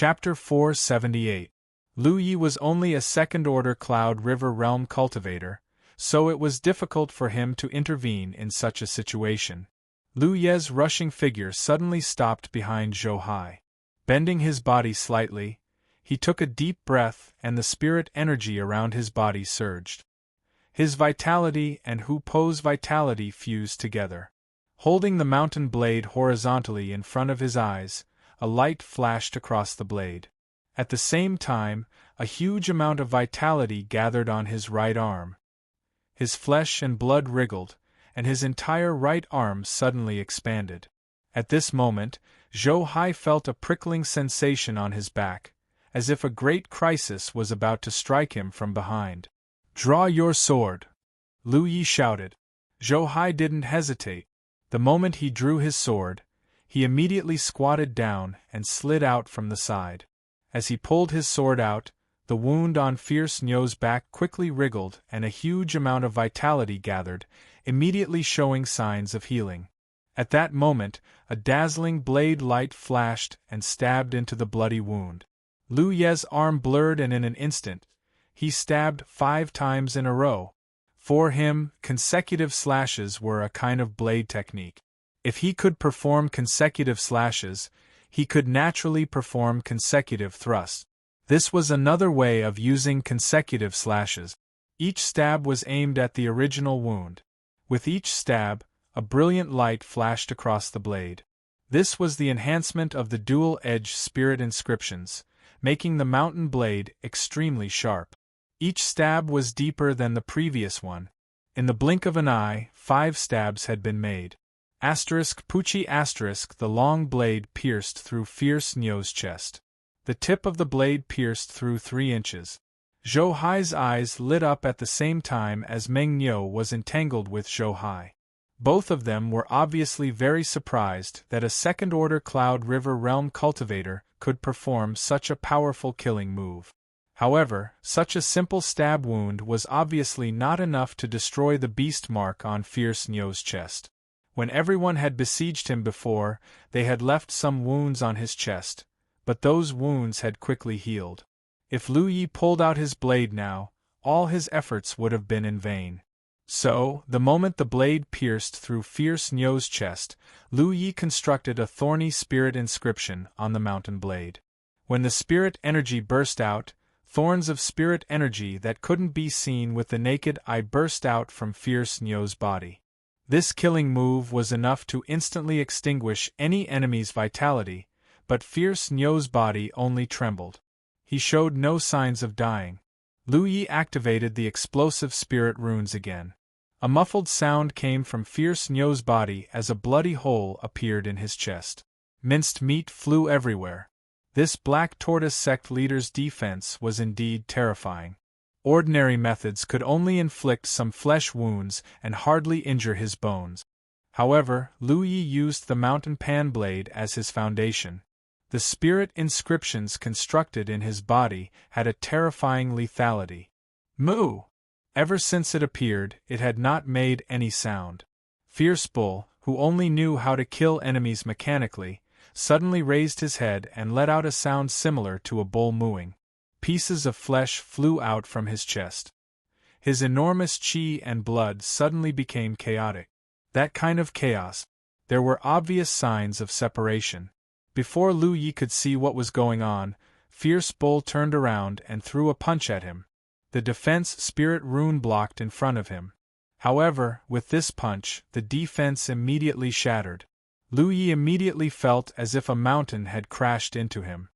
Chapter 478. Lu Yi was only a second-order Cloud River Realm cultivator, so it was difficult for him to intervene in such a situation. Lu Ye's rushing figure suddenly stopped behind Zhou Hai. Bending his body slightly, he took a deep breath and the spirit energy around his body surged. His vitality and Hu Po's vitality fused together. Holding the mountain blade horizontally in front of his eyes, a light flashed across the blade. At the same time, a huge amount of vitality gathered on his right arm. His flesh and blood wriggled, and his entire right arm suddenly expanded. At this moment, Zhou Hai felt a prickling sensation on his back, as if a great crisis was about to strike him from behind. "Draw your sword!" Lu Yi shouted. Zhou Hai didn't hesitate. The moment he drew his sword, he immediately squatted down and slid out from the side. As he pulled his sword out, the wound on Fierce Nyo's back quickly wriggled and a huge amount of vitality gathered, immediately showing signs of healing. At that moment, a dazzling blade light flashed and stabbed into the bloody wound. Lu Ye's arm blurred and in an instant, he stabbed 5 times in a row. For him, consecutive slashes were a kind of blade technique. If he could perform consecutive slashes, he could naturally perform consecutive thrusts. This was another way of using consecutive slashes. Each stab was aimed at the original wound. With each stab, a brilliant light flashed across the blade. This was the enhancement of the dual-edged spirit inscriptions, making the mountain blade extremely sharp. Each stab was deeper than the previous one. In the blink of an eye, 5 stabs had been made. Pucci the long blade pierced through Fierce Nyo's chest. The tip of the blade pierced through 3 inches. Zhou Hai's eyes lit up at the same time as Meng Nyo was entangled with Zhou Hai. Both of them were obviously very surprised that a second-order Cloud River Realm cultivator could perform such a powerful killing move. However, such a simple stab wound was obviously not enough to destroy the beast mark on Fierce Nyo's chest. When everyone had besieged him before, they had left some wounds on his chest, but those wounds had quickly healed. If Lu Yi pulled out his blade now, all his efforts would have been in vain. So, the moment the blade pierced through Fierce Nyo's chest, Lu Yi constructed a thorny spirit inscription on the mountain blade. When the spirit energy burst out, thorns of spirit energy that couldn't be seen with the naked eye burst out from Fierce Nyo's body. This killing move was enough to instantly extinguish any enemy's vitality, but Fierce Nyo's body only trembled. He showed no signs of dying. Lu Yi activated the explosive spirit runes again. A muffled sound came from Fierce Nyo's body as a bloody hole appeared in his chest. Minced meat flew everywhere. This Black Tortoise sect leader's defense was indeed terrifying. Ordinary methods could only inflict some flesh wounds and hardly injure his bones. However, Lu Yi used the mountain pan blade as his foundation. The spirit inscriptions constructed in his body had a terrifying lethality. Moo! Ever since it appeared, it had not made any sound. Fierce Bull, who only knew how to kill enemies mechanically, suddenly raised his head and let out a sound similar to a bull mooing. Pieces of flesh flew out from his chest. His enormous chi and blood suddenly became chaotic. That kind of chaos. There were obvious signs of separation. Before Lu Yi could see what was going on, Fierce Bull turned around and threw a punch at him. The defense spirit rune blocked in front of him. However, with this punch, the defense immediately shattered. Lu Yi immediately felt as if a mountain had crashed into him.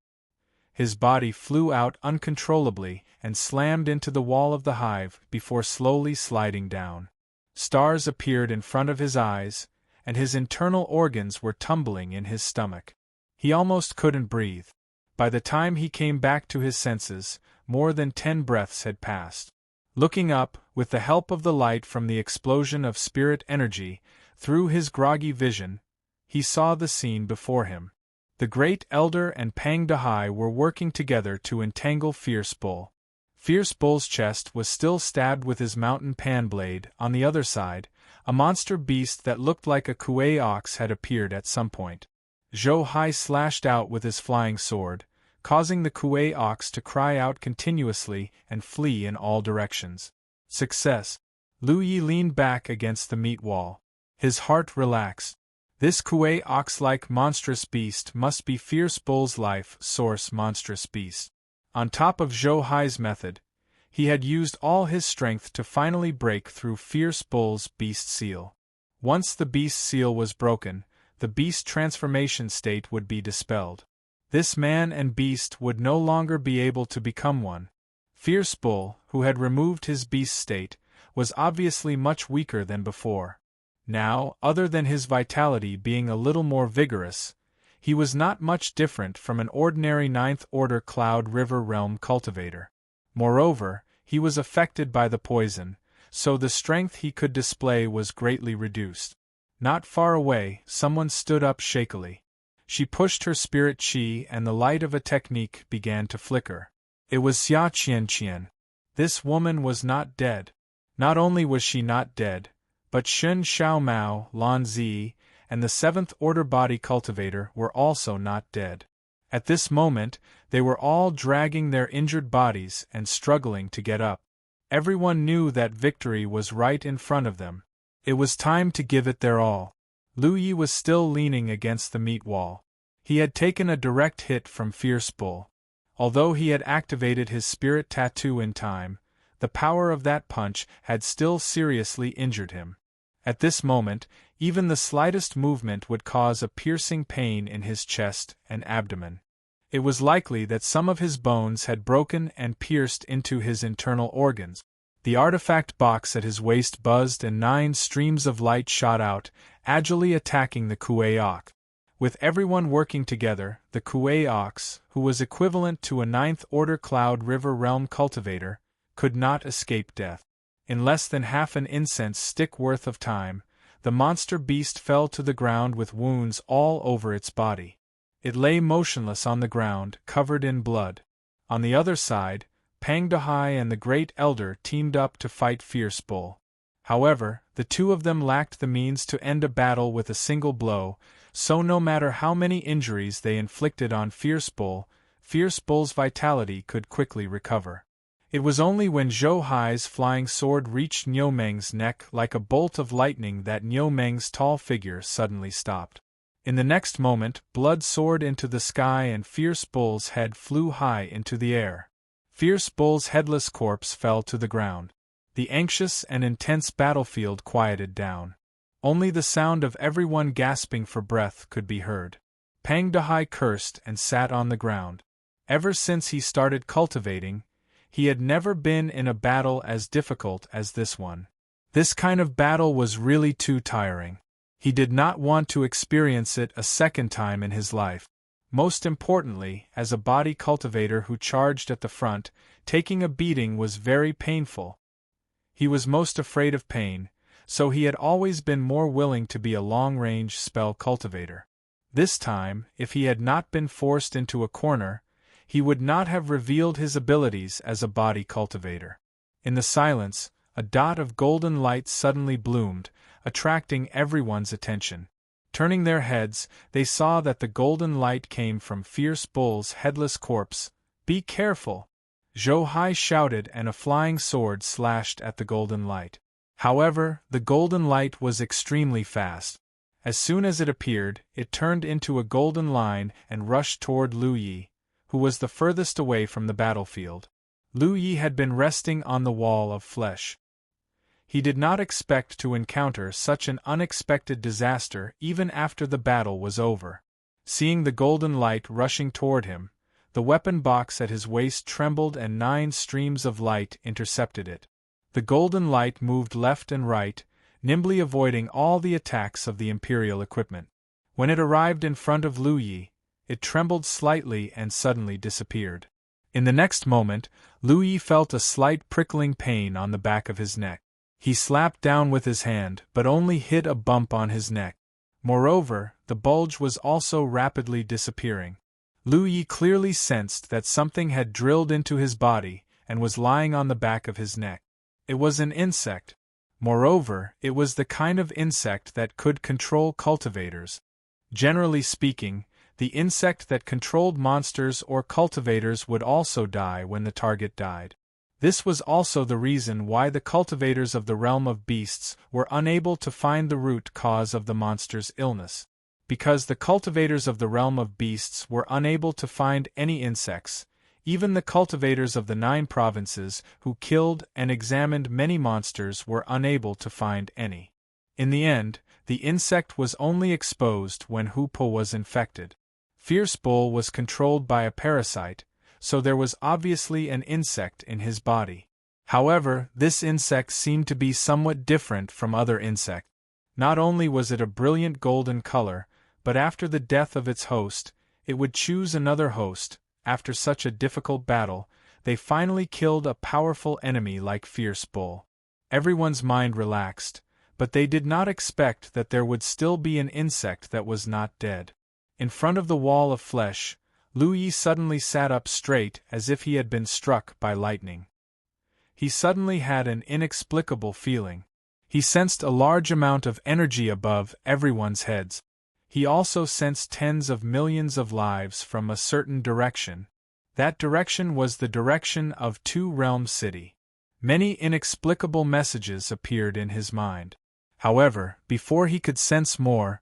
His body flew out uncontrollably and slammed into the wall of the hive before slowly sliding down. Stars appeared in front of his eyes, and his internal organs were tumbling in his stomach. He almost couldn't breathe. By the time he came back to his senses, more than 10 breaths had passed. Looking up, with the help of the light from the explosion of spirit energy, through his groggy vision, he saw the scene before him. The Great Elder and Pang Dahai were working together to entangle Fierce Bull. Fierce Bull's chest was still stabbed with his mountain pan blade. On the other side, a monster beast that looked like a Kuei ox had appeared at some point. Zhou Hai slashed out with his flying sword, causing the Kuei ox to cry out continuously and flee in all directions. Success! Lu Yi leaned back against the meat wall. His heart relaxed. This Kuei ox-like monstrous beast must be Fierce Bull's life source monstrous beast. On top of Zhou Hai's method, he had used all his strength to finally break through Fierce Bull's beast seal. Once the beast seal was broken, the beast transformation state would be dispelled. This man and beast would no longer be able to become one. Fierce Bull, who had removed his beast state, was obviously much weaker than before. Now, other than his vitality being a little more vigorous, he was not much different from an ordinary ninth-order Cloud River Realm cultivator. Moreover, he was affected by the poison, so the strength he could display was greatly reduced. Not far away, someone stood up shakily. She pushed her spirit chi and the light of a technique began to flicker. It was Xia Qianqian. This woman was not dead. Not only was she not dead, but Shen Xiaomao, Lan Zi, and the seventh-order body cultivator were also not dead. At this moment, they were all dragging their injured bodies and struggling to get up. Everyone knew that victory was right in front of them. It was time to give it their all. Lu Yi was still leaning against the meat wall. He had taken a direct hit from Fierce Bull. Although he had activated his spirit tattoo in time, the power of that punch had still seriously injured him. At this moment, even the slightest movement would cause a piercing pain in his chest and abdomen. It was likely that some of his bones had broken and pierced into his internal organs. The artifact box at his waist buzzed and 9 streams of light shot out, agilely attacking the Kuei ox. With everyone working together, the Kuei ox, who was equivalent to a ninth-order Cloud River Realm cultivator, could not escape death. In less than half an incense stick worth of time, the monster beast fell to the ground with wounds all over its body. It lay motionless on the ground, covered in blood. On the other side, Pang Dehai and the Great Elder teamed up to fight Fierce Bull. However, the two of them lacked the means to end a battle with a single blow, so no matter how many injuries they inflicted on Fierce Bull's vitality could quickly recover. It was only when Zhou Hai's flying sword reached Niu Meng's neck like a bolt of lightning that Niu Meng's tall figure suddenly stopped. In the next moment, blood soared into the sky and Fierce Bull's head flew high into the air. Fierce Bull's headless corpse fell to the ground. The anxious and intense battlefield quieted down. Only the sound of everyone gasping for breath could be heard. Pang Dehai cursed and sat on the ground. Ever since he started cultivating, he had never been in a battle as difficult as this one. This kind of battle was really too tiring. He did not want to experience it a second time in his life. Most importantly, as a body cultivator who charged at the front, taking a beating was very painful. He was most afraid of pain, so he had always been more willing to be a long-range spell cultivator. This time, if he had not been forced into a corner, he would not have revealed his abilities as a body cultivator. In the silence, a dot of golden light suddenly bloomed, attracting everyone's attention. Turning their heads, they saw that the golden light came from Fierce Bull's headless corpse. "Be careful!" Zhou Hai shouted and a flying sword slashed at the golden light. However, the golden light was extremely fast. As soon as it appeared, it turned into a golden line and rushed toward Lu Yi, who was the furthest away from the battlefield. Lu Yi had been resting on the wall of flesh. He did not expect to encounter such an unexpected disaster even after the battle was over. Seeing the golden light rushing toward him, the weapon box at his waist trembled and 9 streams of light intercepted it. The golden light moved left and right, nimbly avoiding all the attacks of the Imperial equipment. When it arrived in front of Lu Yi, it trembled slightly and suddenly disappeared. In the next moment, Lu Yi felt a slight prickling pain on the back of his neck. He slapped down with his hand, but only hit a bump on his neck. Moreover, the bulge was also rapidly disappearing. Lu Yi clearly sensed that something had drilled into his body and was lying on the back of his neck. It was an insect. Moreover, it was the kind of insect that could control cultivators. Generally speaking, The insect that controlled monsters or cultivators would also die when the target died. This was also the reason why the cultivators of the realm of beasts were unable to find the root cause of the monster's illness. Because the cultivators of the realm of beasts were unable to find any insects, even the cultivators of the 9 provinces who killed and examined many monsters were unable to find any. In the end, the insect was only exposed when Hoopoe was infected. Fierce Bull was controlled by a parasite, so there was obviously an insect in his body. However, this insect seemed to be somewhat different from other insects. Not only was it a brilliant golden color, but after the death of its host, it would choose another host. After such a difficult battle, they finally killed a powerful enemy like Fierce Bull. Everyone's mind relaxed, but they did not expect that there would still be an insect that was not dead. In front of the wall of flesh, Lu Yi suddenly sat up straight as if he had been struck by lightning. He suddenly had an inexplicable feeling. He sensed a large amount of energy above everyone's heads. He also sensed tens of millions of lives from a certain direction. That direction was the direction of Two Realm City. Many inexplicable messages appeared in his mind. However, before he could sense more,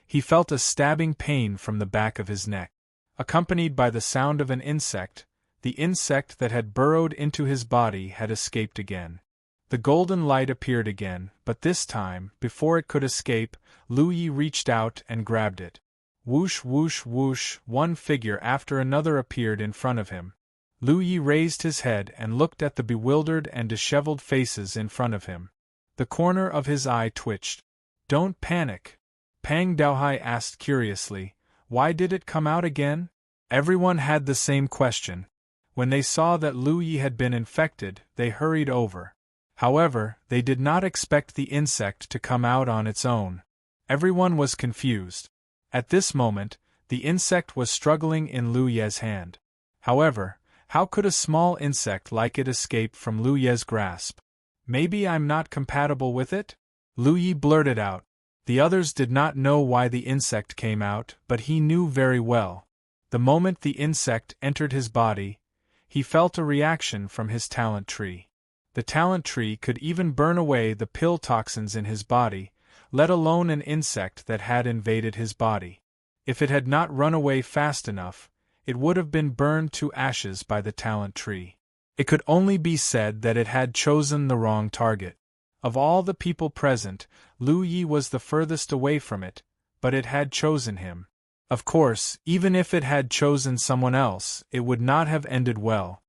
he felt a stabbing pain from the back of his neck. Accompanied by the sound of an insect, the insect that had burrowed into his body had escaped again. The golden light appeared again, but this time, before it could escape, Lu Yi reached out and grabbed it. Whoosh whoosh whoosh, one figure after another appeared in front of him. Lu Yi raised his head and looked at the bewildered and disheveled faces in front of him. The corner of his eye twitched. "Don't panic," Pang Daohai asked curiously. "Why did it come out again?" Everyone had the same question. When they saw that Lu Yi had been infected, they hurried over. However, they did not expect the insect to come out on its own. Everyone was confused. At this moment, the insect was struggling in Lu Ye's hand. However, how could a small insect like it escape from Lu Ye's grasp? "Maybe I'm not compatible with it?" Lu Yi blurted out. The others did not know why the insect came out, but he knew very well. The moment the insect entered his body, he felt a reaction from his talent tree. The talent tree could even burn away the pill toxins in his body, let alone an insect that had invaded his body. If it had not run away fast enough, it would have been burned to ashes by the talent tree. It could only be said that it had chosen the wrong target. Of all the people present, Lu Yi was the furthest away from it, but it had chosen him. Of course, even if it had chosen someone else, it would not have ended well.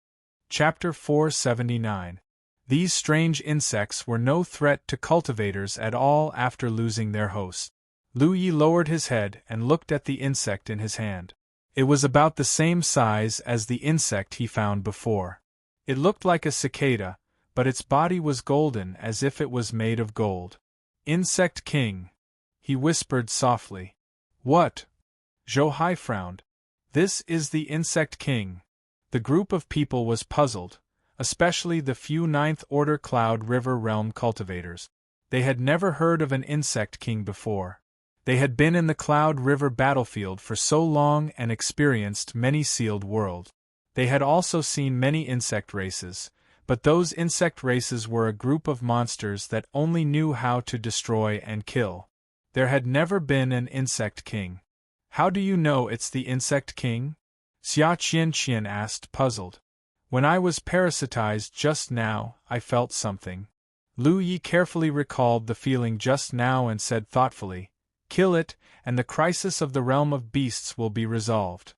Chapter 479. These strange insects were no threat to cultivators at all after losing their host. Lu Yi lowered his head and looked at the insect in his hand. It was about the same size as the insect he found before. It looked like a cicada, but its body was golden as if it was made of gold. "Insect King," he whispered softly. "What?" Zhou Hai frowned. "This is the Insect King." The group of people was puzzled, especially the few 9th Order Cloud River Realm cultivators. They had never heard of an Insect King before. They had been in the Cloud River battlefield for so long and experienced many sealed worlds. They had also seen many insect races, but those insect races were a group of monsters that only knew how to destroy and kill. There had never been an Insect King. "How do you know it's the Insect King?" Xia Qianqian asked, puzzled. "When I was parasitized just now, I felt something." Lu Yi carefully recalled the feeling just now and said thoughtfully, "Kill it, and the crisis of the realm of beasts will be resolved."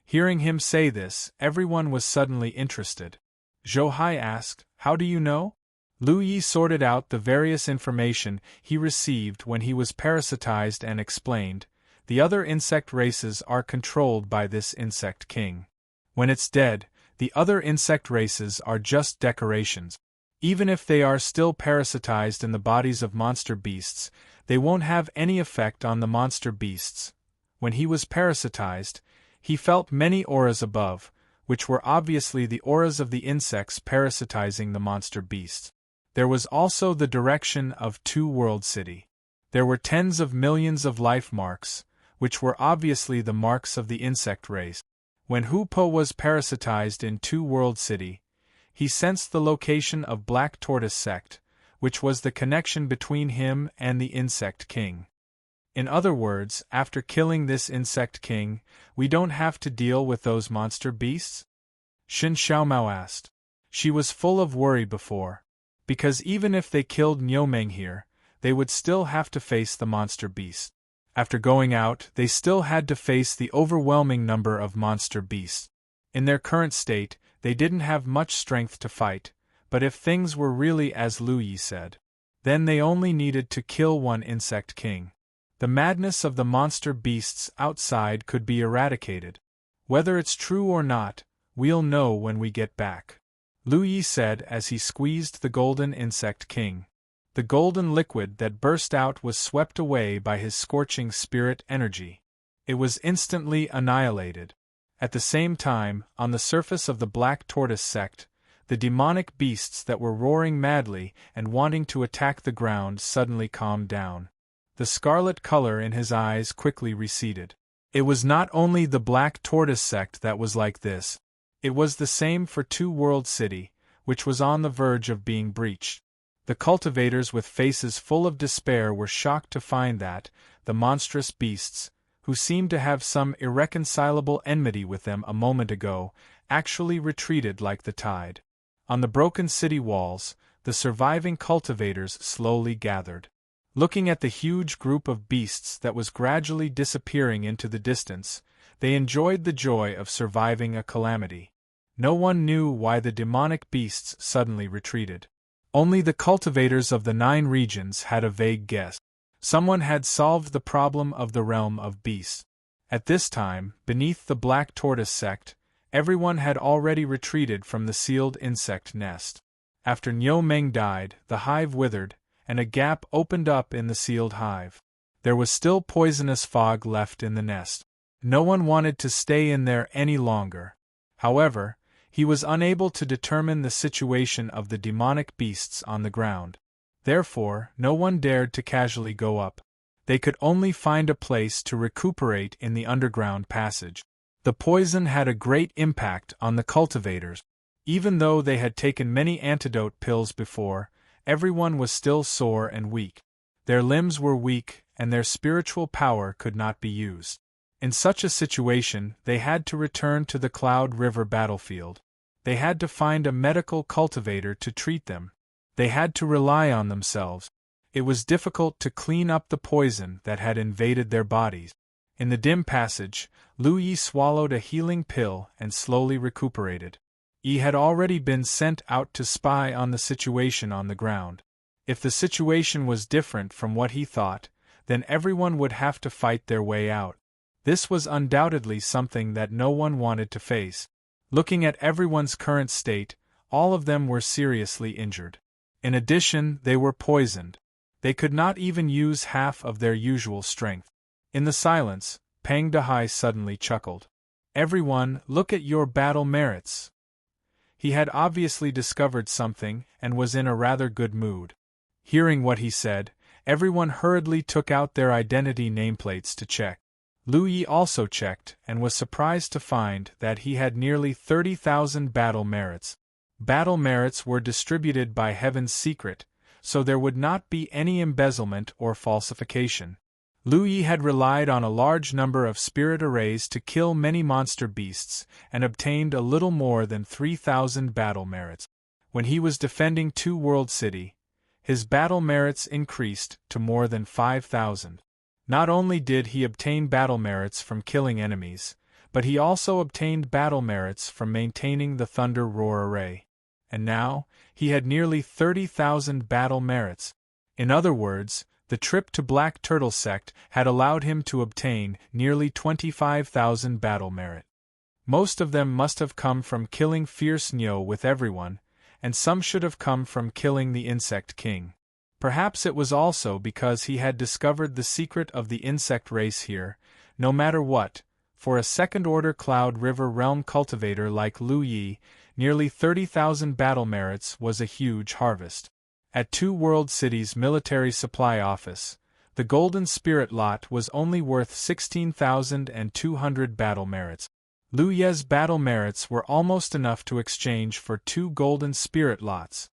Hearing him say this, everyone was suddenly interested. Zhou Hai asked, "How do you know?" Lu Yi sorted out the various information he received when he was parasitized and explained, "The other insect races are controlled by this Insect King. When it's dead, the other insect races are just decorations. Even if they are still parasitized in the bodies of monster beasts, they won't have any effect on the monster beasts." When he was parasitized, he felt many auras above, which were obviously the auras of the insects parasitizing the monster beasts. There was also the direction of Two World City. There were tens of millions of life marks, which were obviously the marks of the insect race. When Hupo was parasitized in Two World City, he sensed the location of Black Tortoise Sect, which was the connection between him and the Insect King. In other words, after killing this Insect King, we don't have to deal with those monster beasts? Shin Xiaomao asked. She was full of worry before, because even if they killed Niumeng here, they would still have to face the monster beasts. After going out, they still had to face the overwhelming number of monster beasts. In their current state, they didn't have much strength to fight, but if things were really as Lu Yi said, then they only needed to kill one Insect King. The madness of the monster beasts outside could be eradicated. Whether it's true or not, we'll know when we get back, Lu Yi said as he squeezed the golden Insect King. The golden liquid that burst out was swept away by his scorching spirit energy. It was instantly annihilated. At the same time, on the surface of the Black Tortoise Sect, the demonic beasts that were roaring madly and wanting to attack the ground suddenly calmed down. The scarlet color in his eyes quickly receded. It was not only the Black Tortoise Sect that was like this. It was the same for Two World City, which was on the verge of being breached. The cultivators with faces full of despair were shocked to find that the monstrous beasts, who seemed to have some irreconcilable enmity with them a moment ago, actually retreated like the tide. On the broken city walls, the surviving cultivators slowly gathered. Looking at the huge group of beasts that was gradually disappearing into the distance, they enjoyed the joy of surviving a calamity. No one knew why the demonic beasts suddenly retreated. Only the cultivators of the 9 regions had a vague guess. Someone had solved the problem of the realm of beasts. At this time, beneath the Black Tortoise Sect, everyone had already retreated from the sealed insect nest. After Niumeng died, the hive withered, and a gap opened up in the sealed hive. There was still poisonous fog left in the nest. No one wanted to stay in there any longer. However, he was unable to determine the situation of the demonic beasts on the ground. Therefore, no one dared to casually go up. They could only find a place to recuperate in the underground passage. The poison had a great impact on the cultivators. Even though they had taken many antidote pills before, everyone was still sore and weak. Their limbs were weak, and their spiritual power could not be used. In such a situation, they had to return to the Cloud River battlefield. They had to find a medical cultivator to treat them. They had to rely on themselves. It was difficult to clean up the poison that had invaded their bodies. In the dim passage, Lu Yi swallowed a healing pill and slowly recuperated. He had already been sent out to spy on the situation on the ground. If the situation was different from what he thought, then everyone would have to fight their way out. This was undoubtedly something that no one wanted to face. Looking at everyone's current state, all of them were seriously injured. In addition, they were poisoned. They could not even use half of their usual strength. In the silence, Pang Dehai suddenly chuckled. "Everyone, look at your battle merits." He had obviously discovered something and was in a rather good mood. Hearing what he said, everyone hurriedly took out their identity nameplates to check. Lu Yi also checked and was surprised to find that he had nearly 30,000 battle merits. Battle merits were distributed by Heaven's Secret, so there would not be any embezzlement or falsification. Lu Yi had relied on a large number of spirit arrays to kill many monster beasts and obtained a little more than 3,000 battle merits. When he was defending Two World City, his battle merits increased to more than 5,000. Not only did he obtain battle merits from killing enemies, but he also obtained battle merits from maintaining the Thunder Roar array. And now, he had nearly 30,000 battle merits. In other words, the trip to Black Turtle Sect had allowed him to obtain nearly 25,000 battle merit. Most of them must have come from killing Fierce Nyo with everyone, and some should have come from killing the Insect King. Perhaps it was also because he had discovered the secret of the insect race here. No matter what, for a second-order Cloud River realm cultivator like Lu Yi, nearly 30,000 battle merits was a huge harvest. At Two World City's military supply office, The golden spirit lot was only worth 16,200 battle merits. Lu Ye's battle merits were almost enough to exchange for 2 golden spirit lots.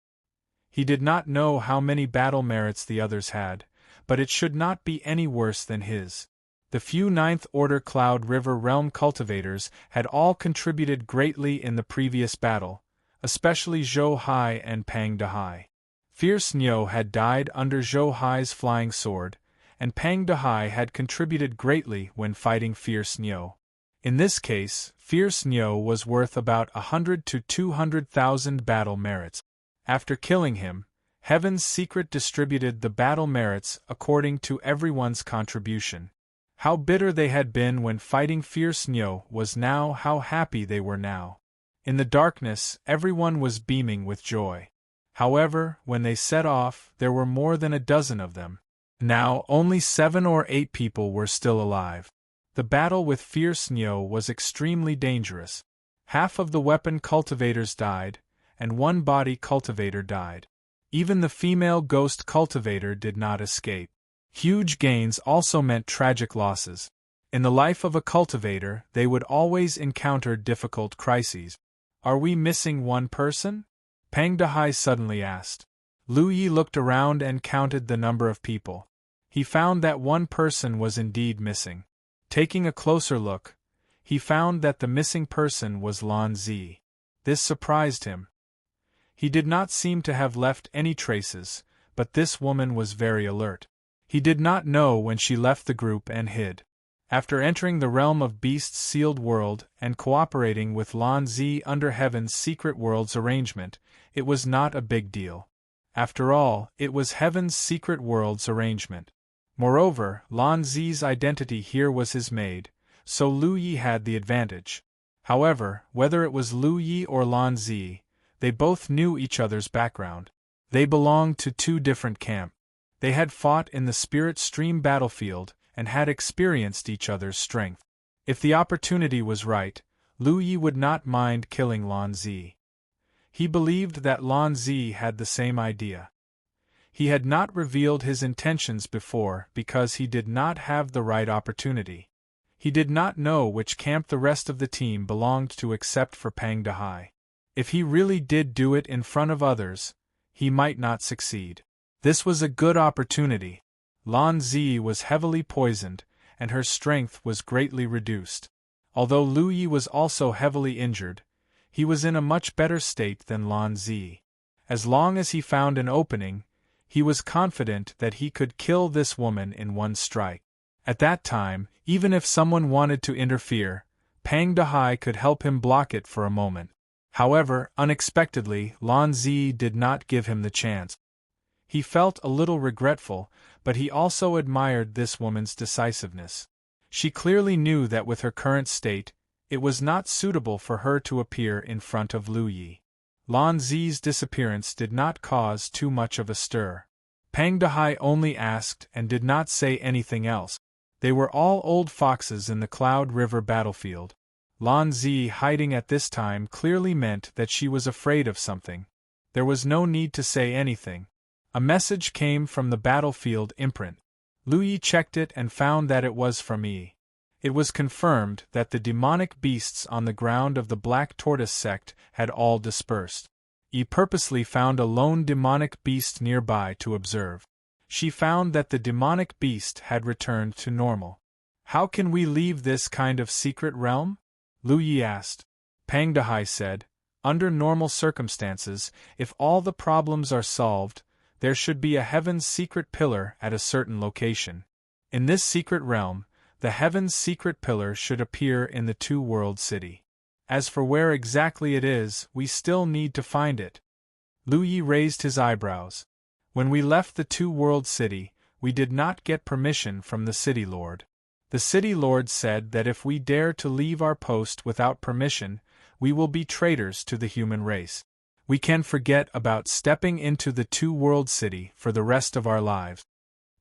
He did not know how many battle merits the others had, but it should not be any worse than his. The few Ninth Order Cloud River Realm cultivators had all contributed greatly in the previous battle, especially Zhou Hai and Pang Dehai. Fierce Niu had died under Zhou Hai's flying sword, and Pang Dehai had contributed greatly when fighting Fierce Niu. In this case, Fierce Niu was worth about 100 to 200,000 battle merits. After killing him, Heaven's Secret distributed the battle merits according to everyone's contribution. How bitter they had been when fighting Fierce Niu was now how happy they were now. In the darkness, everyone was beaming with joy. However, when they set off, there were more than a dozen of them. Now only 7 or 8 people were still alive. The battle with Fierce Niu was extremely dangerous. Half of the weapon cultivators died, and 1 body cultivator died. Even the female ghost cultivator did not escape. Huge gains also meant tragic losses. In the life of a cultivator, they would always encounter difficult crises. Are we missing one person? Pang Dehai suddenly asked. Lu Yi looked around and counted the number of people. He found that one person was indeed missing. Taking a closer look, he found that the missing person was Lan Zi. This surprised him. He did not seem to have left any traces, but this woman was very alert. He did not know when she left the group and hid. After entering the realm of beasts' sealed world and cooperating with Lan Zi under Heaven's Secret World's arrangement, it was not a big deal. After all, it was Heaven's Secret World's arrangement. Moreover, Lan Zi's identity here was his maid, so Lu Yi had the advantage. However, whether it was Lu Yi or Lan Zi, they both knew each other's background. They belonged to 2 different camps. They had fought in the Spirit Stream battlefield and had experienced each other's strength. If the opportunity was right, Lu Yi would not mind killing Lan Zi. He believed that Lan Zi had the same idea. He had not revealed his intentions before because he did not have the right opportunity. He did not know which camp the rest of the team belonged to except for Pang Dehai. If he really did do it in front of others, he might not succeed. This was a good opportunity. Lan Zi was heavily poisoned, and her strength was greatly reduced. Although Lu Yi was also heavily injured, he was in a much better state than Lan Zi. As long as he found an opening, he was confident that he could kill this woman in 1 strike. At that time, even if someone wanted to interfere, Pang Dehai could help him block it for a moment. However, unexpectedly, Lan Zi did not give him the chance. He felt a little regretful, but he also admired this woman's decisiveness. She clearly knew that with her current state, it was not suitable for her to appear in front of Lu Yi. Lan Zi's disappearance did not cause too much of a stir. Pang Dehai only asked and did not say anything else. They were all old foxes in the Cloud River battlefield. Lan Zi hiding at this time clearly meant that she was afraid of something. There was no need to say anything. A message came from the battlefield imprint. Lu Yi checked it and found that it was from Yi. It was confirmed that the demonic beasts on the ground of the Black Tortoise sect had all dispersed. Yi purposely found a lone demonic beast nearby to observe. She found that the demonic beast had returned to normal. How can we leave this kind of secret realm? Lu Yi asked. Pang Dehai said, under normal circumstances, if all the problems are solved, there should be a Heaven's Secret Pillar at a certain location. In this secret realm, the Heaven's Secret Pillar should appear in the Two-World City. As for where exactly it is, we still need to find it. Lu Yi raised his eyebrows. When we left the Two-World City, we did not get permission from the City Lord. The City Lord said that if we dare to leave our post without permission, we will be traitors to the human race. We can forget about stepping into the Two-World City for the rest of our lives.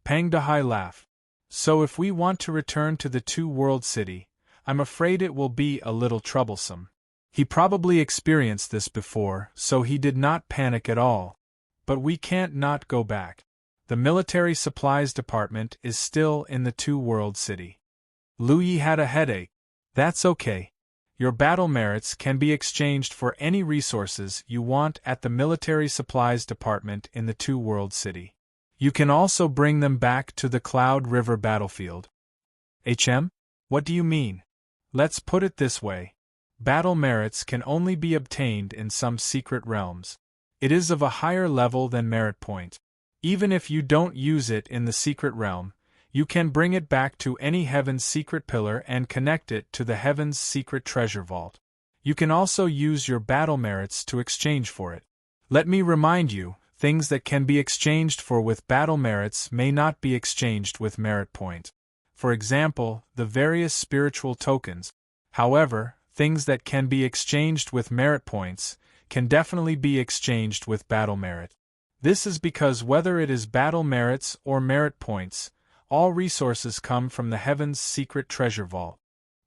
Pang Dehai laughed. So if we want to return to the Two-World City, I'm afraid it will be a little troublesome. He probably experienced this before, so he did not panic at all. But we can't not go back. The military supplies department is still in the Two-World City. Lu Yi had a headache. That's okay. Your battle merits can be exchanged for any resources you want at the military supplies department in the Two-World City. You can also bring them back to the Cloud River battlefield. What do you mean? Let's put it this way. Battle merits can only be obtained in some secret realms. It is of a higher level than merit point. Even if you don't use it in the secret realm, you can bring it back to any heaven's secret pillar and connect it to the heaven's secret treasure vault. You can also use your battle merits to exchange for it. Let me remind you, things that can be exchanged for with battle merits may not be exchanged with merit point. For example, the various spiritual tokens. However, things that can be exchanged with merit points can definitely be exchanged with battle merit. This is because whether it is battle merits or merit points, all resources come from the heaven's secret treasure vault.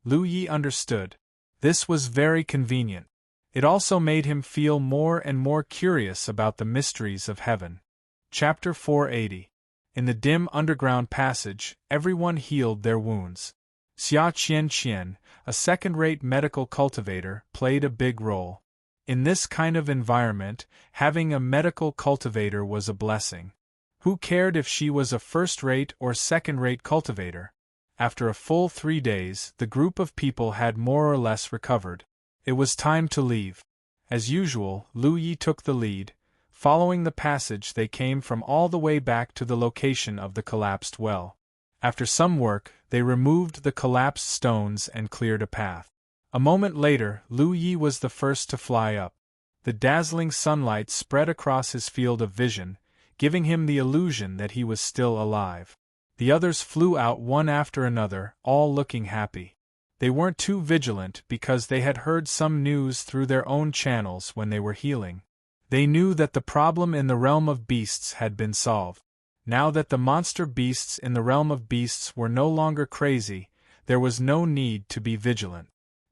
Lu Yi understood. This was very convenient. It also made him feel more and more curious about the mysteries of heaven. Chapter 480. In the dim underground passage, everyone healed their wounds. Xia Qian, a second-rate medical cultivator, played a big role. In this kind of environment, having a medical cultivator was a blessing. Who cared if she was a first-rate or second-rate cultivator? After a full 3 days, the group of people had more or less recovered. It was time to leave. As usual, Lu Yi took the lead. Following the passage, they came from all the way back to the location of the collapsed well. After some work, they removed the collapsed stones and cleared a path. A moment later, Lu Yi was the first to fly up. The dazzling sunlight spread across his field of vision, giving him the illusion that he was still alive. The others flew out one after another, all looking happy. They weren't too vigilant because they had heard some news through their own channels when they were healing. They knew that the problem in the realm of beasts had been solved. Now that the monster beasts in the realm of beasts were no longer crazy, there was no need to be vigilant.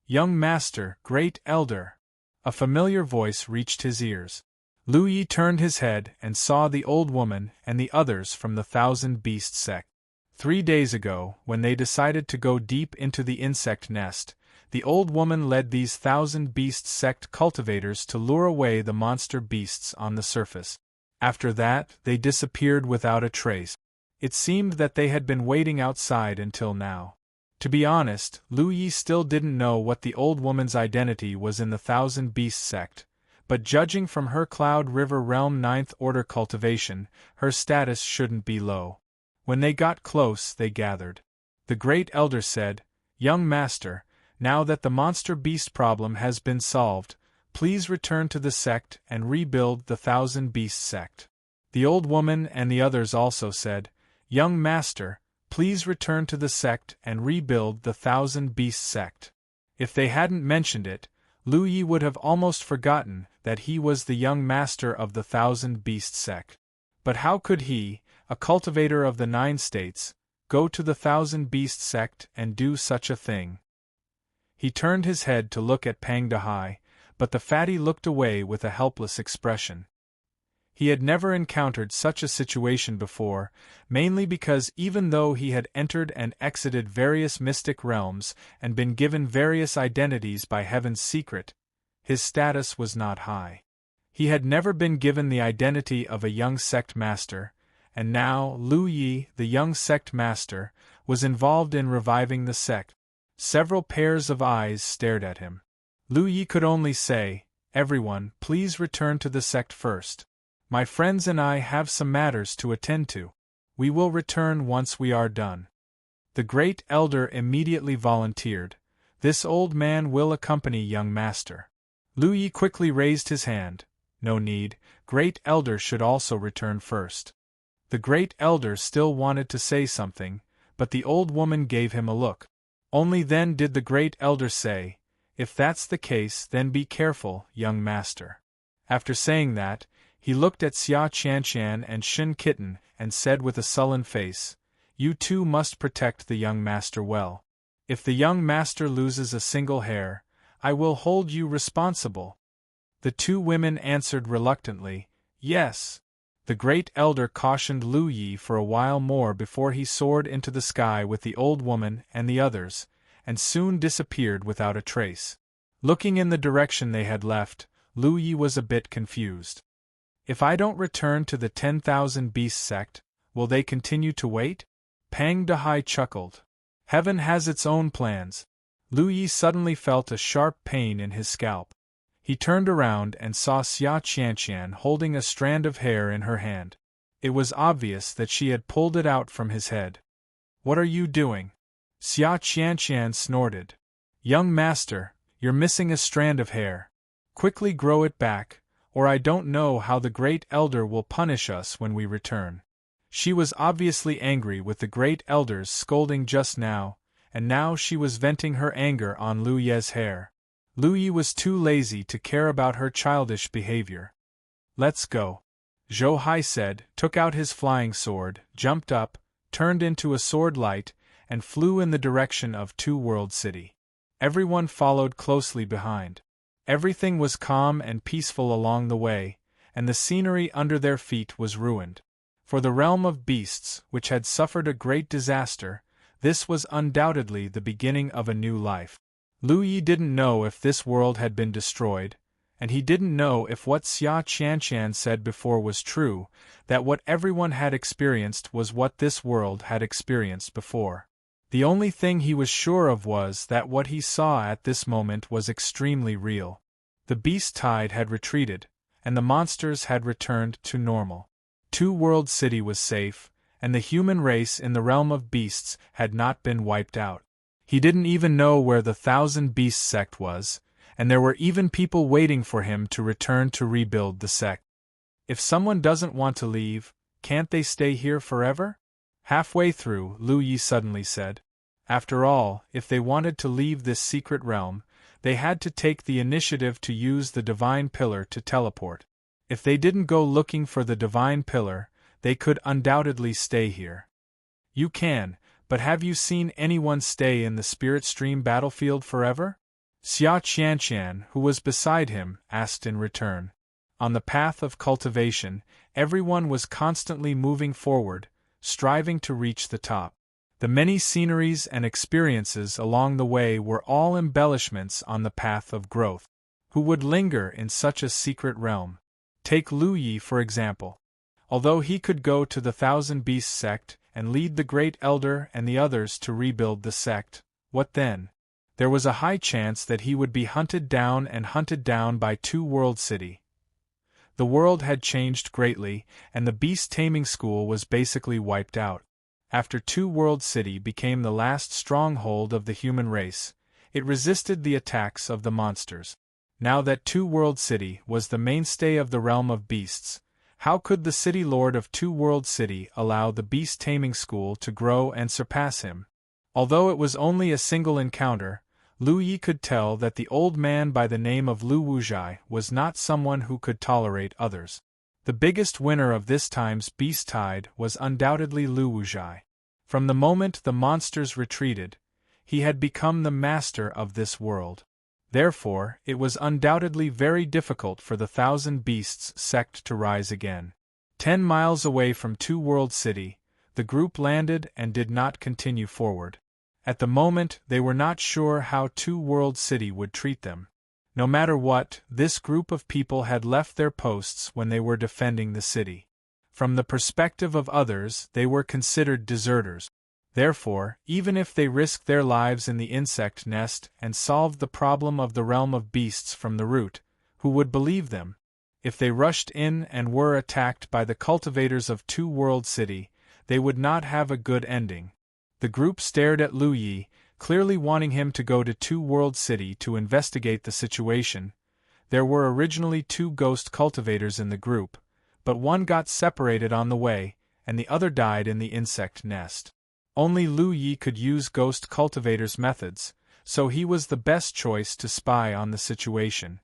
"Young Master, Great Elder!" A familiar voice reached his ears. Lu Yi turned his head and saw the old woman and the others from the Thousand Beast sect. 3 days ago, when they decided to go deep into the insect nest, the old woman led these Thousand Beast sect cultivators to lure away the monster beasts on the surface. After that, they disappeared without a trace. It seemed that they had been waiting outside until now. To be honest, Lu Yi still didn't know what the old woman's identity was in the Thousand Beast sect, but judging from her Cloud River Realm 9th Order cultivation, her status shouldn't be low. When they got close, they gathered. The Great Elder said, "Young Master, now that the monster beast problem has been solved, please return to the sect and rebuild the Thousand Beast sect." The old woman and the others also said, "Young Master, please return to the sect and rebuild the Thousand Beast sect." If they hadn't mentioned it, Lu Yi would have almost forgotten that he was the young master of the Thousand Beast sect. But how could he, a cultivator of the 9 states, go to the Thousand Beast sect and do such a thing? He turned his head to look at Pang Dehai, but the fatty looked away with a helpless expression. He had never encountered such a situation before, mainly because even though he had entered and exited various mystic realms and been given various identities by Heaven's secret, his status was not high. He had never been given the identity of a young sect master, and now Lu Yi, the young sect master, was involved in reviving the sect. Several pairs of eyes stared at him. Lu Yi could only say, "Everyone, please return to the sect first. My friends and I have some matters to attend to. We will return once we are done." The Great Elder immediately volunteered, "This old man will accompany young master." Lu Yi quickly raised his hand. "No need, Great Elder should also return first." The Great Elder still wanted to say something, but the old woman gave him a look. Only then did the Great Elder say, "If that's the case, then be careful, young master." After saying that, he looked at Xia Qian and Shin Kitten and said with a sullen face, "You two must protect the young master well. If the young master loses a single hair, I will hold you responsible." The 2 women answered reluctantly, "Yes." The Great Elder cautioned Lu Yi for a while more before he soared into the sky with the old woman and the others, and soon disappeared without a trace. Looking in the direction they had left, Lu Yi was a bit confused. If I don't return to the 10,000 Beast sect, will they continue to wait? Pang Dehai chuckled. Heaven has its own plans. Lu Yi suddenly felt a sharp pain in his scalp. He turned around and saw Xia Qianqian holding a strand of hair in her hand. It was obvious that she had pulled it out from his head. What are you doing? Xia Qianqian snorted. Young master, you're missing a strand of hair. Quickly grow it back, or I don't know how the Great Elder will punish us when we return. She was obviously angry with the Great Elder's scolding just now, and now she was venting her anger on Lu Ye's hair. Lu Yi was too lazy to care about her childish behavior. Let's go. Zhou Hai said, took out his flying sword, jumped up, turned into a sword light, and flew in the direction of Two World City. Everyone followed closely behind. Everything was calm and peaceful along the way, and the scenery under their feet was ruined. For the realm of beasts, which had suffered a great disaster, this was undoubtedly the beginning of a new life. Lu Yi didn't know if this world had been destroyed, and he didn't know if what Xia Qianqian said before was true, that what everyone had experienced was what this world had experienced before. The only thing he was sure of was that what he saw at this moment was extremely real. The beast tide had retreated, and the monsters had returned to normal. Two World City was safe, and the human race in the realm of beasts had not been wiped out. He didn't even know where the 1,000 Beasts sect was, and there were even people waiting for him to return to rebuild the sect. If someone doesn't want to leave, can't they stay here forever? Halfway through, Lu Yi suddenly said. After all, if they wanted to leave this secret realm, they had to take the initiative to use the Divine Pillar to teleport. If they didn't go looking for the Divine Pillar, they could undoubtedly stay here. You can, but have you seen anyone stay in the Spirit Stream battlefield forever? Xia Qianqian, who was beside him, asked in return. On the path of cultivation, everyone was constantly moving forward, striving to reach the top. The many sceneries and experiences along the way were all embellishments on the path of growth. Who would linger in such a secret realm? Take Lu Yi for example. Although he could go to the 1,000 Beasts sect and lead the Great Elder and the others to rebuild the sect, what then? There was a high chance that he would be hunted down by Two World City. The world had changed greatly, and the beast taming school was basically wiped out. After Two World City became the last stronghold of the human race, it resisted the attacks of the monsters. Now that Two World City was the mainstay of the realm of beasts, how could the city lord of Two World City allow the beast taming school to grow and surpass him? Although it was only a single encounter, Lu Yi could tell that the old man by the name of Lu Wuzhai was not someone who could tolerate others. The biggest winner of this time's beast tide was undoubtedly Lu Wuzhai. From the moment the monsters retreated, he had become the master of this world. Therefore, it was undoubtedly very difficult for the 1,000 Beasts sect to rise again. 10 miles away from Two World City, the group landed and did not continue forward. At the moment, they were not sure how Two World City would treat them. No matter what, this group of people had left their posts when they were defending the city. From the perspective of others, they were considered deserters. Therefore, even if they risked their lives in the insect nest and solved the problem of the realm of beasts from the root, who would believe them? If they rushed in and were attacked by the cultivators of Two World City, they would not have a good ending. The group stared at Lu Yi, clearly wanting him to go to Two World City to investigate the situation. There were originally 2 ghost cultivators in the group, but one got separated on the way, and the other died in the insect nest. Only Lu Yi could use ghost cultivators' methods, so he was the best choice to spy on the situation.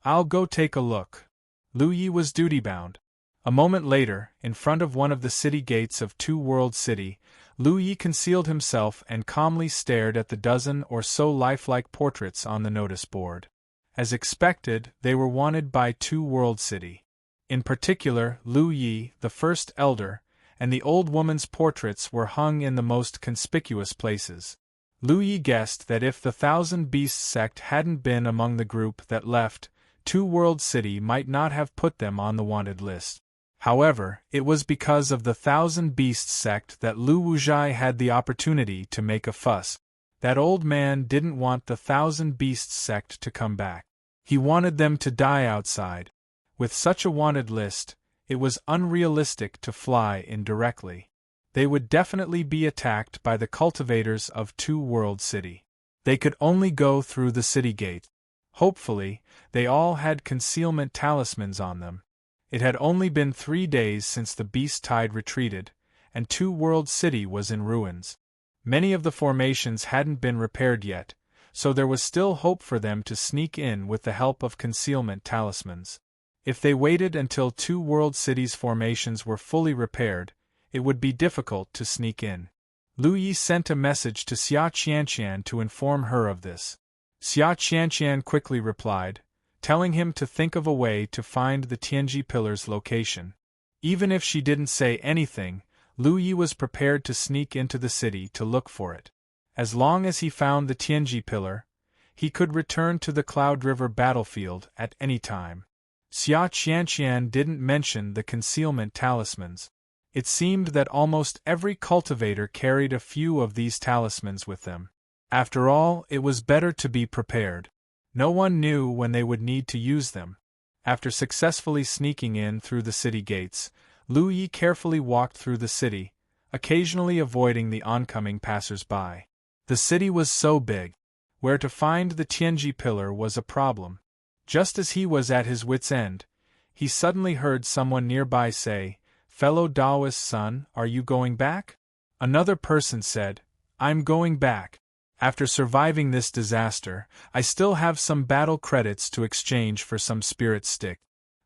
I'll go take a look. Lu Yi was duty-bound. A moment later, in front of one of the city gates of Two World City, Lu Yi concealed himself and calmly stared at the dozen or so lifelike portraits on the notice board. As expected, they were wanted by Two World City. In particular, Lu Yi, the first elder, and the old woman's portraits were hung in the most conspicuous places. Lu Yi guessed that if the Thousand Beasts sect hadn't been among the group that left, Two World City might not have put them on the wanted list. However, it was because of the Thousand Beasts sect that Lu Wuzhai had the opportunity to make a fuss. That old man didn't want the Thousand Beasts sect to come back. He wanted them to die outside. With such a wanted list, it was unrealistic to fly in directly. They would definitely be attacked by the cultivators of Two World City. They could only go through the city gate. Hopefully, they all had concealment talismans on them. It had only been 3 days since the beast tide retreated, and Two World City was in ruins. Many of the formations hadn't been repaired yet, so there was still hope for them to sneak in with the help of concealment talismans. If they waited until Two World City's formations were fully repaired, it would be difficult to sneak in. Lu Yi sent a message to Xia Qianqian to inform her of this. Xia Qianqian quickly replied, telling him to think of a way to find the Tianji Pillar's location. Even if she didn't say anything, Lu Yi was prepared to sneak into the city to look for it. As long as he found the Tianji Pillar, he could return to the Cloud River battlefield at any time. Xia Qianqian didn't mention the concealment talismans. It seemed that almost every cultivator carried a few of these talismans with them. After all, it was better to be prepared. No one knew when they would need to use them. After successfully sneaking in through the city gates, Lu Yi carefully walked through the city, occasionally avoiding the oncoming passers-by. The city was so big. Where to find the Tianji Pillar was a problem. Just as he was at his wit's end, he suddenly heard someone nearby say, "Fellow Daoist son, are you going back?" Another person said, "I'm going back. After surviving this disaster, I still have some battle credits to exchange for some spirit stick.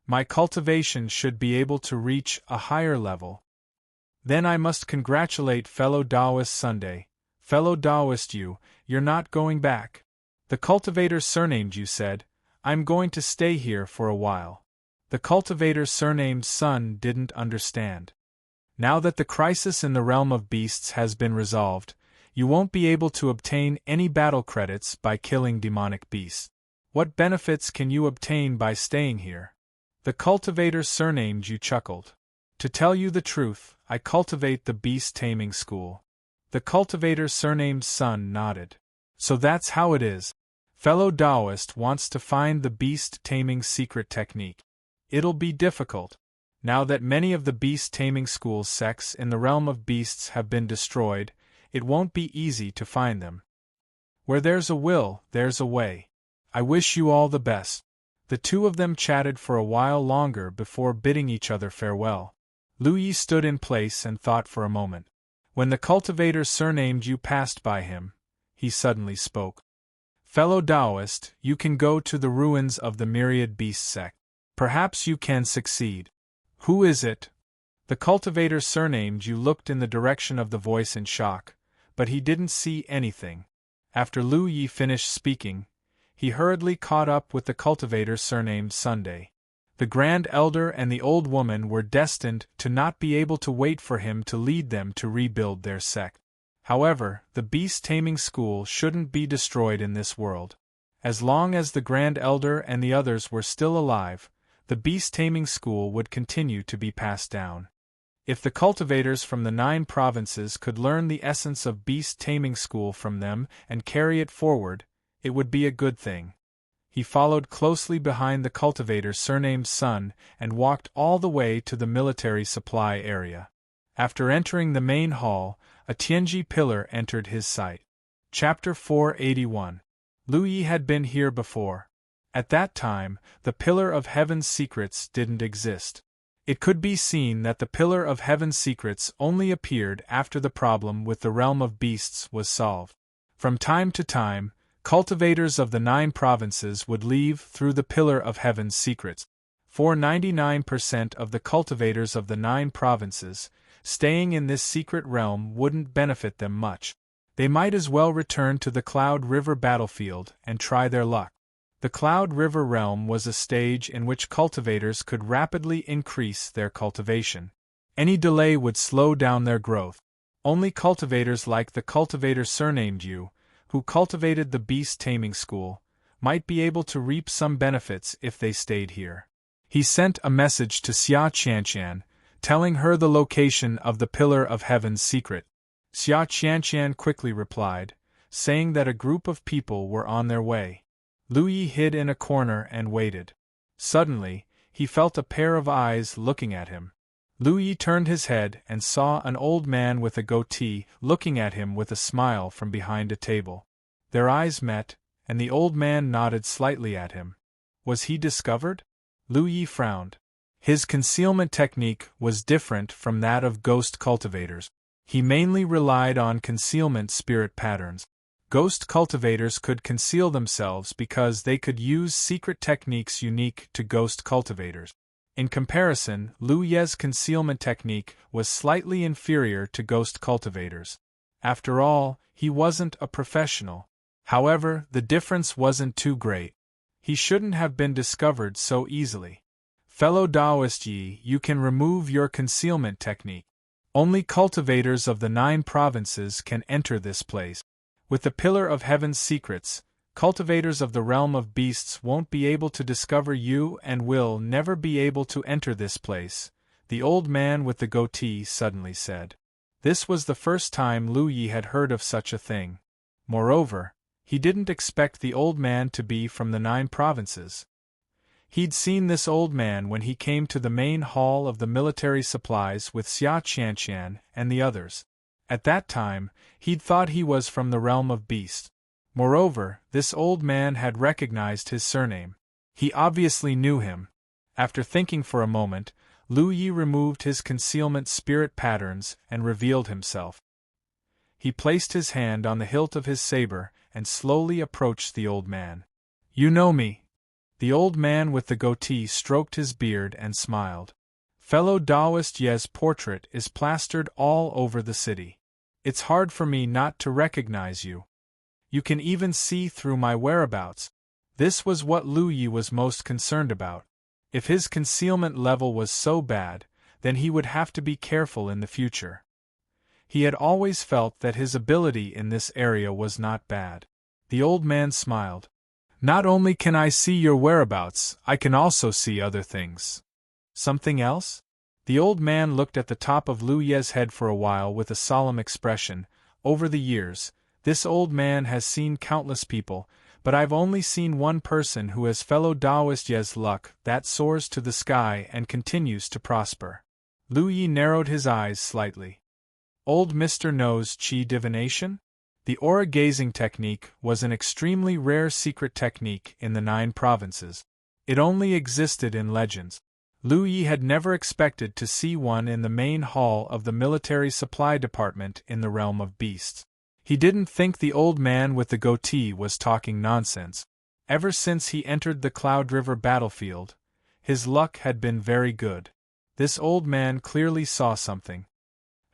My cultivation should be able to reach a higher level. Then I must congratulate fellow Daoist Sunday. Fellow Daoist you're not going back." The cultivator surnamed Yu said, "I'm going to stay here for a while." The cultivator surnamed Sun didn't understand. Now that the crisis in the realm of beasts has been resolved, you won't be able to obtain any battle credits by killing demonic beasts. What benefits can you obtain by staying here? The cultivator surnamed Yu chuckled. To tell you the truth, I cultivate the beast taming school. The cultivator surnamed Sun nodded. So that's how it is. Fellow Daoist wants to find the beast taming secret technique. It'll be difficult. Now that many of the beast taming school sects in the realm of beasts have been destroyed, it won't be easy to find them. Where there's a will, there's a way. I wish you all the best. The two of them chatted for a while longer before bidding each other farewell. Lu Yi stood in place and thought for a moment. When the cultivator surnamed Yu passed by him, he suddenly spoke. "Fellow Daoist, you can go to the ruins of the Myriad Beast sect. Perhaps you can succeed." "Who is it?" The cultivator surnamed Yu looked in the direction of the voice in shock, but he didn't see anything. After Lu Yi finished speaking, he hurriedly caught up with the cultivator surnamed Sunday. The Grand Elder and the old woman were destined to not be able to wait for him to lead them to rebuild their sect. However, the beast taming school shouldn't be destroyed in this world. As long as the Grand Elder and the others were still alive, the beast taming school would continue to be passed down. If the cultivators from the 9 provinces could learn the essence of beast taming school from them and carry it forward, it would be a good thing. He followed closely behind the cultivator surnamed Sun and walked all the way to the military supply area. After entering the main hall, a Tianji pillar entered his sight. Chapter 481. Lu Yi had been here before. At that time, the Pillar of Heaven's Secrets didn't exist. It could be seen that the Pillar of Heaven's Secrets only appeared after the problem with the realm of beasts was solved. From time to time, cultivators of the 9 provinces would leave through the Pillar of Heaven's Secrets. For 99% of the cultivators of the 9 provinces, staying in this secret realm wouldn't benefit them much. They might as well return to the Cloud River battlefield and try their luck. The Cloud River realm was a stage in which cultivators could rapidly increase their cultivation. Any delay would slow down their growth. Only cultivators like the cultivator surnamed Yu, who cultivated the beast taming school, might be able to reap some benefits if they stayed here. He sent a message to Xia Qianqian, telling her the location of the Pillar of Heaven's secret. Xia Qianqian quickly replied, saying that a group of people were on their way. Lu Yi hid in a corner and waited. Suddenly, he felt a pair of eyes looking at him. Lu Yi turned his head and saw an old man with a goatee looking at him with a smile from behind a table. Their eyes met, and the old man nodded slightly at him. Was he discovered? Lu Yi frowned. His concealment technique was different from that of ghost cultivators. He mainly relied on concealment spirit patterns. Ghost cultivators could conceal themselves because they could use secret techniques unique to ghost cultivators. In comparison, Lu Ye's concealment technique was slightly inferior to ghost cultivators. After all, he wasn't a professional. However, the difference wasn't too great. He shouldn't have been discovered so easily. Fellow Taoist Yi, you can remove your concealment technique. Only cultivators of the 9 provinces can enter this place. With the Pillar of Heaven's secrets, cultivators of the realm of beasts won't be able to discover you and will never be able to enter this place, the old man with the goatee suddenly said. This was the first time Lu Yi had heard of such a thing. Moreover, he didn't expect the old man to be from the 9 provinces. He'd seen this old man when he came to the main hall of the military supplies with Xia Qianqian and the others. At that time, he'd thought he was from the realm of beasts. Moreover, this old man had recognized his surname. He obviously knew him. After thinking for a moment, Lu Yi removed his concealment spirit patterns and revealed himself. He placed his hand on the hilt of his saber and slowly approached the old man. You know me. The old man with the goatee stroked his beard and smiled. Fellow Taoist Ye's portrait is plastered all over the city. It's hard for me not to recognize you. You can even see through my whereabouts. This was what Lu Yi was most concerned about. If his concealment level was so bad, then he would have to be careful in the future. He had always felt that his ability in this area was not bad. The old man smiled. Not only can I see your whereabouts, I can also see other things. Something else? The old man looked at the top of Lu Ye's head for a while with a solemn expression. Over the years, this old man has seen countless people, but I've only seen one person who has fellow Taoist Ye's luck that soars to the sky and continues to prosper. Lu Yi narrowed his eyes slightly. Old Mr. knows Qi divination? The aura gazing technique was an extremely rare secret technique in the 9 provinces. It only existed in legends. Lu Yi had never expected to see one in the main hall of the military supply department in the realm of beasts. He didn't think the old man with the goatee was talking nonsense. Ever since he entered the Cloud River battlefield, his luck had been very good. This old man clearly saw something.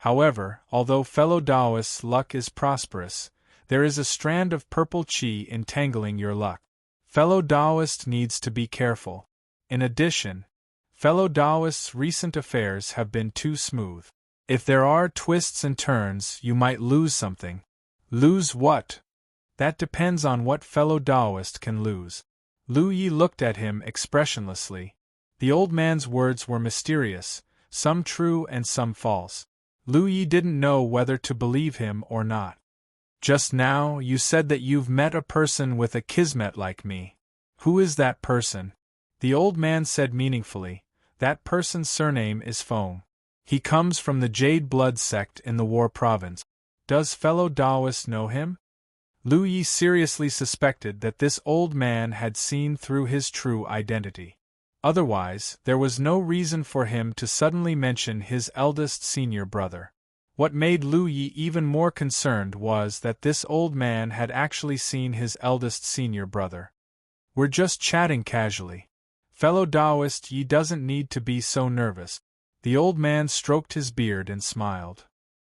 However, although fellow Taoist's luck is prosperous, there is a strand of purple qi entangling your luck. Fellow Taoist needs to be careful. In addition, fellow Taoist's recent affairs have been too smooth. If there are twists and turns, you might lose something. Lose what? That depends on what fellow Taoist can lose. Lu Yi looked at him expressionlessly. The old man's words were mysterious, some true and some false. Lu Yi didn't know whether to believe him or not. Just now, you said that you've met a person with a kismet like me. Who is that person? The old man said meaningfully. That person's surname is Feng. He comes from the Jade Blood sect in the War Province. Does fellow Taoist know him? Lu Yi seriously suspected that this old man had seen through his true identity. Otherwise, there was no reason for him to suddenly mention his eldest senior brother. What made Lu Yi even more concerned was that this old man had actually seen his eldest senior brother. We're just chatting casually. Fellow Taoist Yi doesn't need to be so nervous. The old man stroked his beard and smiled.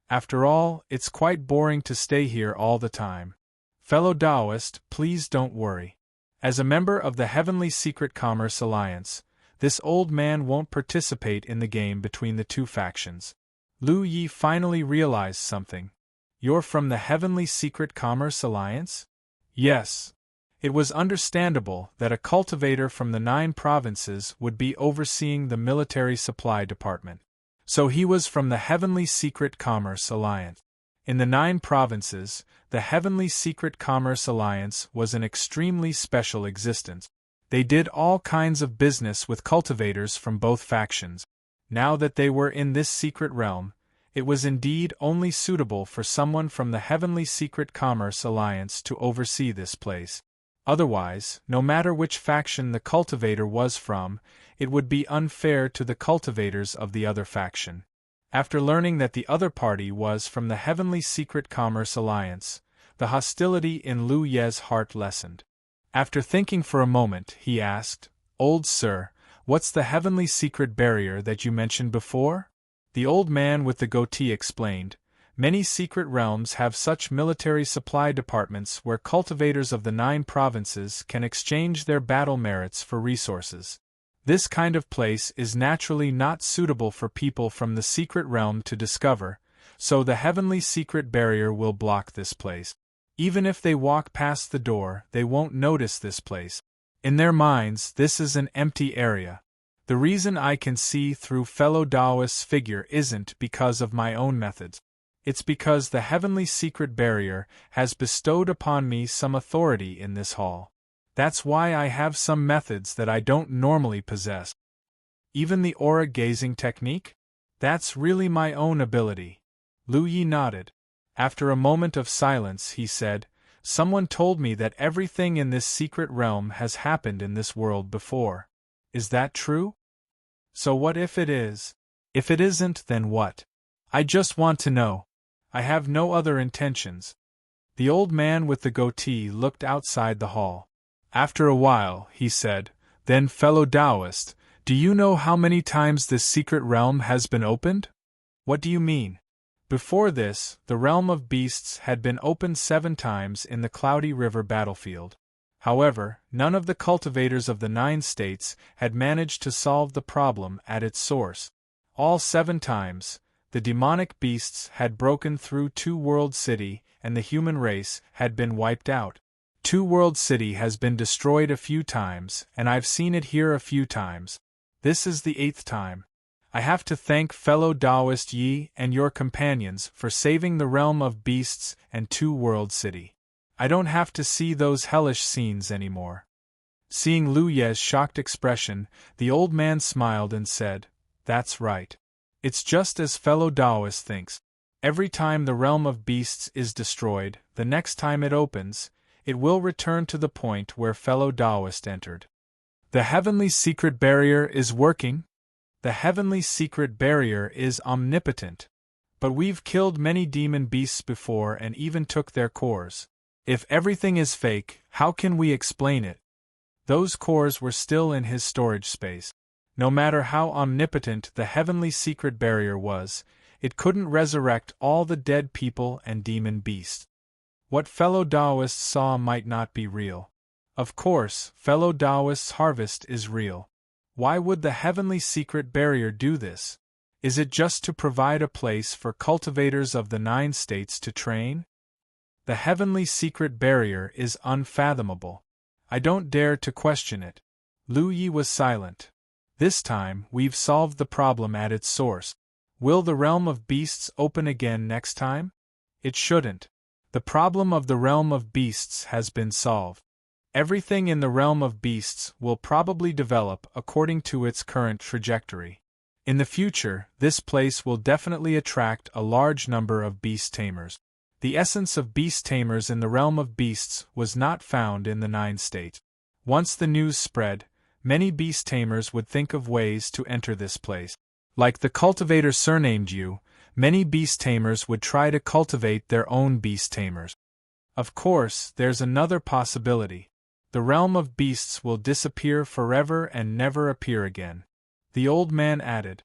After all, it's quite boring to stay here all the time. Fellow Taoist, please don't worry. As a member of the Heavenly Secret Commerce Alliance, this old man won't participate in the game between the two factions. Lu Yi finally realized something. You're from the Heavenly Secret Commerce Alliance? Yes. It was understandable that a cultivator from the 9 provinces would be overseeing the military supply department. So he was from the Heavenly Secret Commerce Alliance. In the 9 provinces, the Heavenly Secret Commerce Alliance was an extremely special existence. They did all kinds of business with cultivators from both factions. Now that they were in this secret realm, it was indeed only suitable for someone from the Heavenly Secret Commerce Alliance to oversee this place. Otherwise, no matter which faction the cultivator was from, it would be unfair to the cultivators of the other faction. After learning that the other party was from the Heavenly Secret Commerce Alliance, the hostility in Lu Ye's heart lessened. After thinking for a moment, he asked, "Old sir, what's the Heavenly Secret Barrier that you mentioned before?" The old man with the goatee explained, "Many secret realms have such military supply departments where cultivators of the 9 provinces can exchange their battle merits for resources. This kind of place is naturally not suitable for people from the secret realm to discover, so the Heavenly Secret Barrier will block this place. Even if they walk past the door, they won't notice this place. In their minds, this is an empty area. The reason I can see through fellow Taoist's figure isn't because of my own methods. It's because the Heavenly Secret Barrier has bestowed upon me some authority in this hall. That's why I have some methods that I don't normally possess." "Even the aura-gazing technique? That's really my own ability." Lu Yi nodded. After a moment of silence, he said, "Someone told me that everything in this secret realm has happened in this world before. Is that true? So what if it is? If it isn't, then what? I just want to know. I have no other intentions." The old man with the goatee looked outside the hall. After a while, he said, "Then, fellow Taoist, do you know how many times this secret realm has been opened?" "What do you mean?" "Before this, the realm of beasts had been opened 7 times in the Cloudy River battlefield. However, none of the cultivators of the 9 states had managed to solve the problem at its source. All 7 times, the demonic beasts had broken through Two World City and the human race had been wiped out. Two World City has been destroyed a few times, and I've seen it here a few times. This is the 8th time. I have to thank fellow Taoist Yi and your companions for saving the realm of beasts and Two World City. I don't have to see those hellish scenes anymore." Seeing Lu Ye's shocked expression, the old man smiled and said, "That's right. It's just as fellow Taoist thinks. Every time the realm of beasts is destroyed, the next time it opens, it will return to the point where fellow Taoist entered. The Heavenly Secret Barrier is working? The Heavenly Secret Barrier is omnipotent. But we've killed many demon beasts before and even took their cores. If everything is fake, how can we explain it?" Those cores were still in his storage space. No matter how omnipotent the Heavenly Secret Barrier was, it couldn't resurrect all the dead people and demon beasts. What fellow Taoists saw might not be real. Of course, fellow Taoists' harvest is real. Why would the Heavenly Secret Barrier do this? Is it just to provide a place for cultivators of the 9 states to train? The Heavenly Secret Barrier is unfathomable. I don't dare to question it. Lu Yi was silent. This time, we've solved the problem at its source. Will the realm of beasts open again next time? It shouldn't. The problem of the realm of beasts has been solved. Everything in the realm of beasts will probably develop according to its current trajectory. In the future, this place will definitely attract a large number of beast tamers. The essence of beast tamers in the realm of beasts was not found in the 9 states. Once the news spread, many beast tamers would think of ways to enter this place. Like the cultivator surnamed Yu, many beast tamers would try to cultivate their own beast tamers. Of course, there's another possibility. The realm of beasts will disappear forever and never appear again. The old man added.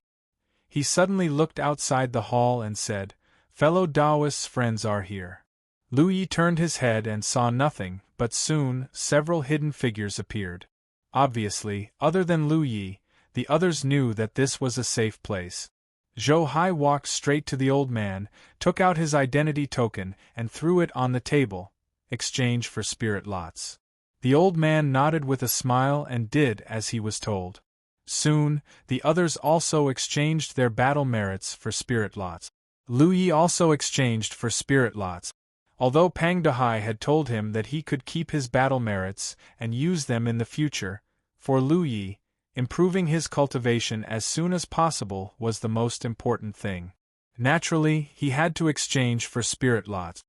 He suddenly looked outside the hall and said, "Fellow Taoists' friends are here." Lu Yi turned his head and saw nothing but soon, several hidden figures appeared. Obviously, other than Lu Yi, the others knew that this was a safe place. Zhou Hai walked straight to the old man, took out his identity token, and threw it on the table. Exchange for spirit lots. The old man nodded with a smile and did as he was told. Soon, the others also exchanged their battle merits for spirit lots. Lu Yi also exchanged for spirit lots. Although Pang Dehai had told him that he could keep his battle merits and use them in the future, for Lu Yi, improving his cultivation as soon as possible was the most important thing. Naturally, he had to exchange for spirit lots.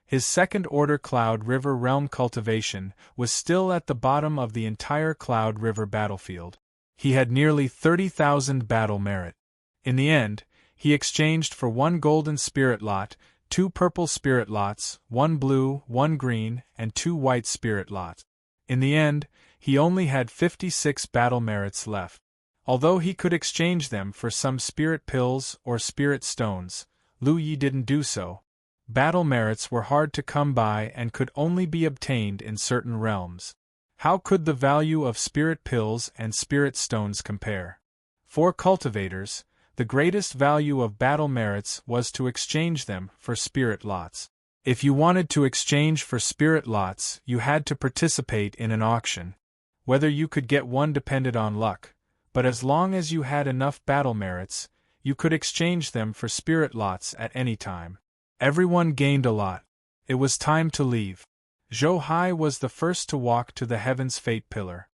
His second-order Cloud River Realm cultivation was still at the bottom of the entire Cloud River battlefield. He had nearly 30,000 battle merit. In the end, he exchanged for 1 golden spirit lot, 2 purple spirit lots, 1 blue, 1 green, and 2 white spirit lots. In the end, he only had 56 battle merits left. Although he could exchange them for some spirit pills or spirit stones, Lu Yi didn't do so. Battle merits were hard to come by and could only be obtained in certain realms. How could the value of spirit pills and spirit stones compare? For cultivators, the greatest value of battle merits was to exchange them for spirit lots. If you wanted to exchange for spirit lots, you had to participate in an auction. Whether you could get one depended on luck, but as long as you had enough battle merits, you could exchange them for spirit lots at any time. Everyone gained a lot. It was time to leave. Zhou Hai was the first to walk to the Heaven's Fate Pillar.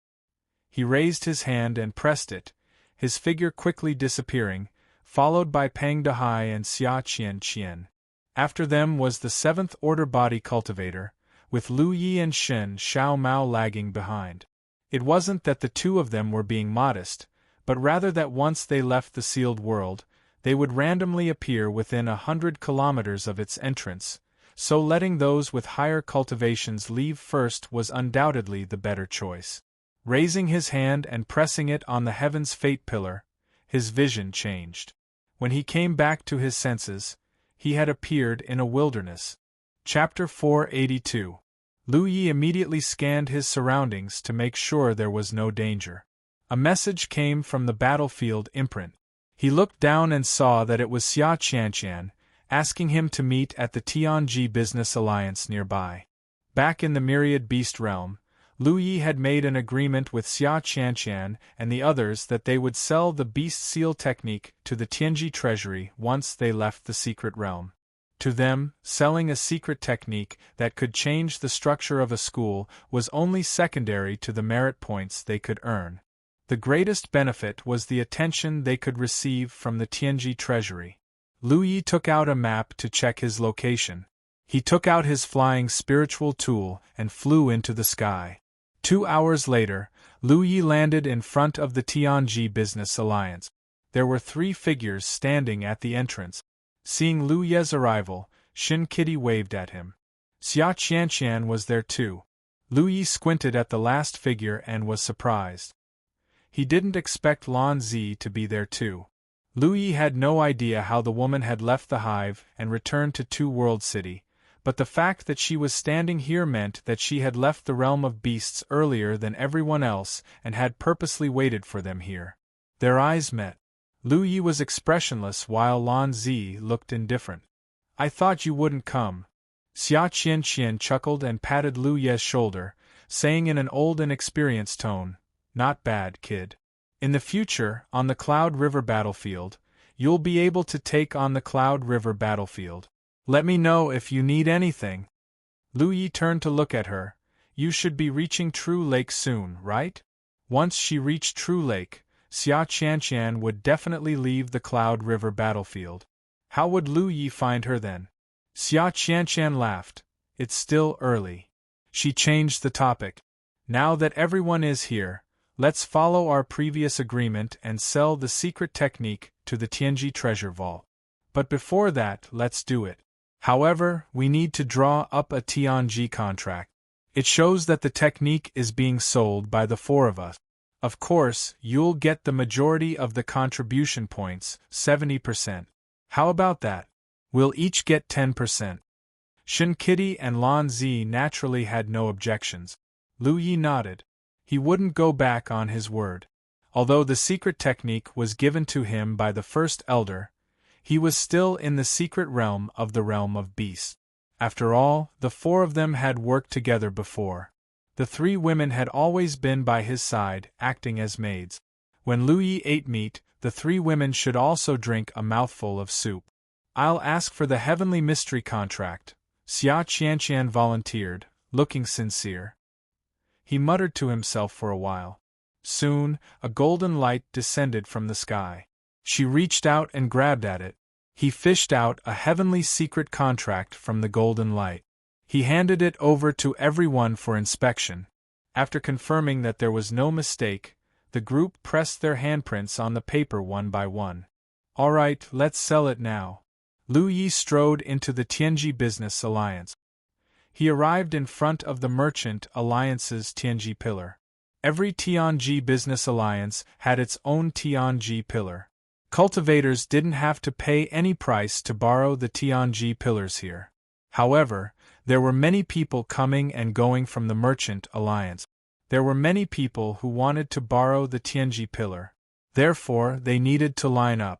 He raised his hand and pressed it, his figure quickly disappearing, followed by Pang Dehai and Xia Qian. After them was the 7th Order Body Cultivator, with Lu Yi and Shen Xiao Mao lagging behind. It wasn't that the two of them were being modest, but rather that once they left the sealed world, they would randomly appear within 100 kilometers of its entrance, so letting those with higher cultivations leave first was undoubtedly the better choice. Raising his hand and pressing it on the Heaven's Fate Pillar, his vision changed. When he came back to his senses, he had appeared in a wilderness. Chapter 482. Lu Yi immediately scanned his surroundings to make sure there was no danger. A message came from the battlefield imprint. He looked down and saw that it was Xia Qian, asking him to meet at the Tianji Business Alliance nearby. Back in the Myriad Beast realm, Lu Yi had made an agreement with Xia Qian and the others that they would sell the Beast Seal technique to the Tianji treasury once they left the secret realm. To them, selling a secret technique that could change the structure of a school was only secondary to the merit points they could earn. The greatest benefit was the attention they could receive from the Tianji treasury. Lu Yi took out a map to check his location. He took out his flying spiritual tool and flew into the sky. 2 hours later, Lu Yi landed in front of the Tianji Business Alliance. There were 3 figures standing at the entrance. Seeing Lu Ye's arrival, Shin Kitty waved at him. Xia Qian was there too. Lu Yi squinted at the last figure and was surprised. He didn't expect Lan Zi to be there too. Lu Yi had no idea how the woman had left the hive and returned to Two World City, but the fact that she was standing here meant that she had left the realm of beasts earlier than everyone else and had purposely waited for them here. Their eyes met. Lu Yi was expressionless while Lan Zi looked indifferent. "I thought you wouldn't come." Xia Qian chuckled and patted Lu Ye's shoulder, saying in an old and experienced tone, "Not bad, kid. In the future, on the Cloud River battlefield, you'll be able to take on the Cloud River battlefield. Let me know if you need anything." Lu Yi turned to look at her. "You should be reaching True Lake soon, right?" Once she reached True Lake, Xia Qian would definitely leave the Cloud River battlefield. How would Lu Yi find her then? Xia Qian laughed. "It's still early." She changed the topic. "Now that everyone is here, let's follow our previous agreement and sell the secret technique to the Tianji treasure vault. But before that, let's do it. However, we need to draw up a Tianji contract. It shows that the technique is being sold by the 4 of us. Of course, you'll get the majority of the contribution points, 70%. How about that? We'll each get 10%. Shin Kitty and Lan Zi naturally had no objections. Lu Yi nodded. He wouldn't go back on his word. Although the secret technique was given to him by the first elder, he was still in the secret realm of beasts. After all, the four of them had worked together before. The three women had always been by his side, acting as maids. When Lu Yi ate meat, the three women should also drink a mouthful of soup. "I'll ask for the heavenly mystery contract," Xia Qianqian volunteered, looking sincere. He muttered to himself for a while. Soon, a golden light descended from the sky. She reached out and grabbed at it. He fished out a heavenly secret contract from the golden light. He handed it over to everyone for inspection. After confirming that there was no mistake, the group pressed their handprints on the paper one by one. "All right, let's sell it now." Lu Yi strode into the Tianji Business Alliance. He arrived in front of the Merchant Alliance's Tianji pillar. Every Tianji Business Alliance had its own Tianji pillar. Cultivators didn't have to pay any price to borrow the Tianji pillars here. However, there were many people coming and going from the Merchant Alliance. There were many people who wanted to borrow the Tianji pillar. Therefore, they needed to line up.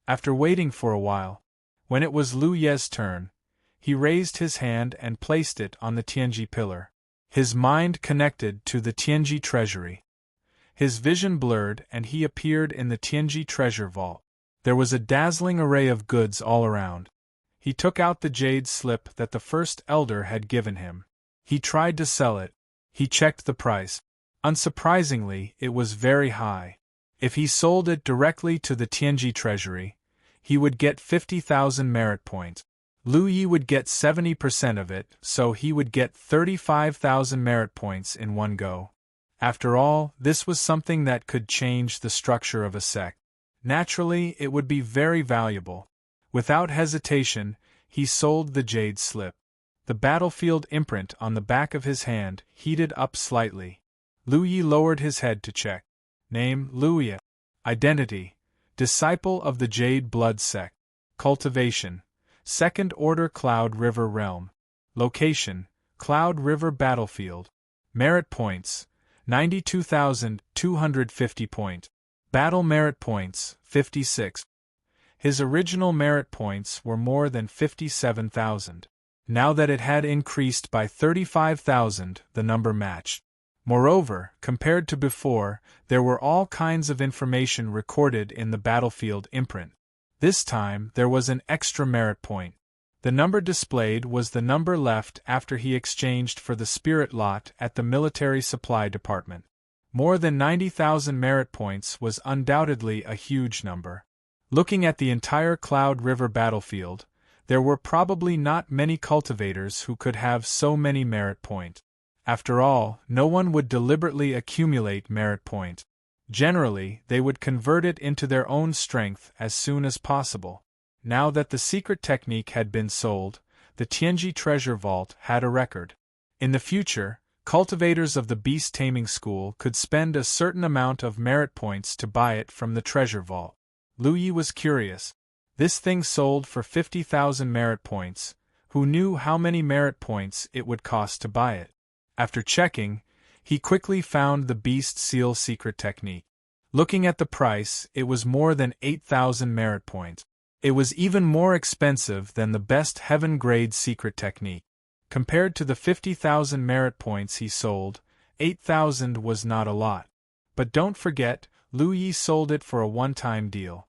After waiting for a while, when it was Lu Ye's turn, he raised his hand and placed it on the Tianji pillar. His mind connected to the Tianji treasury. His vision blurred and he appeared in the Tianji treasure vault. There was a dazzling array of goods all around. He took out the jade slip that the first elder had given him. He tried to sell it. He checked the price. Unsurprisingly, it was very high. If he sold it directly to the Tianji treasury, he would get 50,000 merit points. Lu Yi would get 70% of it, so he would get 35,000 merit points in one go. After all, this was something that could change the structure of a sect. Naturally, it would be very valuable. Without hesitation, he sold the jade slip. The battlefield imprint on the back of his hand heated up slightly. Lu Yi lowered his head to check. Name: Lu Yi. Identity: disciple of the Jade Blood Sect. Cultivation: Second Order Cloud River Realm. Location: Cloud River Battlefield. Merit points: 92,250 points. Battle merit points: 56. His original merit points were more than 57,000. Now that it had increased by 35,000, the number matched. Moreover, compared to before, there were all kinds of information recorded in the battlefield imprint. This time, there was an extra merit point. The number displayed was the number left after he exchanged for the spirit lot at the military supply department. More than 90,000 merit points was undoubtedly a huge number. Looking at the entire Cloud River battlefield, there were probably not many cultivators who could have so many merit points. After all, no one would deliberately accumulate merit points. Generally, they would convert it into their own strength as soon as possible. Now that the secret technique had been sold, the Tianji treasure vault had a record. In the future, cultivators of the beast taming school could spend a certain amount of merit points to buy it from the treasure vault. Lu Yi was curious. This thing sold for 50,000 merit points. Who knew how many merit points it would cost to buy it? After checking, he quickly found the beast seal secret technique. Looking at the price, it was more than 8,000 merit points. It was even more expensive than the best heaven-grade secret technique. Compared to the 50,000 merit points he sold, 8,000 was not a lot. But don't forget, Lu Yi sold it for a one-time deal.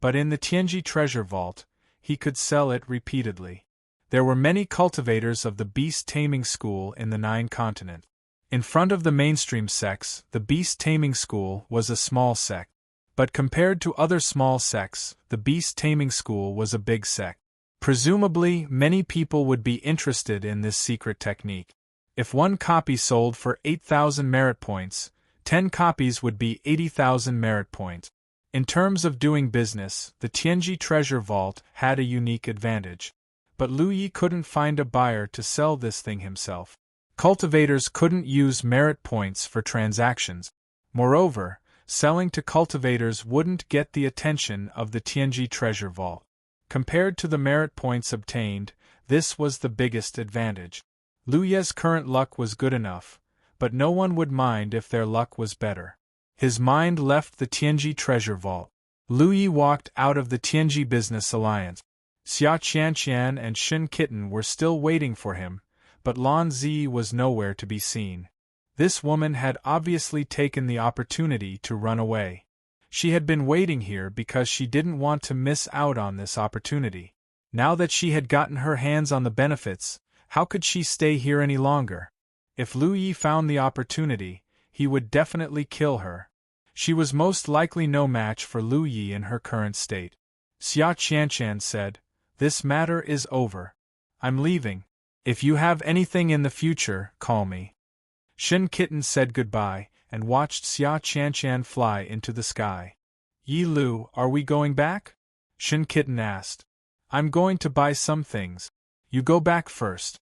But in the Tianji treasure vault, he could sell it repeatedly. There were many cultivators of the beast taming school in the 9 continents. In front of the mainstream sects, the beast taming school was a small sect. But compared to other small sects, the beast taming school was a big sect. Presumably, many people would be interested in this secret technique. If one copy sold for 8,000 merit points, 10 copies would be 80,000 merit points. In terms of doing business, the Tianji treasure vault had a unique advantage. But Lu Yi couldn't find a buyer to sell this thing himself. Cultivators couldn't use merit points for transactions. Moreover, selling to cultivators wouldn't get the attention of the Tianji treasure vault. Compared to the merit points obtained, This was the biggest advantage. Lu Ye's current luck was good enough, but no one would mind if their luck was better. His mind left the Tianji treasure vault. Lu Yi walked out of the Tianji Business Alliance. Xia Qianqian and Shen Kitten were still waiting for him, but Lan Zi was nowhere to be seen. This woman had obviously taken the opportunity to run away. She had been waiting here because she didn't want to miss out on this opportunity. Now that she had gotten her hands on the benefits, how could she stay here any longer? If Lu Yi found the opportunity, he would definitely kill her. She was most likely no match for Lu Yi in her current state. Xia Qianqian said, "This matter is over. I'm leaving. If you have anything in the future, call me." Shen Kitten said goodbye and watched Xia Qianqian fly into the sky. "Yi Lu, are we going back?" Shen Kitten asked. "I'm going to buy some things. You go back first.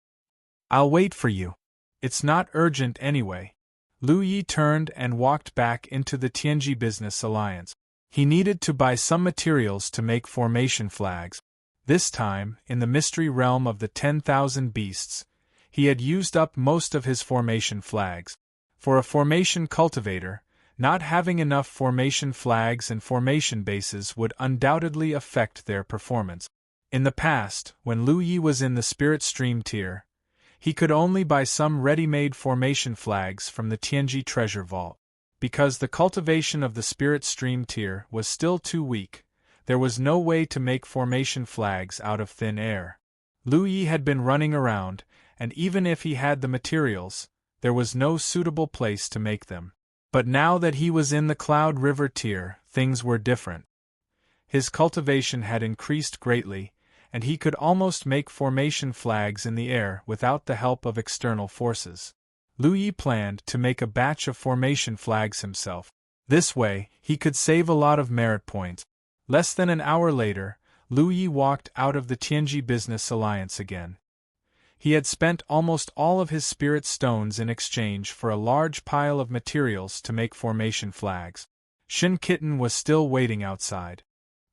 I'll wait for you. It's not urgent anyway." Lu Yi turned and walked back into the Tianji Business Alliance. He needed to buy some materials to make formation flags. This time, in the mystery realm of the 10,000 beasts, he had used up most of his formation flags. For a formation cultivator, not having enough formation flags and formation bases would undoubtedly affect their performance. In the past, when Lu Yi was in the Spirit Stream tier, he could only buy some ready-made formation flags from the Tianji treasure vault. Because the cultivation of the Spirit Stream tier was still too weak, there was no way to make formation flags out of thin air. Lu Yi had been running around, and even if he had the materials, there was no suitable place to make them. But now that he was in the Cloud River tier, things were different. His cultivation had increased greatly, and he could almost make formation flags in the air without the help of external forces. Lu Yi planned to make a batch of formation flags himself. This way, he could save a lot of merit points. Less than an hour later, Lu Yi walked out of the Tianji Business Alliance again. He had spent almost all of his spirit stones in exchange for a large pile of materials to make formation flags. Shen Kitten was still waiting outside.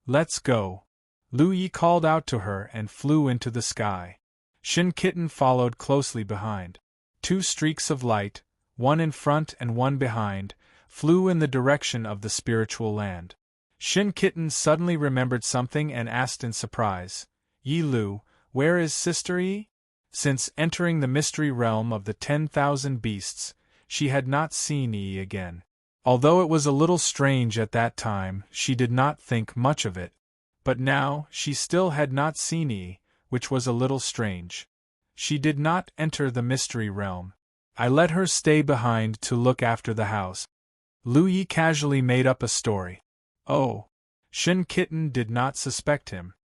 "Let's go." Lu Yi called out to her and flew into the sky. Shen Kitten followed closely behind. Two streaks of light, one in front and one behind, flew in the direction of the spiritual land. Shen Kitten suddenly remembered something and asked in surprise, "Yi Lu, where is Sister Yi?" Since entering the mystery realm of the 10,000 beasts, she had not seen Yi again. Although it was a little strange at that time, she did not think much of it. But now, she still had not seen Yi, which was a little strange. She did not enter the mystery realm. "I let her stay behind to look after the house." Lu Yi casually made up a story. Oh. Shen Kitten did not suspect him.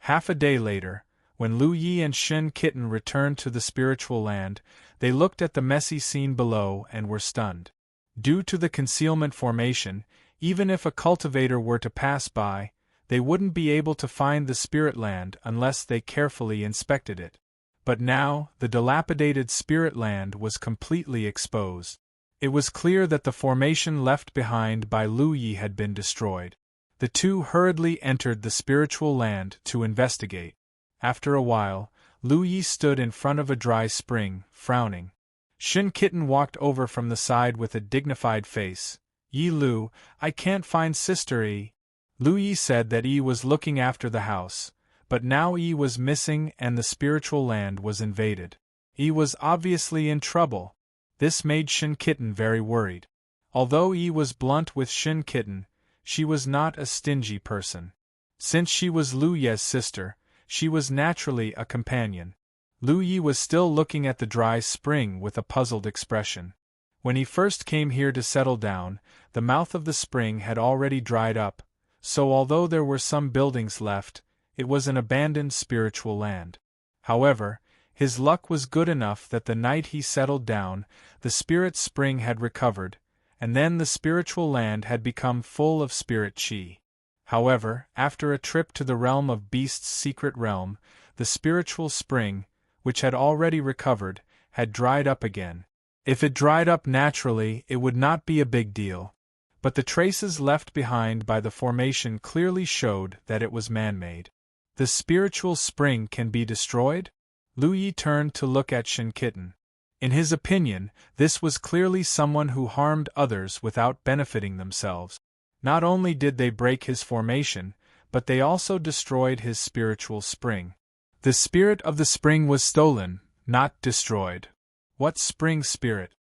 Half a day later, when Lu Yi and Shen Kitten returned to the spiritual land, they looked at the messy scene below and were stunned. Due to the concealment formation, even if a cultivator were to pass by, they wouldn't be able to find the spirit land unless they carefully inspected it. But now, the dilapidated spirit land was completely exposed. It was clear that the formation left behind by Lu Yi had been destroyed. The two hurriedly entered the spiritual land to investigate. After a while, Lu Yi stood in front of a dry spring, frowning. Shen Kitten walked over from the side with a dignified face. "Yi Lu, I can't find Sister Yi." Lu Yi said that Yi was looking after the house, but now Yi was missing and the spiritual land was invaded. Yi was obviously in trouble. This made Shen Kitten very worried. Although Yi was blunt with Shen Kitten, she was not a stingy person. Since she was Lu Ye's sister, she was naturally a companion. Lu Yi was still looking at the dry spring with a puzzled expression. When he first came here to settle down, the mouth of the spring had already dried up, so although there were some buildings left, it was an abandoned spiritual land. However, his luck was good enough that the night he settled down, the spirit spring had recovered, and then the spiritual land had become full of spirit chi. However, after a trip to the realm of beasts' secret realm, the spiritual spring, which had already recovered, had dried up again. If it dried up naturally, it would not be a big deal. But the traces left behind by the formation clearly showed that it was man-made. The spiritual spring can be destroyed? Lu Yi turned to look at Shin Kitten. In his opinion, this was clearly someone who harmed others without benefiting themselves. Not only did they break his formation, but they also destroyed his spiritual spring. The spirit of the spring was stolen, not destroyed. What spring spirit?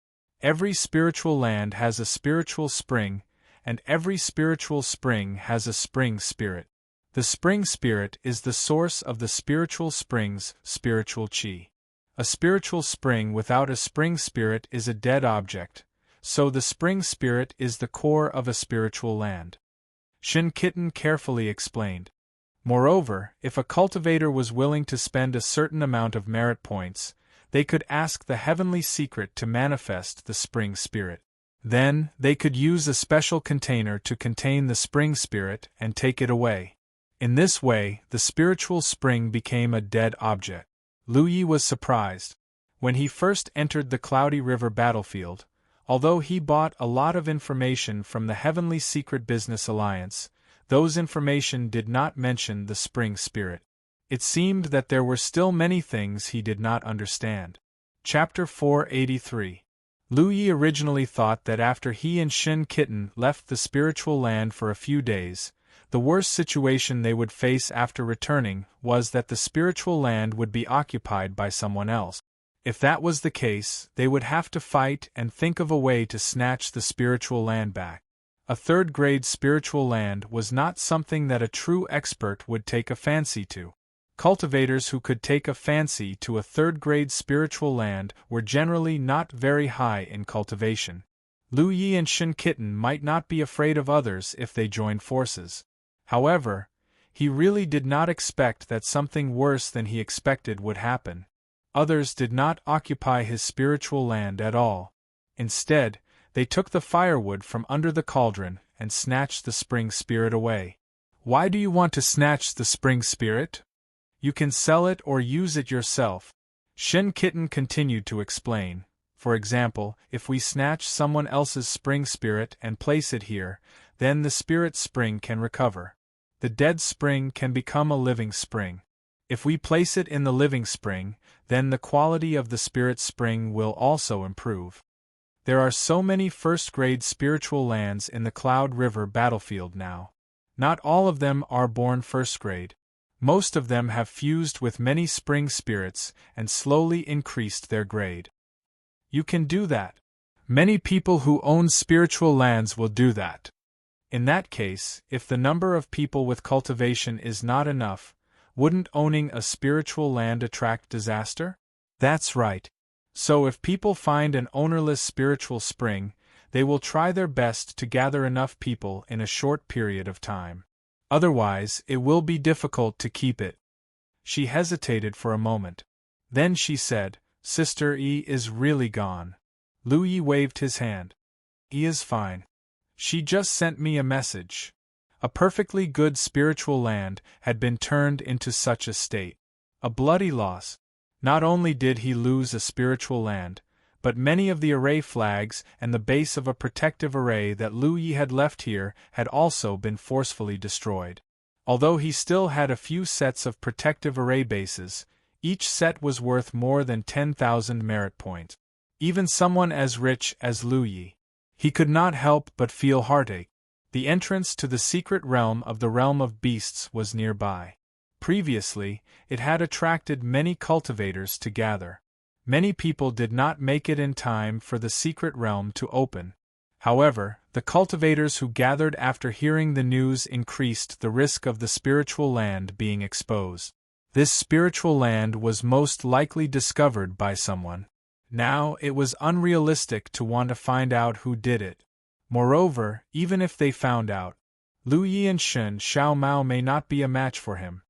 Every spiritual land has a spiritual spring, and every spiritual spring has a spring spirit. The spring spirit is the source of the spiritual spring's spiritual chi. A spiritual spring without a spring spirit is a dead object, so the spring spirit is the core of a spiritual land. Shin Kitten carefully explained. Moreover, if a cultivator was willing to spend a certain amount of merit points, they could ask the heavenly secret to manifest the spring spirit. Then, they could use a special container to contain the spring spirit and take it away. In this way, the spiritual spring became a dead object. Lu Yi was surprised. When he first entered the Cloudy River battlefield, although he bought a lot of information from the Heavenly Secret Business Alliance, those information did not mention the spring spirit. It seemed that there were still many things he did not understand. Chapter 483. Lu Yi originally thought that after he and Shin Kitten left the spiritual land for a few days, the worst situation they would face after returning was that the spiritual land would be occupied by someone else. If that was the case, they would have to fight and think of a way to snatch the spiritual land back. A third-grade spiritual land was not something that a true expert would take a fancy to. Cultivators who could take a fancy to a third-grade spiritual land were generally not very high in cultivation. Lu Yi and Shin Kitten might not be afraid of others if they joined forces. However, he really did not expect that something worse than he expected would happen. Others did not occupy his spiritual land at all. Instead, they took the firewood from under the cauldron and snatched the spring spirit away. Why do you want to snatch the spring spirit? You can sell it or use it yourself. Shin Kitten continued to explain. For example, if we snatch someone else's spring spirit and place it here, then the spirit spring can recover. The dead spring can become a living spring. If we place it in the living spring, then the quality of the spirit spring will also improve. There are so many first-grade spiritual lands in the Cloud River battlefield now. Not all of them are born first-grade. Most of them have fused with many spring spirits and slowly increased their grade. You can do that. Many people who own spiritual lands will do that. In that case, if the number of people with cultivation is not enough, wouldn't owning a spiritual land attract disaster? That's right. So if people find an ownerless spiritual spring, they will try their best to gather enough people in a short period of time. Otherwise, it will be difficult to keep it. She hesitated for a moment. Then she said, Sister E is really gone. Lu Yi waved his hand. E is fine. She just sent me a message. A perfectly good spiritual land had been turned into such a state. A bloody loss. Not only did he lose a spiritual land, but many of the array flags and the base of a protective array that Lu Yi had left here had also been forcefully destroyed. Although he still had a few sets of protective array bases, each set was worth more than 10,000 merit points. Even someone as rich as Lu Yi, he could not help but feel heartache. The entrance to the secret realm of the realm of beasts was nearby. Previously, it had attracted many cultivators to gather. Many people did not make it in time for the secret realm to open. However, the cultivators who gathered after hearing the news increased the risk of the spiritual land being exposed. This spiritual land was most likely discovered by someone. Now, it was unrealistic to want to find out who did it. Moreover, even if they found out, Lu Yi and Shen Xiaomao may not be a match for him.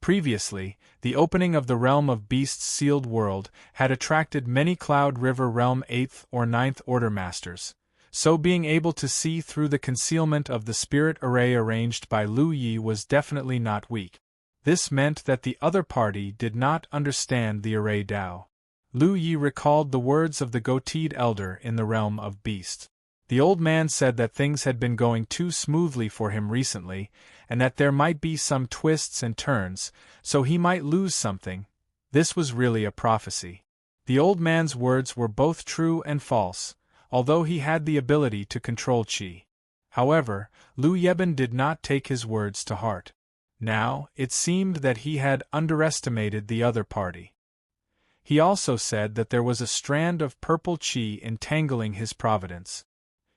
Previously, the opening of the Realm of Beasts sealed world had attracted many Cloud River Realm 8th or 9th Order Masters, so being able to see through the concealment of the spirit array arranged by Lu Yi was definitely not weak. This meant that the other party did not understand the array Dao. Lu Yi recalled the words of the goateed elder in the Realm of Beasts. The old man said that things had been going too smoothly for him recently, and that there might be some twists and turns, so he might lose something, This was really a prophecy. The old man's words were both true and false, although he had the ability to control qi. However, Liu Yeben did not take his words to heart. Now, it seemed that he had underestimated the other party. He also said that there was a strand of purple qi entangling his providence.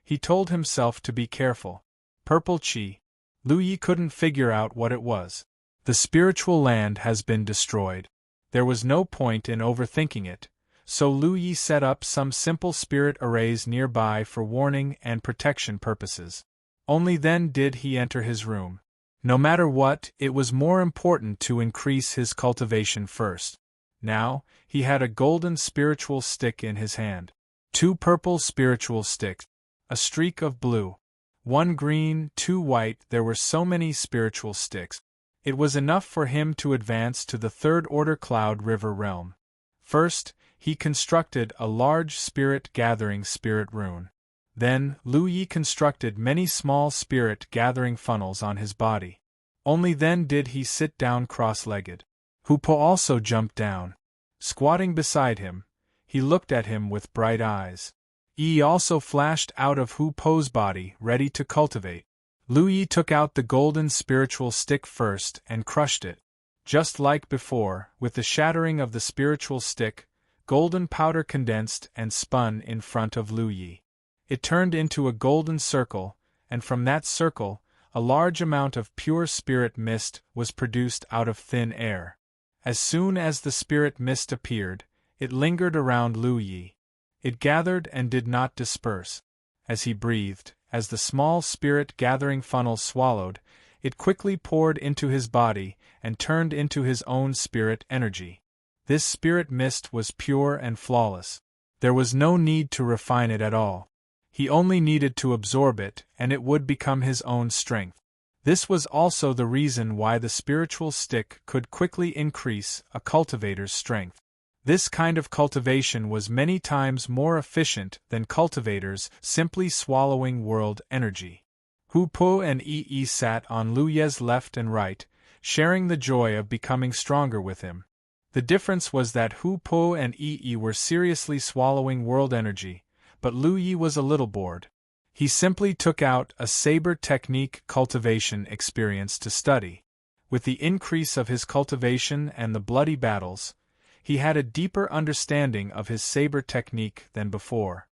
He told himself to be careful. Purple qi. Lu Yi couldn't figure out what it was. The spiritual land has been destroyed. There was no point in overthinking it, so Lu Yi set up some simple spirit arrays nearby for warning and protection purposes. Only then did he enter his room. No matter what, it was more important to increase his cultivation first. Now, he had a golden spiritual stick in his hand. 2 purple spiritual sticks. A streak of blue. 1 green, 2 white. There were so many spiritual sticks. It was enough for him to advance to the third-order cloud river realm. First, he constructed a large spirit-gathering spirit rune. Then, Lu Yi constructed many small spirit-gathering funnels on his body. Only then did he sit down cross-legged. Hu Po also jumped down. Squatting beside him, he looked at him with bright eyes. Yi also flashed out of Hu Po's body, ready to cultivate. Lu Yi took out the golden spiritual stick first and crushed it. Just like before, with the shattering of the spiritual stick, golden powder condensed and spun in front of Lu Yi. It turned into a golden circle, and from that circle, a large amount of pure spirit mist was produced out of thin air. As soon as the spirit mist appeared, it lingered around Lu Yi. It gathered and did not disperse. As he breathed, as the small spirit-gathering funnel swallowed, it quickly poured into his body and turned into his own spirit energy. This spirit mist was pure and flawless. There was no need to refine it at all. He only needed to absorb it, and it would become his own strength. This was also the reason why the spiritual stick could quickly increase a cultivator's strength. This kind of cultivation was many times more efficient than cultivators simply swallowing world energy. Hu Po and Yi sat on Lu Ye's left and right, sharing the joy of becoming stronger with him. The difference was that Hu Po and Yi were seriously swallowing world energy, but Lu Yi was a little bored. He simply took out a saber technique cultivation experience to study. With the increase of his cultivation and the bloody battles, he had a deeper understanding of his saber technique than before.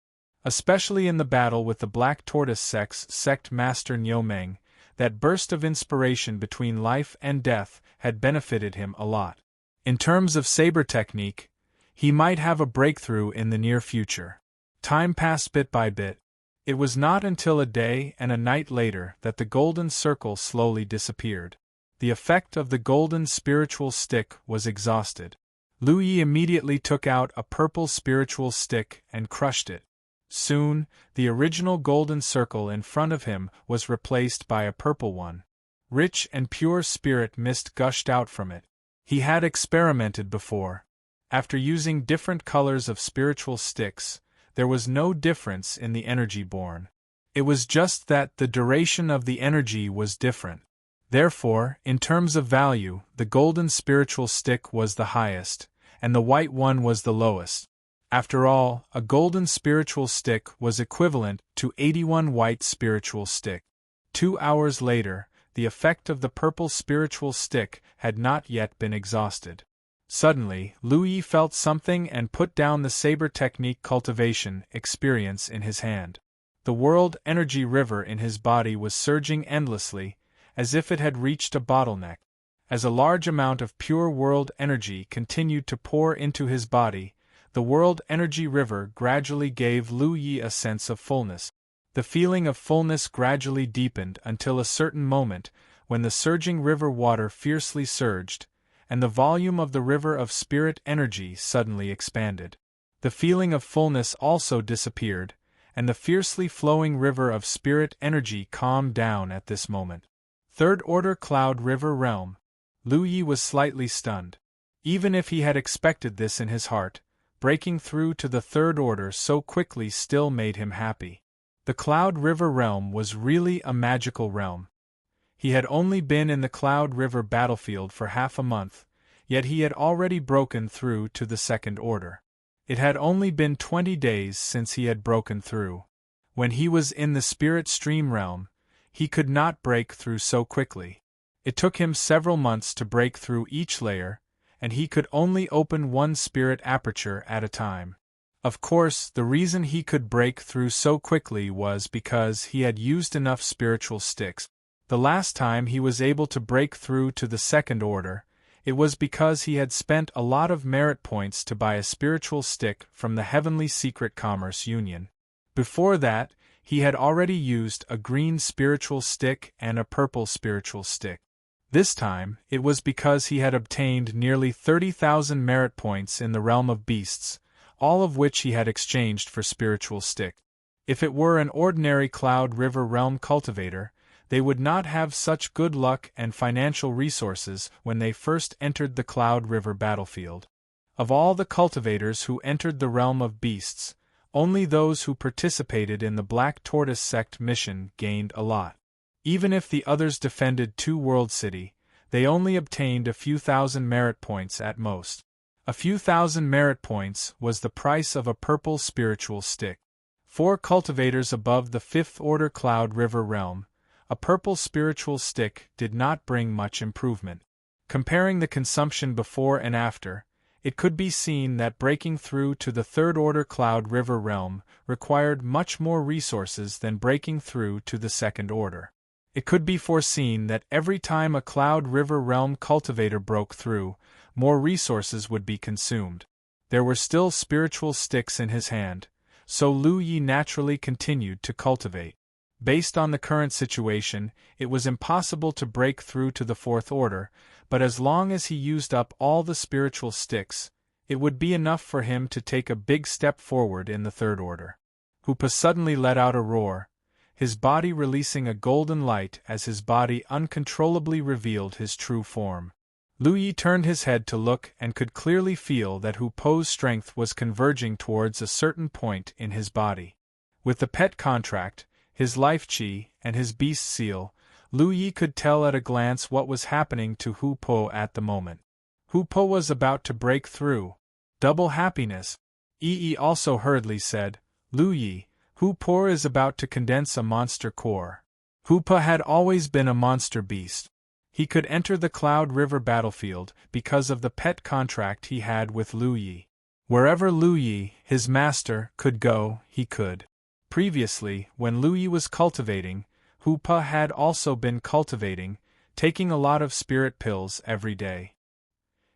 Especially in the battle with the Black Tortoise sect master Niumeng, that burst of inspiration between life and death had benefited him a lot. In terms of saber technique, he might have a breakthrough in the near future. Time passed bit by bit. It was not until a day and a night later that the golden circle slowly disappeared. The effect of the golden spiritual stick was exhausted. Lu Yi immediately took out a purple spiritual stick and crushed it. Soon, the original golden circle in front of him was replaced by a purple one. Rich and pure spirit mist gushed out from it. He had experimented before. After using different colors of spiritual sticks, there was no difference in the energy born. It was just that the duration of the energy was different. Therefore, in terms of value, the golden spiritual stick was the highest, and the white one was the lowest. After all, a golden spiritual stick was equivalent to 81 white spiritual stick. 2 hours later, the effect of the purple spiritual stick had not yet been exhausted. Suddenly, Lu Yi felt something and put down the saber technique cultivation experience in his hand. The world energy river in his body was surging endlessly, as if it had reached a bottleneck. As a large amount of pure world energy continued to pour into his body, the world energy river gradually gave Lu Yi a sense of fullness. The feeling of fullness gradually deepened until a certain moment, when the surging river water fiercely surged, and the volume of the river of spirit energy suddenly expanded. The feeling of fullness also disappeared, and the fiercely flowing river of spirit energy calmed down at this moment. Third-order cloud river realm. Lu Yi was slightly stunned. Even if he had expected this in his heart, breaking through to the third order so quickly still made him happy. The Cloud River realm was really a magical realm. He had only been in the Cloud River battlefield for half a month, yet he had already broken through to the second order. It had only been 20 days since he had broken through. When he was in the spirit stream realm, he could not break through so quickly. It took him several months to break through each layer, and he could only open one spirit aperture at a time. Of course, the reason he could break through so quickly was because he had used enough spiritual sticks. The last time he was able to break through to the second order, it was because he had spent a lot of merit points to buy a spiritual stick from the Heavenly Secret Commerce Union. Before that, he had already used a green spiritual stick and a purple spiritual stick. This time, it was because he had obtained nearly 30,000 merit points in the realm of beasts, all of which he had exchanged for spiritual stick. If it were an ordinary Cloud River realm cultivator, they would not have such good luck and financial resources when they first entered the Cloud River battlefield. Of all the cultivators who entered the realm of beasts, only those who participated in the Black Tortoise Sect mission gained a lot. Even if the others defended Two World City, they only obtained a few thousand merit points at most. A few thousand merit points was the price of a purple spiritual stick. For cultivators above the 5th Order Cloud River realm, a purple spiritual stick did not bring much improvement. Comparing the consumption before and after, it could be seen that breaking through to the 3rd Order Cloud River realm required much more resources than breaking through to the 2nd Order. It could be foreseen that every time a Cloud River realm cultivator broke through, more resources would be consumed. There were still spiritual sticks in his hand, so Lu Yi naturally continued to cultivate. Based on the current situation, it was impossible to break through to the 4th Order, but as long as he used up all the spiritual sticks, it would be enough for him to take a big step forward in the 3rd Order. Hoopa suddenly let out a roar, his body releasing a golden light as his body uncontrollably revealed his true form. Lu Yi turned his head to look and could clearly feel that Hoopo's strength was converging towards a certain point in his body. With the pet contract, his life chi, and his beast seal, Lu Yi could tell at a glance what was happening to Hoopo at the moment. Hoopo was about to break through. Double happiness. Yi also hurriedly said, Lu Yi, Hoopo is about to condense a monster core. Hoopa had always been a monster beast. He could enter the Cloud River battlefield because of the pet contract he had with Lu Yi. Wherever Lu Yi, his master, could go, he could. Previously, when Lu Yi was cultivating, Hoopa had also been cultivating, taking a lot of spirit pills every day.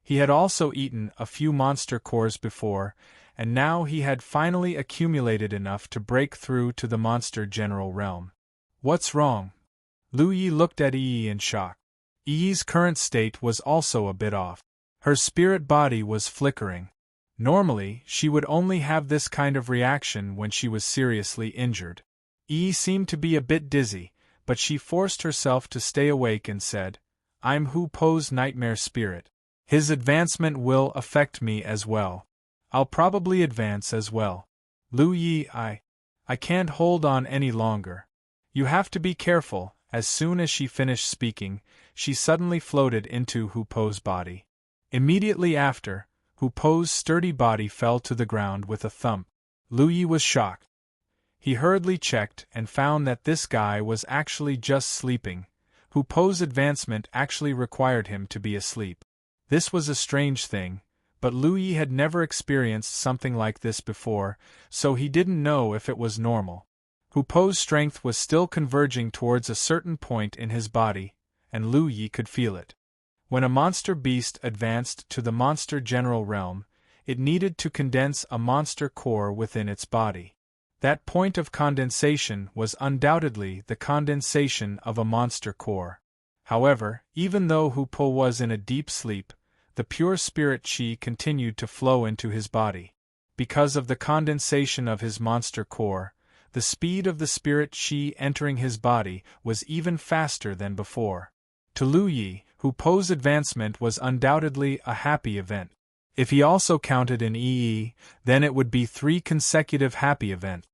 He had also eaten a few monster cores before, and now he had finally accumulated enough to break through to the monster general realm. What's wrong? Lu Yi looked at Yi in shock. Yi's current state was also a bit off. Her spirit body was flickering. Normally, she would only have this kind of reaction when she was seriously injured. Yi seemed to be a bit dizzy, but she forced herself to stay awake and said, I'm Hoopo's nightmare spirit. His advancement will affect me as well. I'll probably advance as well. Lu Yi, I can't hold on any longer. You have to be careful. As soon as she finished speaking, she suddenly floated into Hoopo's body. Immediately after, Hoopo's sturdy body fell to the ground with a thump. Lu Yi was shocked. He hurriedly checked and found that this guy was actually just sleeping. Hoopo's advancement actually required him to be asleep. This was a strange thing, but Lu Yi had never experienced something like this before, so he didn't know if it was normal. Hoopo's strength was still converging towards a certain point in his body, and Lu Yi could feel it. When a monster beast advanced to the monster general realm, it needed to condense a monster core within its body. That point of condensation was undoubtedly the condensation of a monster core. However, even though Hoopo was in a deep sleep, the pure spirit chi continued to flow into his body. Because of the condensation of his monster core, the speed of the spirit chi entering his body was even faster than before. To Lu Yi, Hoopo's advancement was undoubtedly a happy event. If he also counted in EE, then it would be 3 consecutive happy events.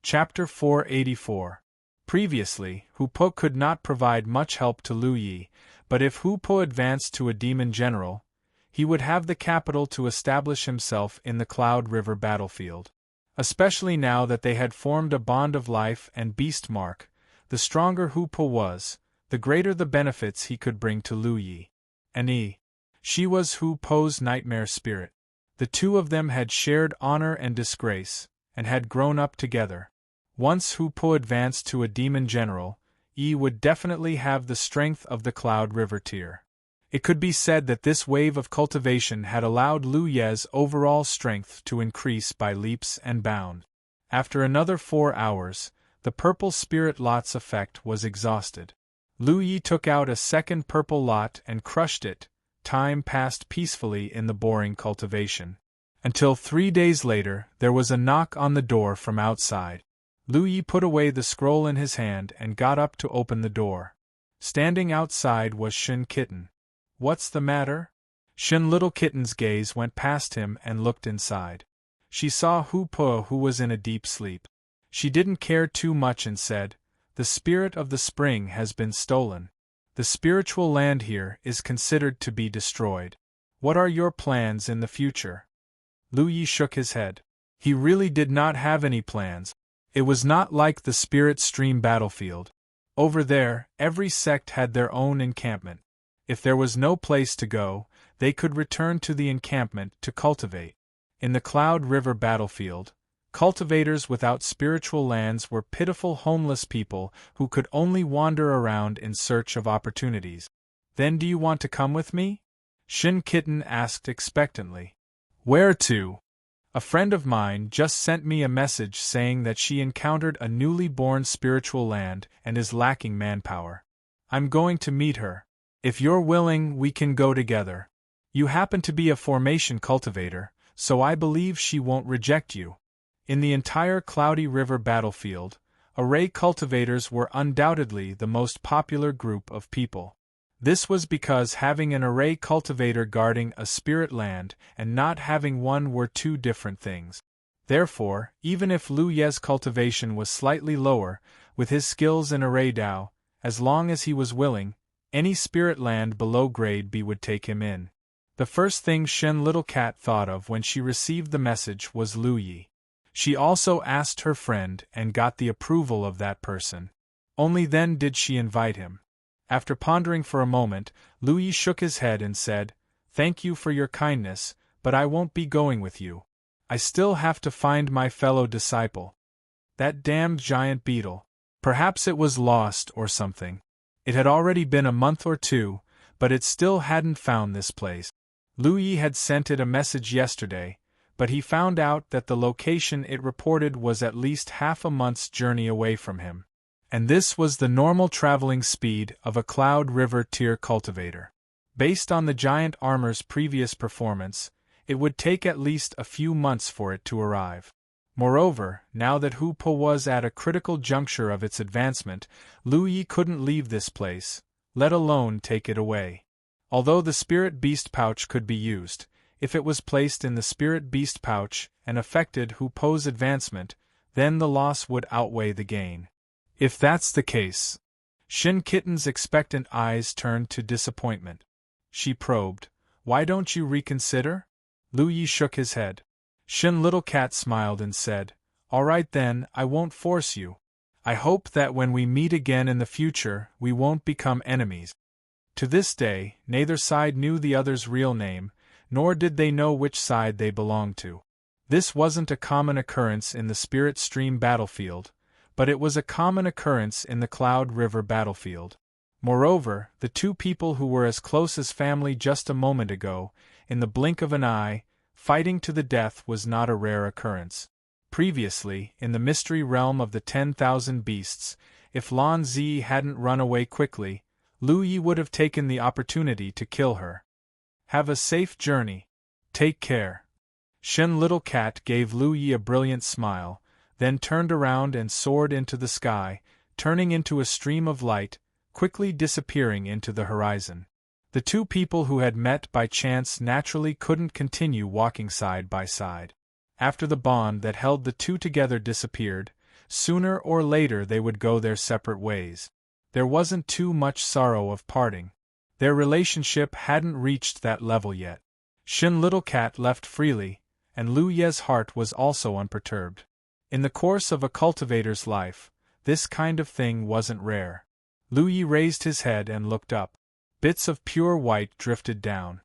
Chapter 484. Previously, Hoopo could not provide much help to Lu Yi, but if Hoopo advanced to a demon general, he would have the capital to establish himself in the Cloud River battlefield. Especially now that they had formed a bond of life and beast mark, the stronger Hu Po was, the greater the benefits he could bring to Lu Yi. And she was Hu Po's nightmare spirit. The two of them had shared honor and disgrace, and had grown up together. Once Hu Po advanced to a demon general, would definitely have the strength of the Cloud River tier. It could be said that this wave of cultivation had allowed Lu Ye's overall strength to increase by leaps and bounds. After another 4 hours, the purple spirit lot's effect was exhausted. Lu Yi took out a second purple lot and crushed it. Time passed peacefully in the boring cultivation. Until 3 days later, there was a knock on the door from outside. Lu Yi put away the scroll in his hand and got up to open the door. Standing outside was Shin Kitten. "What's the matter?" Shin Little Kitten's gaze went past him and looked inside. She saw Hu Po, who was in a deep sleep. She didn't care too much and said, "The spirit of the spring has been stolen. The spiritual land here is considered to be destroyed. What are your plans in the future?" Lu Yi shook his head. He really did not have any plans. It was not like the Spirit Stream battlefield. Over there, every sect had their own encampment. If there was no place to go, they could return to the encampment to cultivate. In the Cloud River battlefield, cultivators without spiritual lands were pitiful homeless people who could only wander around in search of opportunities. "Then do you want to come with me?" Shin Kitten asked expectantly. "Where to?" "A friend of mine just sent me a message saying that she encountered a newly born spiritual land and is lacking manpower. I'm going to meet her. If you're willing, we can go together. You happen to be a formation cultivator, so I believe she won't reject you." In the entire Cloudy River battlefield, array cultivators were undoubtedly the most popular group of people. This was because having an array cultivator guarding a spirit land and not having one were two different things. Therefore, even if Lu Ye's cultivation was slightly lower, with his skills in array Dao, as long as he was willing, any spirit land below grade B would take him in. The first thing Shen Little Cat thought of when she received the message was Lu Yi. She also asked her friend and got the approval of that person. Only then did she invite him. After pondering for a moment, Lu Yi shook his head and said, "Thank you for your kindness, but I won't be going with you. I still have to find my fellow disciple. That damned giant beetle. Perhaps it was lost or something. It had already been a month or two, but it still hadn't found this place." Lu Yi had sent it a message yesterday, but he found out that the location it reported was at least half a month's journey away from him. And this was the normal traveling speed of a Cloud River tier cultivator. Based on the giant armor's previous performance, it would take at least a few months for it to arrive. Moreover, now that Hu Po was at a critical juncture of its advancement, Lu Yi couldn't leave this place, let alone take it away. Although the Spirit Beast Pouch could be used, if it was placed in the Spirit Beast Pouch and affected Hu Po's advancement, then the loss would outweigh the gain. If that's the case. Shin Kitten's expectant eyes turned to disappointment. She probed, "Why don't you reconsider?" Lu Yi shook his head. Shin Little Cat smiled and said, "All right then, I won't force you. I hope that when we meet again in the future, we won't become enemies." To this day, neither side knew the other's real name, nor did they know which side they belonged to. This wasn't a common occurrence in the Spirit Stream battlefield, but it was a common occurrence in the Cloud River battlefield. Moreover, the two people who were as close as family just a moment ago, in the blink of an eye, fighting to the death was not a rare occurrence. Previously, in the mystery realm of the 10,000 beasts, if Lan Zi hadn't run away quickly, Lu Yi would have taken the opportunity to kill her. "Have a safe journey. Take care." Shen Little Cat gave Lu Yi a brilliant smile, then turned around and soared into the sky, turning into a stream of light, quickly disappearing into the horizon. The two people who had met by chance naturally couldn't continue walking side by side. After the bond that held the two together disappeared, sooner or later they would go their separate ways. There wasn't too much sorrow of parting. Their relationship hadn't reached that level yet. Shin Little Cat left freely, and Lu Ye's heart was also unperturbed. In the course of a cultivator's life, this kind of thing wasn't rare. Lu Yi raised his head and looked up. Bits of pure white drifted down.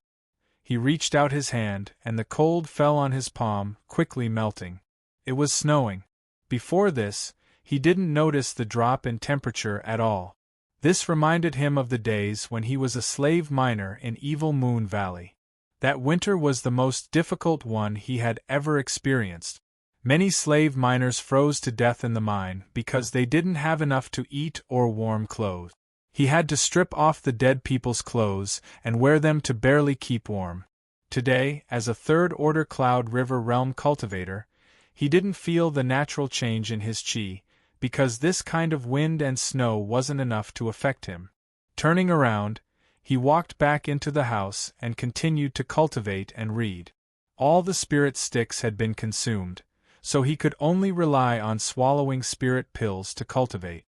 He reached out his hand, and the cold fell on his palm, quickly melting. It was snowing. Before this, he didn't notice the drop in temperature at all. This reminded him of the days when he was a slave miner in Evil Moon Valley. That winter was the most difficult one he had ever experienced. Many slave miners froze to death in the mine because they didn't have enough to eat or warm clothes. He had to strip off the dead people's clothes and wear them to barely keep warm. Today, as a third-order Cloud River Realm cultivator, he didn't feel the natural change in his chi, because this kind of wind and snow wasn't enough to affect him. Turning around, he walked back into the house and continued to cultivate and read. All the spirit sticks had been consumed, so he could only rely on swallowing spirit pills to cultivate.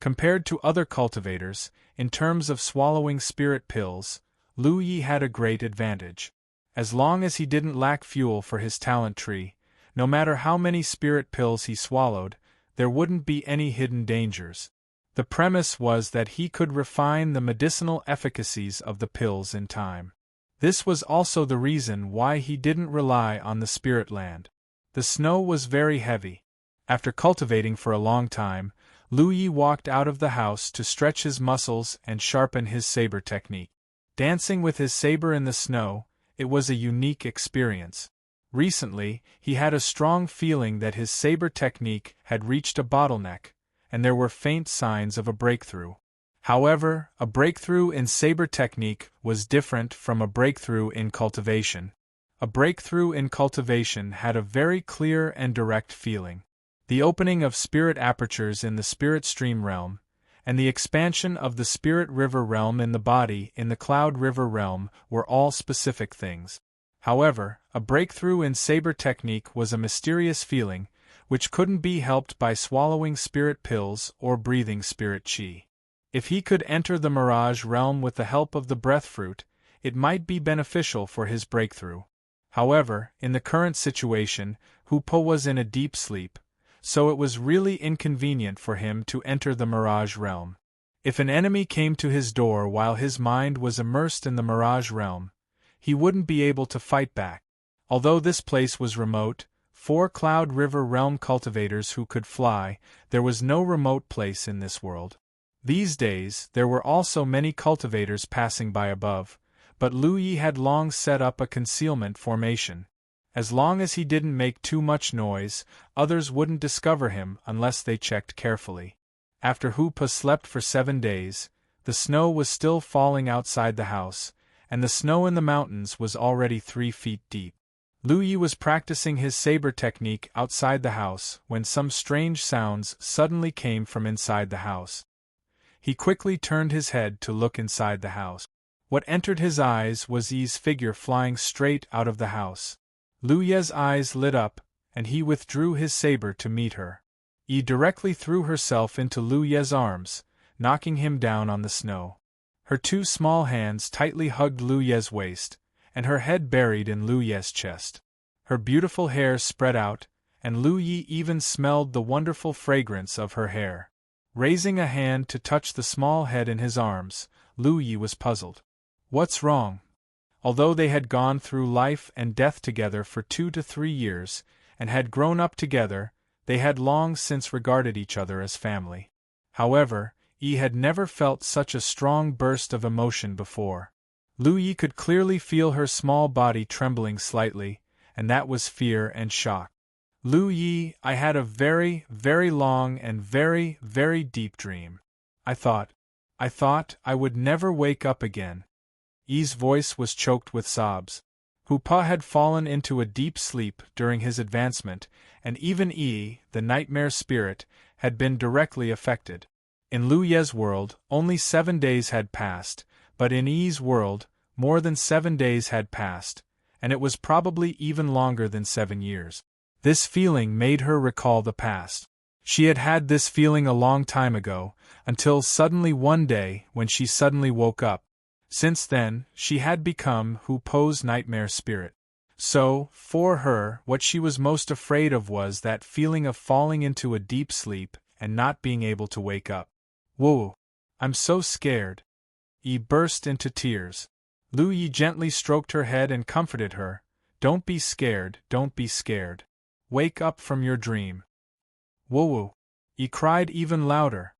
Compared to other cultivators, in terms of swallowing spirit pills, Lu Yi had a great advantage. As long as he didn't lack fuel for his talent tree, no matter how many spirit pills he swallowed, there wouldn't be any hidden dangers. The premise was that he could refine the medicinal efficacies of the pills in time. This was also the reason why he didn't rely on the spirit land. The snow was very heavy. After cultivating for a long time, Lu Yi walked out of the house to stretch his muscles and sharpen his saber technique. Dancing with his saber in the snow, it was a unique experience. Recently, he had a strong feeling that his saber technique had reached a bottleneck, and there were faint signs of a breakthrough. However, a breakthrough in saber technique was different from a breakthrough in cultivation. A breakthrough in cultivation had a very clear and direct feeling. The opening of spirit apertures in the spirit stream realm, and the expansion of the spirit river realm in the body in the cloud river realm were all specific things. However, a breakthrough in saber technique was a mysterious feeling, which couldn't be helped by swallowing spirit pills or breathing spirit chi. If he could enter the mirage realm with the help of the breath fruit, it might be beneficial for his breakthrough. However, in the current situation, Hu Po was in a deep sleep, so it was really inconvenient for him to enter the mirage realm. If an enemy came to his door while his mind was immersed in the mirage realm, he wouldn't be able to fight back. Although this place was remote, 4 Cloud River Realm cultivators who could fly, there was no remote place in this world. These days, there were also many cultivators passing by above, but Lu Yi had long set up a concealment formation. As long as he didn't make too much noise, others wouldn't discover him unless they checked carefully. After Hu Pa slept for 7 days, the snow was still falling outside the house, and the snow in the mountains was already 3 feet deep. Lu Yi was practicing his saber technique outside the house when some strange sounds suddenly came from inside the house. He quickly turned his head to look inside the house. What entered his eyes was Yi's figure flying straight out of the house. Lu Ye's eyes lit up, and he withdrew his saber to meet her. Yi directly threw herself into Lu Ye's arms, knocking him down on the snow. Her 2 small hands tightly hugged Lu Ye's waist, and her head buried in Lu Ye's chest. Her beautiful hair spread out, and Lu Yi even smelled the wonderful fragrance of her hair. Raising a hand to touch the small head in his arms, Lu Yi was puzzled. What's wrong? Although they had gone through life and death together for 2 to 3 years, and had grown up together, they had long since regarded each other as family. However, Yi had never felt such a strong burst of emotion before. Lu Yi could clearly feel her small body trembling slightly, and that was fear and shock. Lu Yi, I had a very, very long and very, very deep dream. I thought I would never wake up again. Yi's voice was choked with sobs. Hu Pa had fallen into a deep sleep during his advancement, and even Yi, the nightmare spirit, had been directly affected. In Lu Ye's world, only 7 days had passed, but in Yi's world, more than 7 days had passed, and it was probably even longer than 7 years. This feeling made her recall the past. She had had this feeling a long time ago, until suddenly one day when she suddenly woke up. Since then, she had become Hu Po's nightmare spirit. So, for her, what she was most afraid of was that feeling of falling into a deep sleep and not being able to wake up. Whoa! I'm so scared. Yi burst into tears. Lu Yi gently stroked her head and comforted her. Don't be scared, don't be scared. Wake up from your dream. Whoa! Yi cried even louder.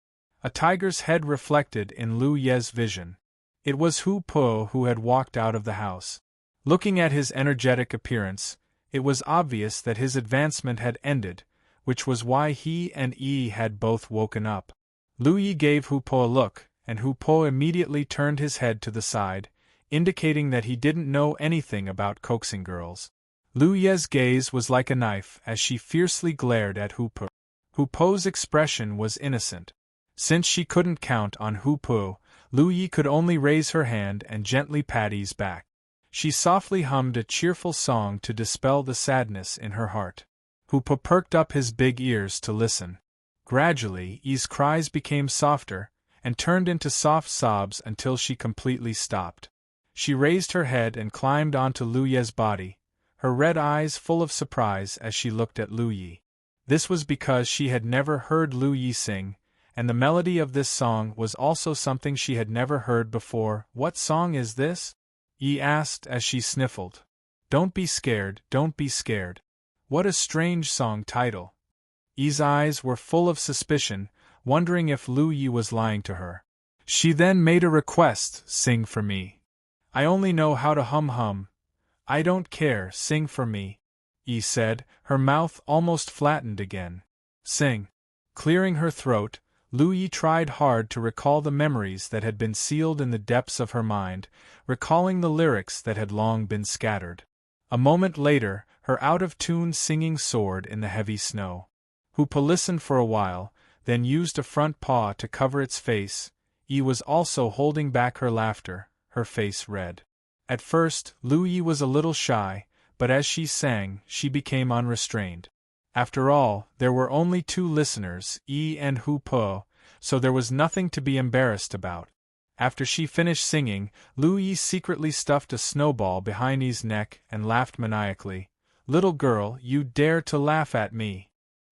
A tiger's head reflected in Lu Ye's vision. It was Hu Po who had walked out of the house. Looking at his energetic appearance, it was obvious that his advancement had ended, which was why he and Yi had both woken up. Lu Yi gave Hu Po a look, and Hu Po immediately turned his head to the side, indicating that he didn't know anything about coaxing girls. Lu Ye's gaze was like a knife as she fiercely glared at Hu Po. Hu Po's expression was innocent. Since she couldn't count on Hu Po, Lu Yi could only raise her hand and gently pat Yi's back. She softly hummed a cheerful song to dispel the sadness in her heart. Hu Po perked up his big ears to listen. Gradually, Yi's cries became softer, and turned into soft sobs until she completely stopped. She raised her head and climbed onto Lu Ye's body, her red eyes full of surprise as she looked at Lu Yi. This was because she had never heard Lu Yi sing, and the melody of this song was also something she had never heard before. What song is this? Yi asked as she sniffled. Don't be scared, don't be scared. What a strange song title. Yi's eyes were full of suspicion, wondering if Lu Yi was lying to her. She then made a request, sing for me. I only know how to hum. I don't care, sing for me, Yi said, her mouth almost flattened again. Sing. Clearing her throat, Lu Yi tried hard to recall the memories that had been sealed in the depths of her mind, recalling the lyrics that had long been scattered. A moment later, her out-of-tune singing soared in the heavy snow. Hu Po listened for a while, then used a front paw to cover its face. Yi was also holding back her laughter, her face red. At first, Lu Yi was a little shy, but as she sang, she became unrestrained. After all, there were only two listeners, Yi and Hu Po, so there was nothing to be embarrassed about. After she finished singing, Lu Yi secretly stuffed a snowball behind Yi's neck and laughed maniacally. Little girl, you dare to laugh at me.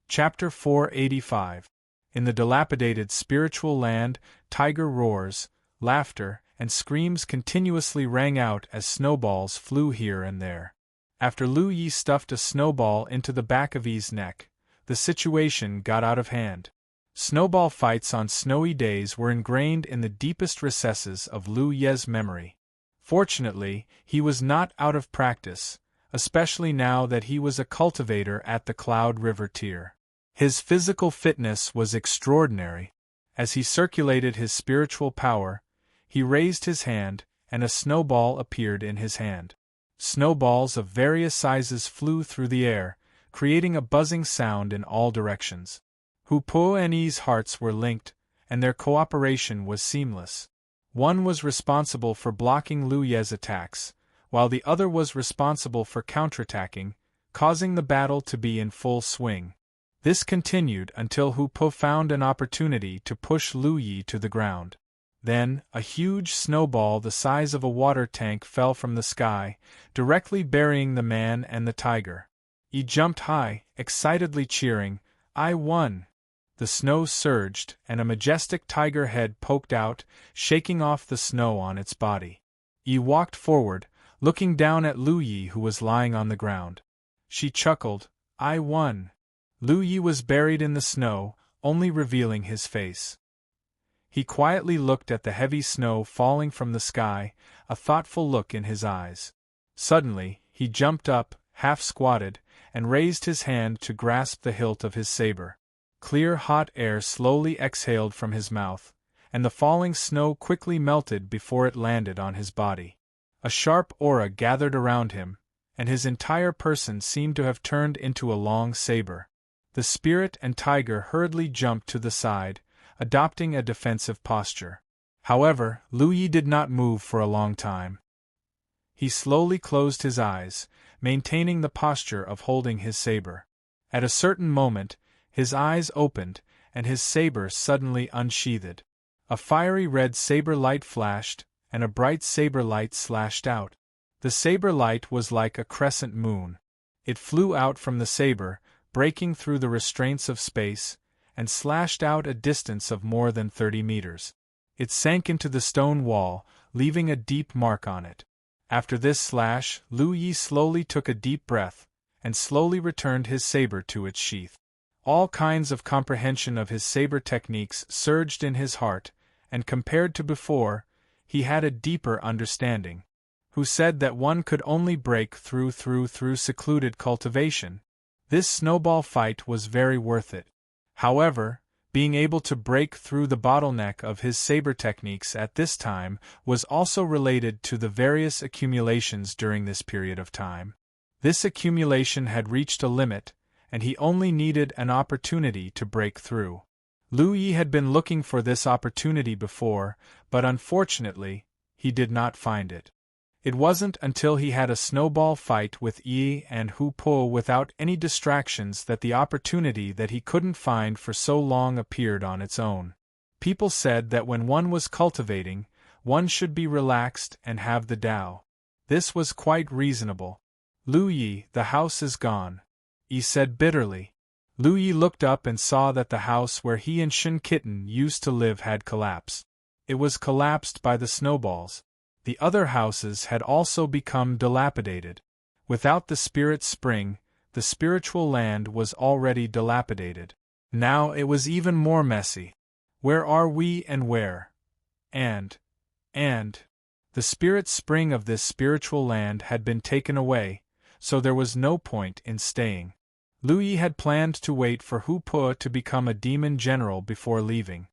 Chapter 485. In the dilapidated spiritual land, tiger roars, laughter, and screams continuously rang out as snowballs flew here and there. After Lu Yi stuffed a snowball into the back of Yi's neck, the situation got out of hand. Snowball fights on snowy days were ingrained in the deepest recesses of Lu Ye's memory. Fortunately, he was not out of practice, especially now that he was a cultivator at the Cloud River tier. His physical fitness was extraordinary. As he circulated his spiritual power, he raised his hand, and a snowball appeared in his hand. Snowballs of various sizes flew through the air, creating a buzzing sound in all directions. Hu Po and Yi's hearts were linked, and their cooperation was seamless. One was responsible for blocking Lu Ye's attacks, while the other was responsible for counterattacking, causing the battle to be in full swing. This continued until Hu Po found an opportunity to push Lu Yi to the ground. Then, a huge snowball the size of a water tank fell from the sky, directly burying the man and the tiger. Yi jumped high, excitedly cheering, I won! The snow surged, and a majestic tiger head poked out, shaking off the snow on its body. Yi walked forward, looking down at Lu Yi who was lying on the ground. She chuckled, I won! Lu Yi was buried in the snow, only revealing his face. He quietly looked at the heavy snow falling from the sky, a thoughtful look in his eyes. Suddenly, he jumped up, half-squatted, and raised his hand to grasp the hilt of his saber. Clear hot air slowly exhaled from his mouth, and the falling snow quickly melted before it landed on his body. A sharp aura gathered around him, and his entire person seemed to have turned into a long saber. The spirit and tiger hurriedly jumped to the side, adopting a defensive posture. However, Lu Yi did not move for a long time. He slowly closed his eyes, maintaining the posture of holding his saber. At a certain moment, his eyes opened, and his saber suddenly unsheathed. A fiery red saber light flashed, and a bright saber light slashed out. The saber light was like a crescent moon. It flew out from the saber, breaking through the restraints of space, and slashed out a distance of more than 30 meters. It sank into the stone wall, leaving a deep mark on it. After this slash, Lu Yi slowly took a deep breath, and slowly returned his saber to its sheath. All kinds of comprehension of his saber techniques surged in his heart, and compared to before, he had a deeper understanding. Who said that one could only break through secluded cultivation? This snowball fight was very worth it. However, being able to break through the bottleneck of his saber techniques at this time was also related to the various accumulations during this period of time. This accumulation had reached a limit, and he only needed an opportunity to break through. Lu Yi had been looking for this opportunity before, but unfortunately, he did not find it. It wasn't until he had a snowball fight with Yi and Hu Po without any distractions that the opportunity that he couldn't find for so long appeared on its own. People said that when one was cultivating, one should be relaxed and have the Tao. This was quite reasonable. Lu Yi, the house is gone, Yi said bitterly. Lu Yi looked up and saw that the house where he and Shen Kitten used to live had collapsed. It was collapsed by the snowballs. The other houses had also become dilapidated. Without the spirit spring, the spiritual land was already dilapidated. Now it was even more messy. Where are we and where? And the spirit spring of this spiritual land had been taken away, so there was no point in staying. Lu Yi had planned to wait for Hu Po to become a demon general before leaving.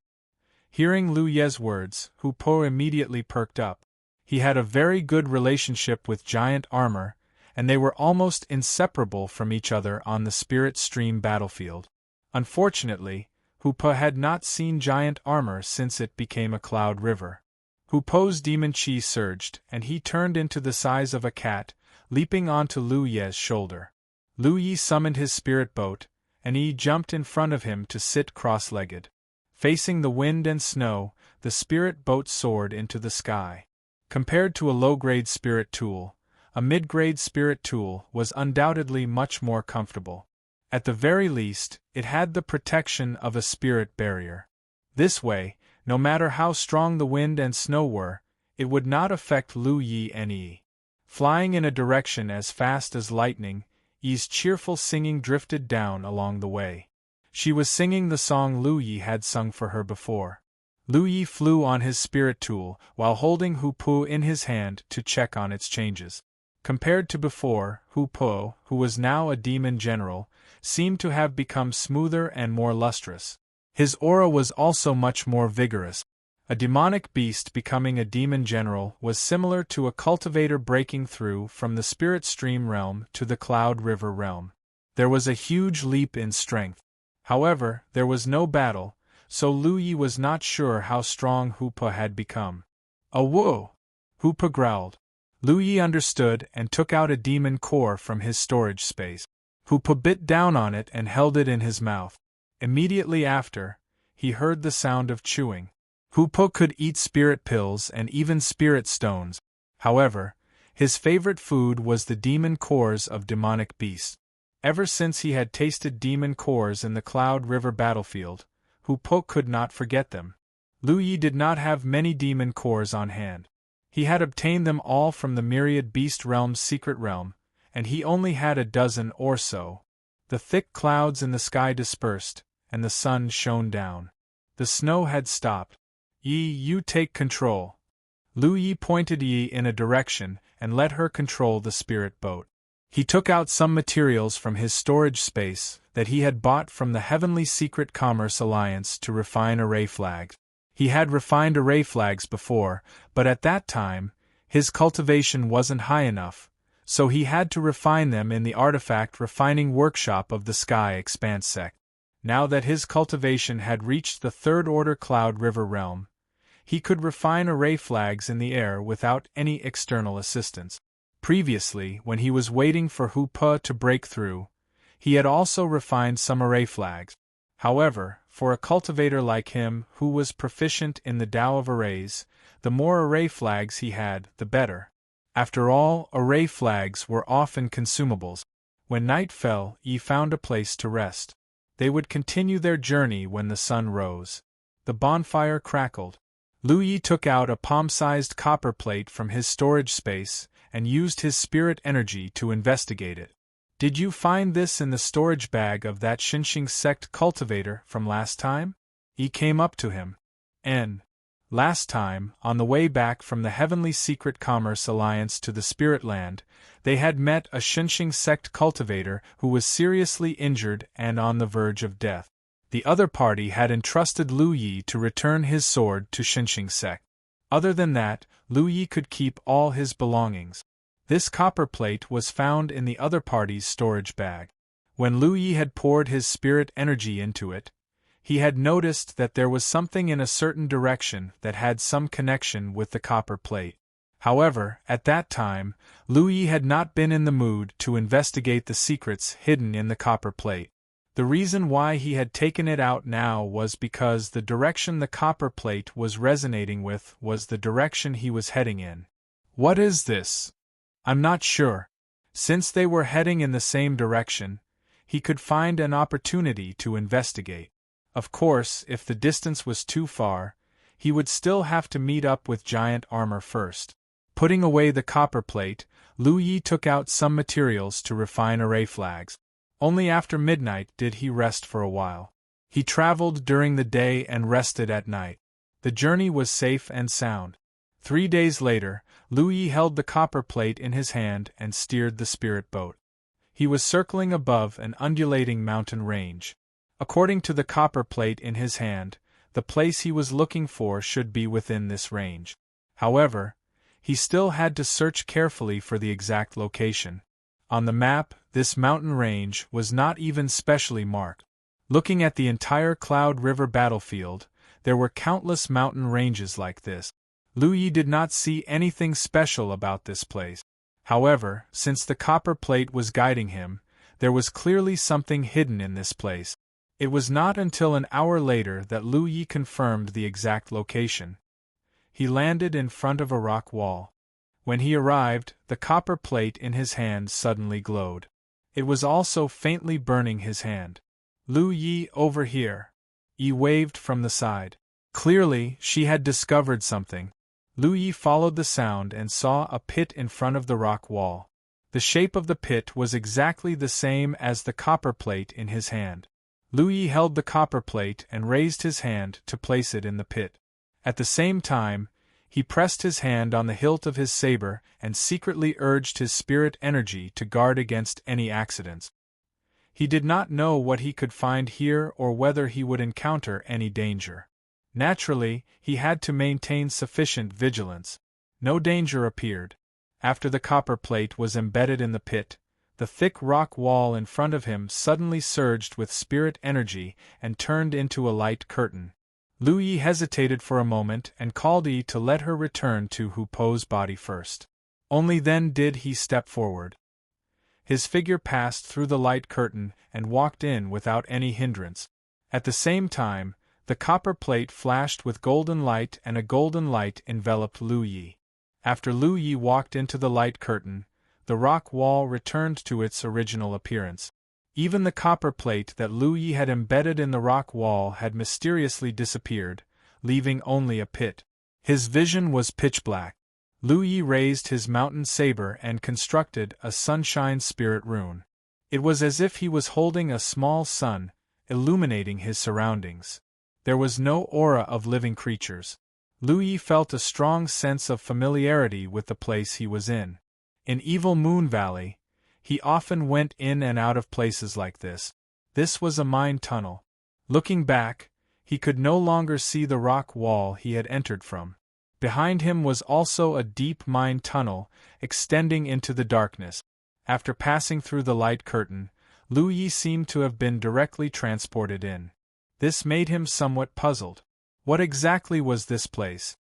Hearing Lu Ye's words, Hu Po immediately perked up. He had a very good relationship with Giant Armor, and they were almost inseparable from each other on the Spirit Stream battlefield. Unfortunately, Hu Po had not seen Giant Armor since it became a Cloud River. Hu Po's demon chi surged, and he turned into the size of a cat, leaping onto Lu Ye's shoulder. Lu Yi summoned his spirit boat, and Yi jumped in front of him to sit cross-legged. Facing the wind and snow, the spirit boat soared into the sky. Compared to a low-grade spirit tool, a mid-grade spirit tool was undoubtedly much more comfortable. At the very least, it had the protection of a spirit barrier. This way, no matter how strong the wind and snow were, it would not affect Lu Yi and Yi. Flying in a direction as fast as lightning, Yi's cheerful singing drifted down along the way. She was singing the song Lu Yi had sung for her before. Lu Yi flew on his spirit tool while holding Hu Po in his hand to check on its changes. Compared to before, Hu Po, who was now a demon general, seemed to have become smoother and more lustrous. His aura was also much more vigorous. A demonic beast becoming a demon general was similar to a cultivator breaking through from the spirit stream realm to the Cloud River realm. There was a huge leap in strength. However, there was no battle, so Lu Yi was not sure how strong Hu Po had become. "Whoa!" Hu Po growled. Lu Yi understood and took out a demon core from his storage space. Hu Po bit down on it and held it in his mouth. Immediately after, he heard the sound of chewing. Hu Po could eat spirit pills and even spirit stones. However, his favorite food was the demon cores of demonic beasts. Ever since he had tasted demon cores in the Cloud River battlefield, Hu Po could not forget them. Lu Yi did not have many demon cores on hand. He had obtained them all from the Myriad Beast Realm's secret realm, and he only had a dozen or so. The thick clouds in the sky dispersed, and the sun shone down. The snow had stopped. "Yi, you take control." Lu Yi pointed Yi in a direction and let her control the spirit boat. He took out some materials from his storage space that he had bought from the Heavenly Secret Commerce Alliance to refine array flags. He had refined array flags before, but at that time, his cultivation wasn't high enough, so he had to refine them in the artifact refining workshop of the Sky Expanse sect. Now that his cultivation had reached the third-order Cloud River realm, he could refine array flags in the air without any external assistance. Previously, when he was waiting for Hu Po to break through, he had also refined some array flags. However, for a cultivator like him who was proficient in the Tao of arrays, The more array flags he had, the better. After all, array flags were often consumables. When night fell, Yi found a place to rest. They would continue their journey when the sun rose. The bonfire crackled. Lu Yi took out a palm-sized copper plate from his storage space and used his spirit energy to investigate it. Did you find this in the storage bag of that Xinxing sect cultivator from last time? Yi came up to him. Last time, on the way back from the Heavenly Secret Commerce Alliance to the Spirit Land, they had met a Xinxing sect cultivator who was seriously injured and on the verge of death. The other party had entrusted Lu Yi to return his sword to Xinxing sect. Other than that, Lu Yi could keep all his belongings. This copper plate was found in the other party's storage bag. When Lu Yi had poured his spirit energy into it, he had noticed that there was something in a certain direction that had some connection with the copper plate. However, at that time, Lu Yi had not been in the mood to investigate the secrets hidden in the copper plate. The reason why he had taken it out now was because the direction the copper plate was resonating with was the direction he was heading in. What is this? I'm not sure. Since they were heading in the same direction, he could find an opportunity to investigate. Of course, if the distance was too far, he would still have to meet up with giant armor first. Putting away the copper plate, Lu Yi took out some materials to refine array flags. Only after midnight did he rest for a while. He traveled during the day and rested at night. The journey was safe and sound. 3 days later, Lu Yi held the copper plate in his hand and steered the spirit boat. He was circling above an undulating mountain range. According to the copper plate in his hand, the place he was looking for should be within this range. However, he still had to search carefully for the exact location. On the map, this mountain range was not even specially marked. Looking at the entire Cloud River battlefield, there were countless mountain ranges like this. Lu Yi did not see anything special about this place. However, since the copper plate was guiding him, there was clearly something hidden in this place. It was not until an hour later that Lu Yi confirmed the exact location. He landed in front of a rock wall. When he arrived, the copper plate in his hand suddenly glowed. It was also faintly burning his hand. Lu Yi, over here. Yi waved from the side. Clearly, she had discovered something. Lu Yi followed the sound and saw a pit in front of the rock wall. The shape of the pit was exactly the same as the copper plate in his hand. Lu Yi held the copper plate and raised his hand to place it in the pit. At the same time, he pressed his hand on the hilt of his saber and secretly urged his spirit energy to guard against any accidents. He did not know what he could find here or whether he would encounter any danger. Naturally, he had to maintain sufficient vigilance. No danger appeared. After the copper plate was embedded in the pit, the thick rock wall in front of him suddenly surged with spirit energy and turned into a light curtain. Lu Yi hesitated for a moment and called Yi to let her return to Hu Po's body first. Only then did he step forward. His figure passed through the light curtain and walked in without any hindrance. At the same time, the copper plate flashed with golden light and a golden light enveloped Lu Yi. After Lu Yi walked into the light curtain, the rock wall returned to its original appearance. Even the copper plate that Lu Yi had embedded in the rock wall had mysteriously disappeared, leaving only a pit. His vision was pitch black. Lu Yi raised his mountain saber and constructed a sunshine spirit rune. It was as if he was holding a small sun, illuminating his surroundings. There was no aura of living creatures. Lu Yi felt a strong sense of familiarity with the place he was in. In Evil Moon Valley, he often went in and out of places like this. This was a mine tunnel. Looking back, he could no longer see the rock wall he had entered from. Behind him was also a deep mine tunnel, extending into the darkness. After passing through the light curtain, Lu Yi seemed to have been directly transported in. This made him somewhat puzzled. What exactly was this place?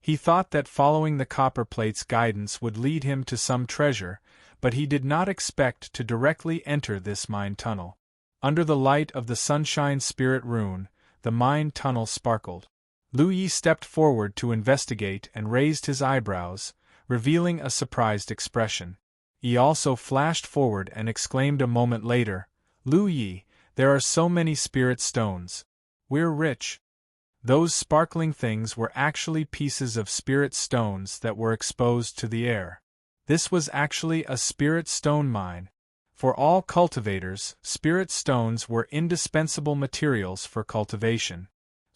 He thought that following the copper plate's guidance would lead him to some treasure, but he did not expect to directly enter this mine tunnel. Under the light of the sunshine spirit rune, the mine tunnel sparkled. Lu Yi stepped forward to investigate and raised his eyebrows, revealing a surprised expression. He also flashed forward and exclaimed a moment later, "Lu Yi, there are so many spirit stones. We're rich." Those sparkling things were actually pieces of spirit stones that were exposed to the air. This was actually a spirit stone mine. For all cultivators, spirit stones were indispensable materials for cultivation.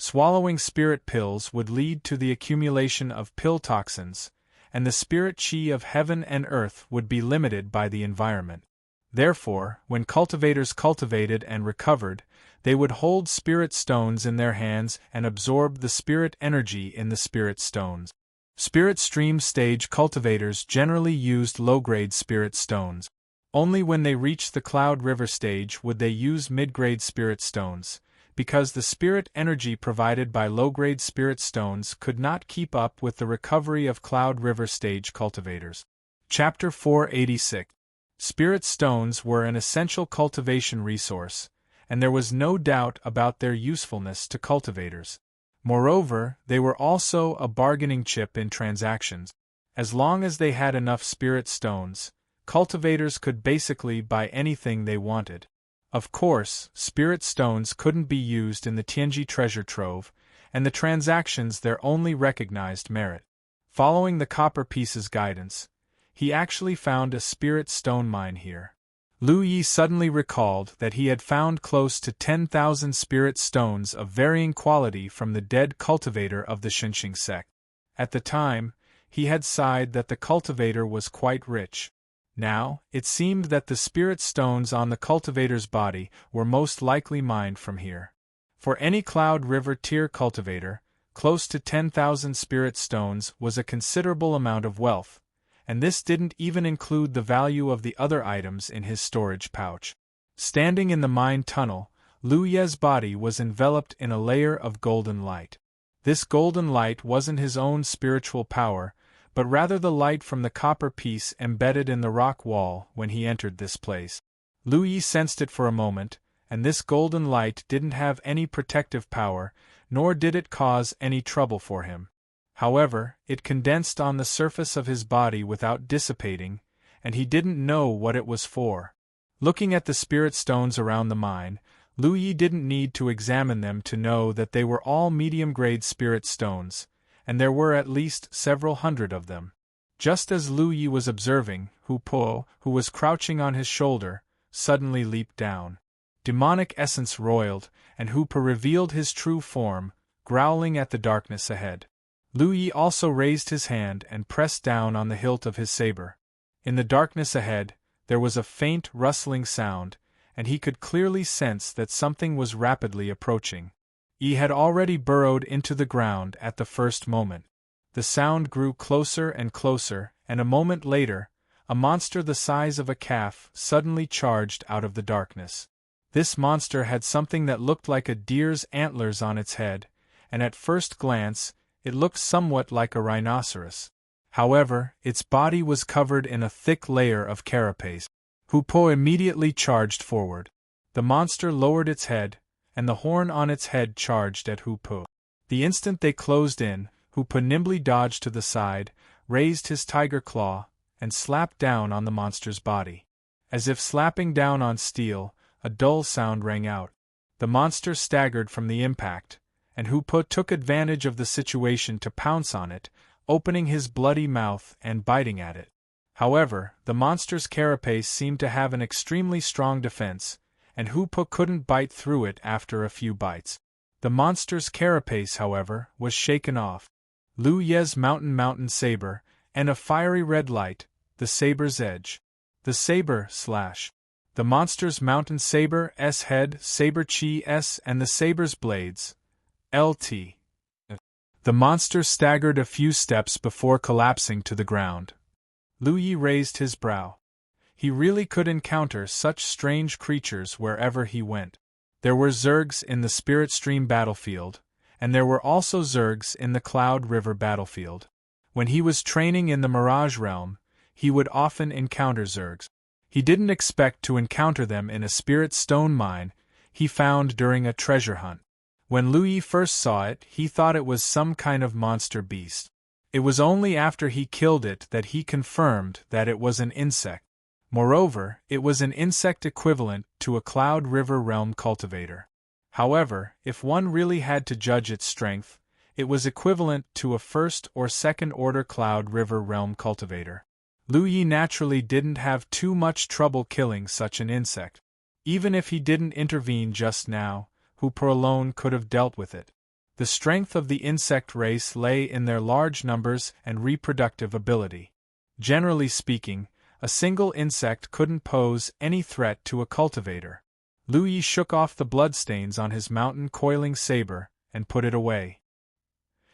Swallowing spirit pills would lead to the accumulation of pill toxins, and the spirit chi of heaven and earth would be limited by the environment. Therefore, when cultivators cultivated and recovered, they would hold spirit stones in their hands and absorb the spirit energy in the spirit stones. Spirit stream stage cultivators generally used low-grade spirit stones. Only when they reached the Cloud River stage would they use mid-grade spirit stones, because the spirit energy provided by low-grade spirit stones could not keep up with the recovery of Cloud River stage cultivators. Chapter 486. Spirit stones were an essential cultivation resource, and there was no doubt about their usefulness to cultivators. Moreover, they were also a bargaining chip in transactions. As long as they had enough spirit stones, cultivators could basically buy anything they wanted. Of course, spirit stones couldn't be used in the Tianji treasure trove, and the transactions their only recognized merit. Following the copper piece's guidance, he actually found a spirit stone mine here. Lu Yi suddenly recalled that he had found close to 10,000 spirit stones of varying quality from the dead cultivator of the Shenxing sect. At the time, he had sighed that the cultivator was quite rich. Now, it seemed that the spirit stones on the cultivator's body were most likely mined from here. For any Cloud River tier cultivator, close to 10,000 spirit stones was a considerable amount of wealth, and this didn't even include the value of the other items in his storage pouch. Standing in the mine tunnel, Lu Ye's body was enveloped in a layer of golden light. This golden light wasn't his own spiritual power, but rather the light from the copper piece embedded in the rock wall when he entered this place. Lu Yi sensed it for a moment, and this golden light didn't have any protective power, nor did it cause any trouble for him. However, it condensed on the surface of his body without dissipating, and he didn't know what it was for. Looking at the spirit stones around the mine, Lu Yi didn't need to examine them to know that they were all medium-grade spirit stones, and there were at least several hundred of them. Just as Lu Yi was observing, Hu Po, who was crouching on his shoulder, suddenly leaped down. Demonic essence roiled, and Hu Po revealed his true form, growling at the darkness ahead. Lu Yi also raised his hand and pressed down on the hilt of his saber. In the darkness ahead, there was a faint rustling sound, and he could clearly sense that something was rapidly approaching. He had already burrowed into the ground at the first moment. The sound grew closer and closer, and a moment later, a monster the size of a calf suddenly charged out of the darkness. This monster had something that looked like a deer's antlers on its head, and at first glance, it looked somewhat like a rhinoceros. However, its body was covered in a thick layer of carapace. Hu Po immediately charged forward. The monster lowered its head, and the horn on its head charged at Hu Po. The instant they closed in, Hu Po nimbly dodged to the side, raised his tiger claw, and slapped down on the monster's body. As if slapping down on steel, a dull sound rang out. The monster staggered from the impact, and Hu Po took advantage of the situation to pounce on it, opening his bloody mouth and biting at it. However, the monster's carapace seemed to have an extremely strong defense, and Hu Po couldn't bite through it after a few bites. The monster's carapace, however, was shaken off. Lu Ye's mountain saber, and a fiery red light, the saber's edge. The saber slash. The monster's mountain saber S head, saber chi S, and the saber's blades. LT. The monster staggered a few steps before collapsing to the ground. Lu Yi raised his brow. He really could encounter such strange creatures wherever he went. There were Zergs in the Spirit Stream battlefield, and there were also Zergs in the Cloud River battlefield. When he was training in the Mirage Realm, he would often encounter Zergs. He didn't expect to encounter them in a spirit stone mine he found during a treasure hunt. When Lu Yi first saw it, he thought it was some kind of monster beast. It was only after he killed it that he confirmed that it was an insect. Moreover, it was an insect equivalent to a Cloud River Realm cultivator. However, if one really had to judge its strength, it was equivalent to a first or second order Cloud River Realm cultivator. Lu Yi naturally didn't have too much trouble killing such an insect. Even if he didn't intervene just now, Hooper alone could have dealt with it. The strength of the insect race lay in their large numbers and reproductive ability. Generally speaking, a single insect couldn't pose any threat to a cultivator. Lu Yi shook off the bloodstains on his mountain coiling saber and put it away.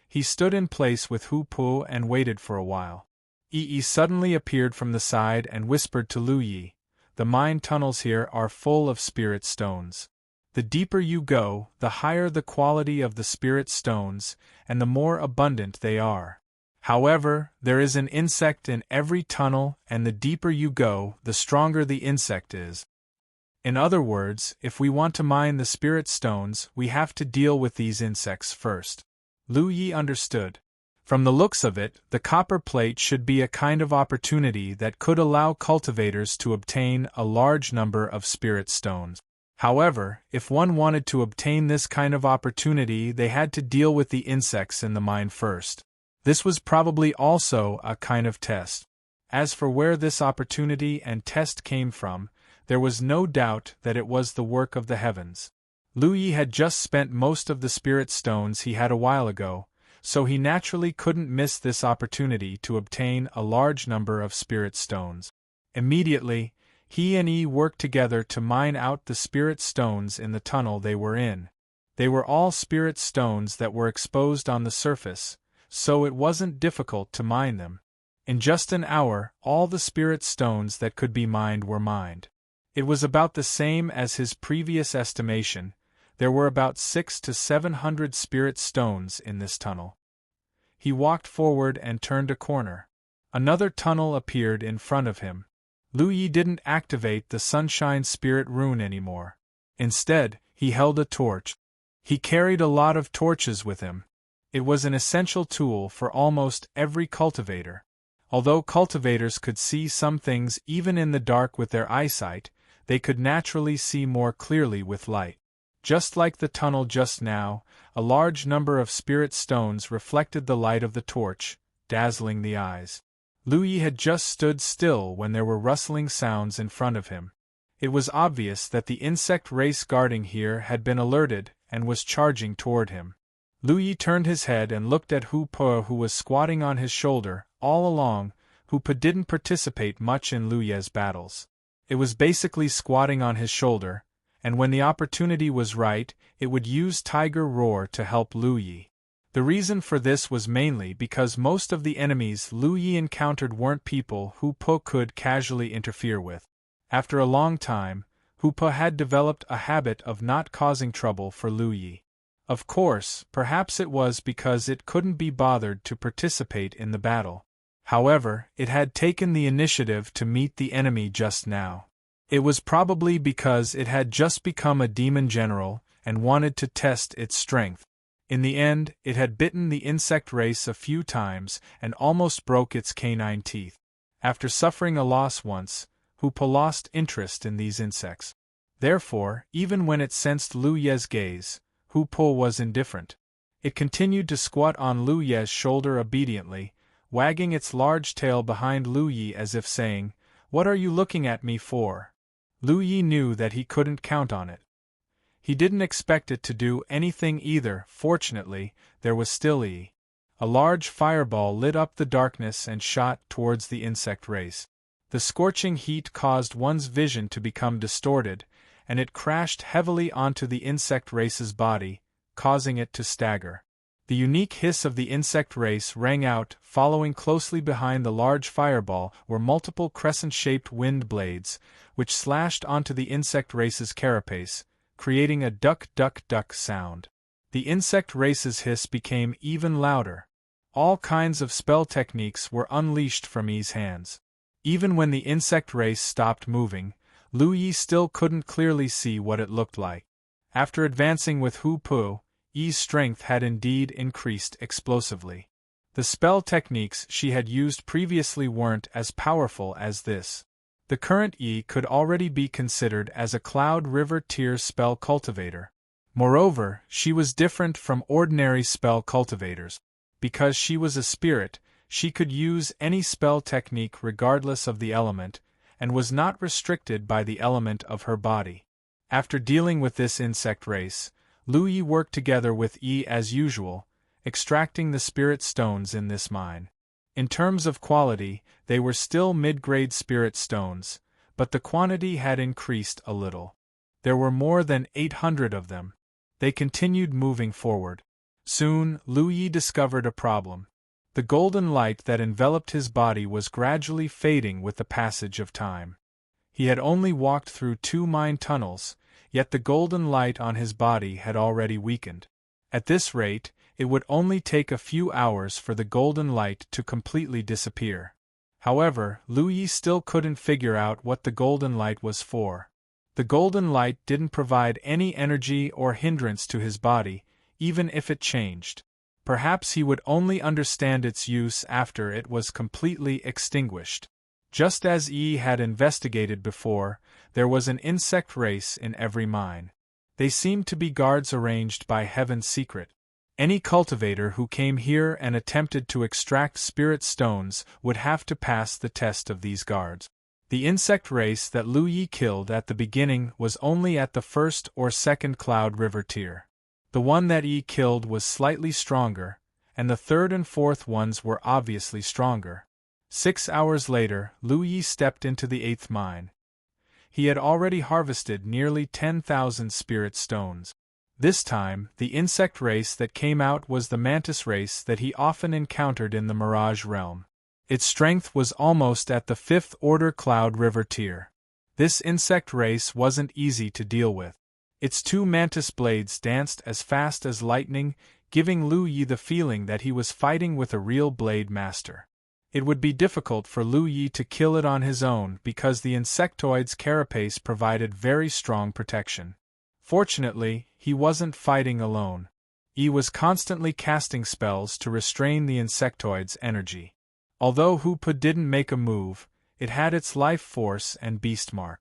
He stood in place with Hooper and waited for a while. Yi suddenly appeared from the side and whispered to Lu Yi, "The mine tunnels here are full of spirit stones. The deeper you go, the higher the quality of the spirit stones, and the more abundant they are. However, there is an insect in every tunnel, and the deeper you go, the stronger the insect is. In other words, if we want to mine the spirit stones, we have to deal with these insects first." Lu Yi understood. From the looks of it, the copper plate should be a kind of opportunity that could allow cultivators to obtain a large number of spirit stones. However, if one wanted to obtain this kind of opportunity, they had to deal with the insects in the mine first. This was probably also a kind of test. As for where this opportunity and test came from, there was no doubt that it was the work of the heavens. Lu Yi had just spent most of the spirit stones he had a while ago, so he naturally couldn't miss this opportunity to obtain a large number of spirit stones. Immediately, he and Yi worked together to mine out the spirit stones in the tunnel they were in. They were all spirit stones that were exposed on the surface, so it wasn't difficult to mine them. In just an hour, all the spirit stones that could be mined were mined. It was about the same as his previous estimation. There were about 600 to 700 spirit stones in this tunnel. He walked forward and turned a corner. Another tunnel appeared in front of him. Lu Yi didn't activate the Sunshine Spirit rune anymore. Instead, he held a torch. He carried a lot of torches with him. It was an essential tool for almost every cultivator. Although cultivators could see some things even in the dark with their eyesight, they could naturally see more clearly with light. Just like the tunnel just now, a large number of spirit stones reflected the light of the torch, dazzling the eyes. Lu Yi had just stood still when there were rustling sounds in front of him. It was obvious that the insect race guarding here had been alerted and was charging toward him. Lu Yi turned his head and looked at Hooper, who was squatting on his shoulder. All along, Hooper didn't participate much in Lu Yi's battles. It was basically squatting on his shoulder, and when the opportunity was right, it would use Tiger Roar to help Lu Yi. The reason for this was mainly because most of the enemies Lu Yi encountered weren't people Hooper could casually interfere with. After a long time, Hooper had developed a habit of not causing trouble for Lu Yi. Of course, perhaps it was because it couldn't be bothered to participate in the battle. However, it had taken the initiative to meet the enemy just now. It was probably because it had just become a demon general and wanted to test its strength. In the end, it had bitten the insect race a few times and almost broke its canine teeth. After suffering a loss once, Hooper lost interest in these insects. Therefore, even when it sensed Lu Yi's gaze, Hooper was indifferent. It continued to squat on Lu Yi's shoulder obediently, wagging its large tail behind Lu Yi as if saying, "What are you looking at me for?" Lu Yi knew that he couldn't count on it. He didn't expect it to do anything either. Fortunately, there was still Yi. A large fireball lit up the darkness and shot towards the insect race. The scorching heat caused one's vision to become distorted, and it crashed heavily onto the insect race's body, causing it to stagger. The unique hiss of the insect race rang out. Following closely behind the large fireball were multiple crescent-shaped wind blades, which slashed onto the insect race's carapace, creating a duck-duck-duck sound. The insect race's hiss became even louder. All kinds of spell techniques were unleashed from Yi's hands. Even when the insect race stopped moving, Lu Yi still couldn't clearly see what it looked like. After advancing with Hooper, Yi's strength had indeed increased explosively. The spell techniques she had used previously weren't as powerful as this. The current Yi could already be considered as a Cloud River tier spell cultivator. Moreover, she was different from ordinary spell cultivators. Because she was a spirit, she could use any spell technique regardless of the element, and was not restricted by the element of her body. After dealing with this insect race, Lu Yi worked together with Yi as usual, extracting the spirit stones in this mine. In terms of quality, they were still mid-grade spirit stones, but the quantity had increased a little. There were more than 800 of them. They continued moving forward. Soon, Lu Yi discovered a problem. The golden light that enveloped his body was gradually fading with the passage of time. He had only walked through 2 mine tunnels, yet the golden light on his body had already weakened. At this rate, it would only take a few hours for the golden light to completely disappear. However, Lu Yi still couldn't figure out what the golden light was for. The golden light didn't provide any energy or hindrance to his body, even if it changed. Perhaps he would only understand its use after it was completely extinguished. Just as Yi had investigated before, there was an insect race in every mine. They seemed to be guards arranged by Heaven's secret. Any cultivator who came here and attempted to extract spirit stones would have to pass the test of these guards. The insect race that Lu Yi killed at the beginning was only at the 1st or 2nd Cloud River tier. The one that Yi killed was slightly stronger, and the 3rd and 4th ones were obviously stronger. 6 hours later, Lu Yi stepped into the 8th mine. He had already harvested nearly 10,000 spirit stones. This time, the insect race that came out was the mantis race that he often encountered in the Mirage realm. Its strength was almost at the 5th order Cloud River tier. This insect race wasn't easy to deal with. Its 2 mantis blades danced as fast as lightning, giving Lu Yi the feeling that he was fighting with a real blade master. It would be difficult for Lu Yi to kill it on his own because the insectoid's carapace provided very strong protection. Fortunately, he wasn't fighting alone. Yi was constantly casting spells to restrain the insectoid's energy. Although Hupa didn't make a move, it had its life force and beast mark.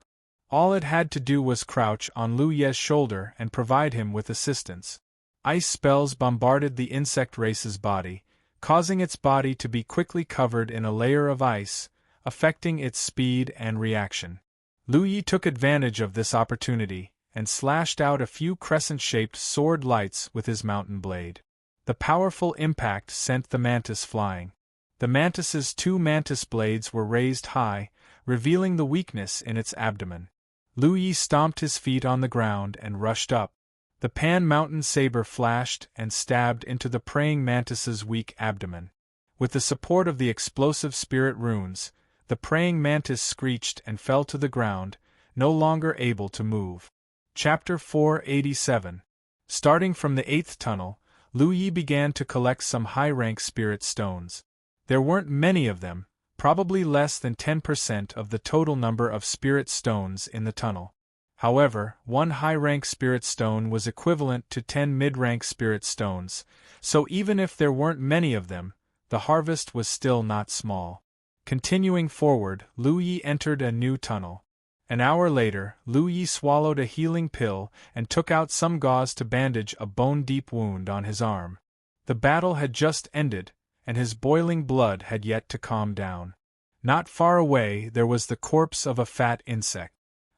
All it had to do was crouch on Lu Ye's shoulder and provide him with assistance. Ice spells bombarded the insect race's body, causing its body to be quickly covered in a layer of ice, affecting its speed and reaction. Lu Yi took advantage of this opportunity and slashed out a few crescent-shaped sword lights with his mountain blade. The powerful impact sent the mantis flying. The mantis's 2 mantis blades were raised high, revealing the weakness in its abdomen. Lu Yi stomped his feet on the ground and rushed up. The Pan Mountain saber flashed and stabbed into the praying mantis's weak abdomen. With the support of the explosive spirit runes, the praying mantis screeched and fell to the ground, no longer able to move. Chapter 487. Starting from the 8th tunnel, Lu Yi began to collect some high-rank spirit stones. There weren't many of them, probably less than 10% of the total number of spirit stones in the tunnel. However, 1 high-rank spirit stone was equivalent to 10 mid-rank spirit stones, so even if there weren't many of them, the harvest was still not small. Continuing forward, Lu Yi entered a new tunnel. An hour later, Lu Yi swallowed a healing pill and took out some gauze to bandage a bone-deep wound on his arm. The battle had just ended, and his boiling blood had yet to calm down. Not far away there was the corpse of a fat insect.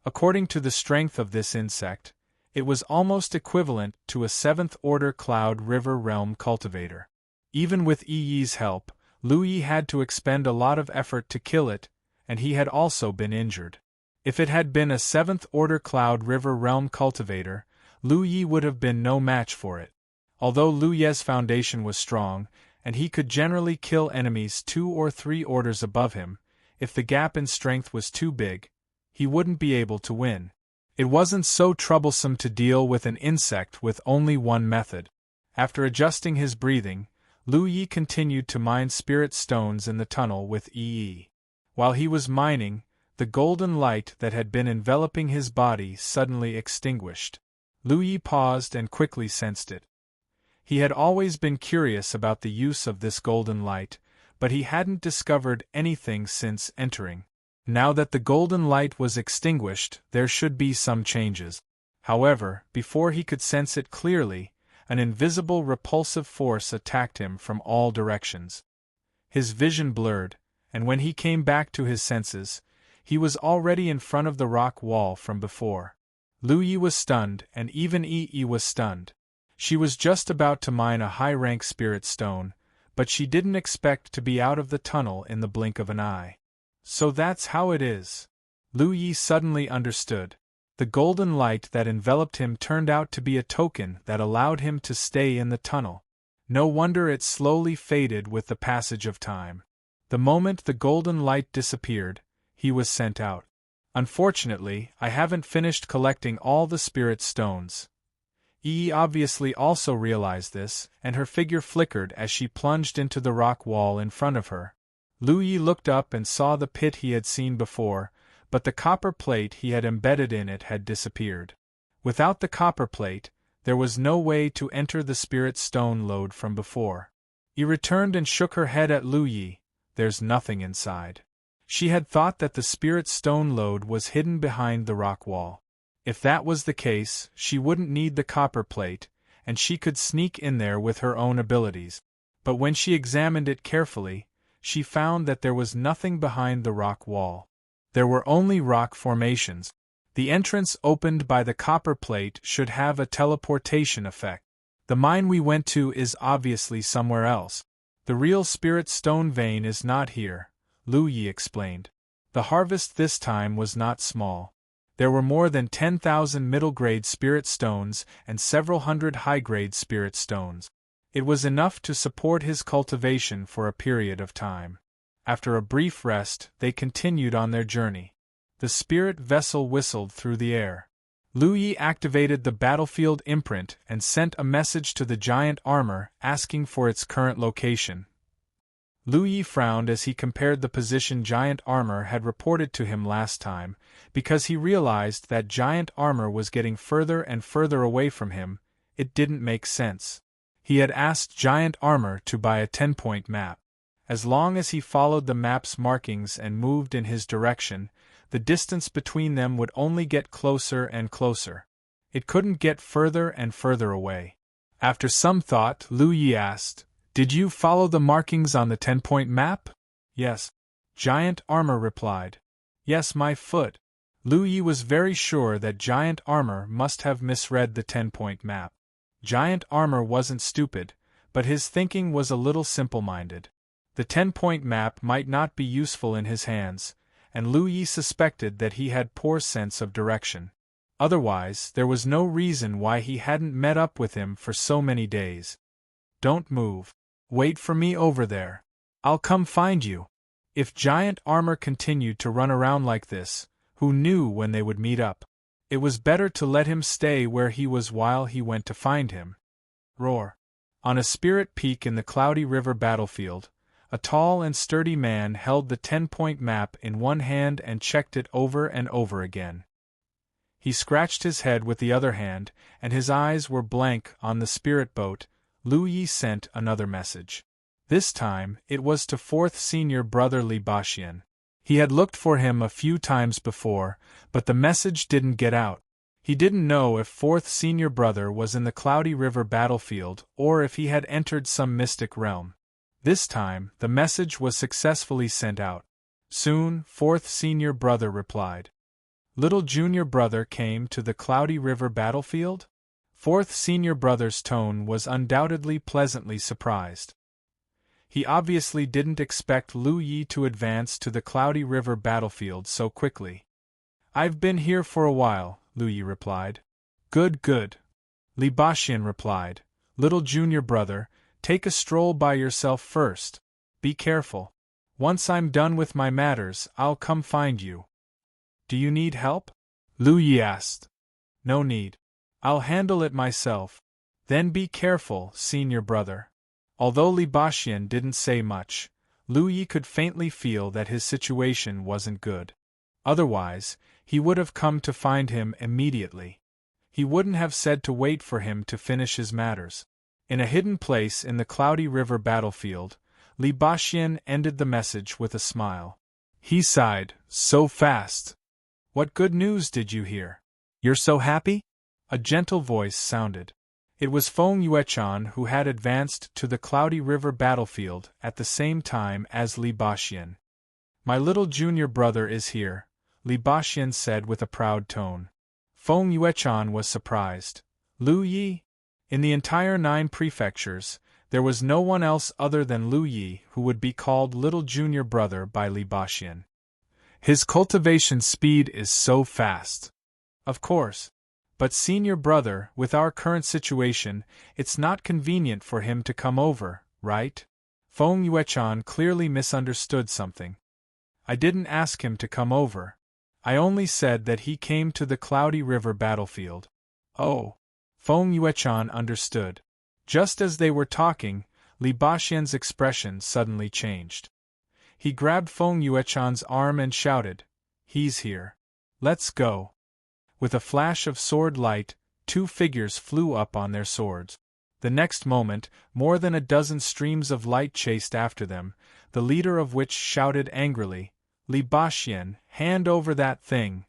According to the strength of this insect, it was almost equivalent to a 7th-order Cloud River realm cultivator. Even with Yi's help, Lu Yi had to expend a lot of effort to kill it, and he had also been injured. If it had been a 7th-order Cloud River realm cultivator, Lu Yi would have been no match for it. Although Lu Ye's foundation was strong, and he could generally kill enemies 2 or 3 orders above him, if the gap in strength was too big, he wouldn't be able to win. It wasn't so troublesome to deal with an insect with only one method. After adjusting his breathing, Lu Yi continued to mine spirit stones in the tunnel with Yi. While he was mining, the golden light that had been enveloping his body suddenly extinguished. Lu Yi paused and quickly sensed it. He had always been curious about the use of this golden light, but he hadn't discovered anything since entering. Now that the golden light was extinguished, there should be some changes. However, before he could sense it clearly, an invisible repulsive force attacked him from all directions. His vision blurred, and when he came back to his senses, he was already in front of the rock wall from before. Lu Yi was stunned, and even Yi was stunned. She was just about to mine a high-rank spirit stone, but she didn't expect to be out of the tunnel in the blink of an eye. So that's how it is. Lu Yi suddenly understood. The golden light that enveloped him turned out to be a token that allowed him to stay in the tunnel. No wonder it slowly faded with the passage of time. The moment the golden light disappeared, he was sent out. Unfortunately, I haven't finished collecting all the spirit stones. Yi obviously also realized this, and her figure flickered as she plunged into the rock wall in front of her. Lu Yi looked up and saw the pit he had seen before, but the copper plate he had embedded in it had disappeared. Without the copper plate, there was no way to enter the spirit stone lode from before. Yi returned and shook her head at Lu Yi. There's nothing inside. She had thought that the spirit stone lode was hidden behind the rock wall. If that was the case, she wouldn't need the copper plate, and she could sneak in there with her own abilities. But when she examined it carefully, she found that there was nothing behind the rock wall. There were only rock formations. The entrance opened by the copper plate should have a teleportation effect. The mine we went to is obviously somewhere else. The real spirit stone vein is not here, Lu Yi explained. The harvest this time was not small. There were more than 10,000 middle-grade spirit stones and several hundred high-grade spirit stones. It was enough to support his cultivation for a period of time. After a brief rest, they continued on their journey. The spirit vessel whistled through the air. Lu Yi activated the battlefield imprint and sent a message to the giant armor asking for its current location. Lu Yi frowned as he compared the position giant armor had reported to him last time, because he realized that giant armor was getting further and further away from him. It didn't make sense. He had asked giant armor to buy a 10-point map. As long as he followed the map's markings and moved in his direction, the distance between them would only get closer and closer. It couldn't get further and further away. After some thought, Lu Yi asked, "Did you follow the markings on the 10-point map?" "Yes," giant armor replied. "Yes, my foot." Lu Yi was very sure that giant armor must have misread the 10-point map. Giant armor wasn't stupid, but his thinking was a little simple-minded. The 10-point map might not be useful in his hands, and Lu Yi suspected that he had poor sense of direction. Otherwise, there was no reason why he hadn't met up with him for so many days. "Don't move. Wait for me over there. I'll come find you." If giant armor continued to run around like this, who knew when they would meet up? It was better to let him stay where he was while he went to find him. Roar. On a spirit peak in the Cloudy River battlefield, a tall and sturdy man held the 10-point map in one hand and checked it over and over again. He scratched his head with the other hand, and his eyes were blank on the spirit boat. Lu Yi sent another message. This time, it was to fourth senior brother Li Baxian. He had looked for him a few times before, but the message didn't get out. He didn't know if fourth senior brother was in the Cloudy River battlefield or if he had entered some mystic realm. This time, the message was successfully sent out. Soon, fourth senior brother replied. Little junior brother came to the Cloudy River battlefield? Fourth senior brother's tone was undoubtedly pleasantly surprised. He obviously didn't expect Lu Yi to advance to the Cloudy River battlefield so quickly. "I've been here for a while," Lu Yi replied. "Good, good." Li Baxian replied. "Little junior brother, take a stroll by yourself first. Be careful. Once I'm done with my matters, I'll come find you." "Do you need help?" Lu Yi asked. "No need. I'll handle it myself." "Then be careful, senior brother." Although Li Baxian didn't say much, Lu Yi could faintly feel that his situation wasn't good. Otherwise, he would have come to find him immediately. He wouldn't have said to wait for him to finish his matters. In a hidden place in the cloudy river battlefield, Li Baxian ended the message with a smile. He sighed, "So fast. What good news did you hear? You're so happy?" A gentle voice sounded. It was Feng Yuechan, who had advanced to the cloudy river battlefield at the same time as Li Baxian. "My little junior brother is here," Li Baxian said with a proud tone. Feng Yuechan was surprised. Lu Yi? In the entire 9 prefectures, there was no one else other than Lu Yi who would be called little junior brother by Li Baxian. "His cultivation speed is so fast." "Of course. But senior brother, with our current situation, it's not convenient for him to come over, right?" Feng Yuechan clearly misunderstood something. "I didn't ask him to come over. I only said that he came to the cloudy river battlefield." "Oh." Feng Yuechan understood. Just as they were talking, Li Baxian's expression suddenly changed. He grabbed Feng Yuechan's arm and shouted, "He's here. Let's go." With a flash of sword light, 2 figures flew up on their swords. The next moment, more than a dozen streams of light chased after them, the leader of which shouted angrily, "Li Baxian, hand over that thing."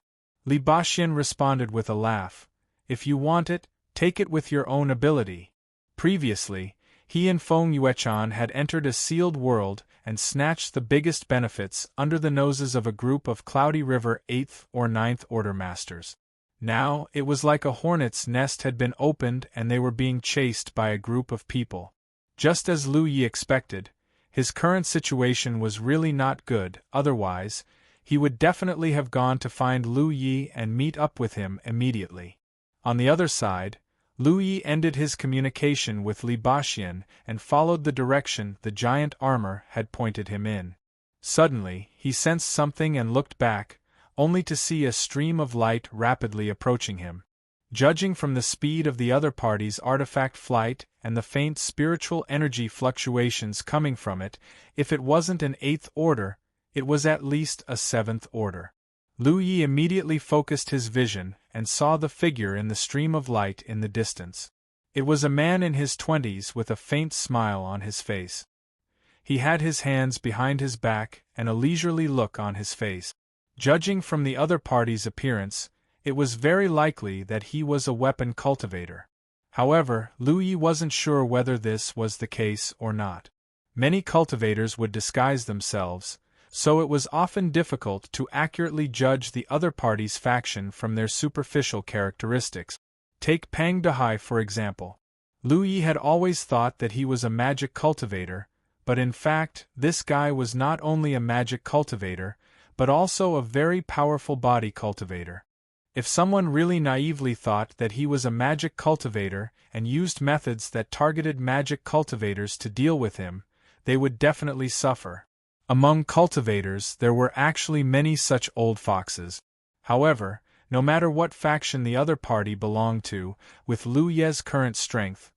Li Baxian responded with a laugh, "If you want it, take it with your own ability." Previously, he and Feng Yuechan had entered a sealed world and snatched the biggest benefits under the noses of a group of Cloudy River 8th or 9th Order masters. Now, it was like a hornet's nest had been opened and they were being chased by a group of people. Just as Lu Yi expected, his current situation was really not good, otherwise, he would definitely have gone to find Lu Yi and meet up with him immediately. On the other side, Lu Yi ended his communication with Li Baxian and followed the direction the giant armor had pointed him in. Suddenly, he sensed something and looked back, only to see a stream of light rapidly approaching him. Judging from the speed of the other party's artifact flight and the faint spiritual energy fluctuations coming from it, if it wasn't an 8th order, it was at least a 7th order. Lu Yi immediately focused his vision and saw the figure in the stream of light in the distance. It was a man in his 20s with a faint smile on his face. He had his hands behind his back and a leisurely look on his face. Judging from the other party's appearance, it was very likely that he was a weapon cultivator. However, Lu Yi wasn't sure whether this was the case or not. Many cultivators would disguise themselves, so it was often difficult to accurately judge the other party's faction from their superficial characteristics. Take Pang Dehai for example. Lu Yi had always thought that he was a magic cultivator, but in fact, this guy was not only a magic cultivator, but also a very powerful body cultivator. If someone really naively thought that he was a magic cultivator and used methods that targeted magic cultivators to deal with him, they would definitely suffer. Among cultivators there were actually many such old foxes. However, no matter what faction the other party belonged to, with Lu Ye's current strength,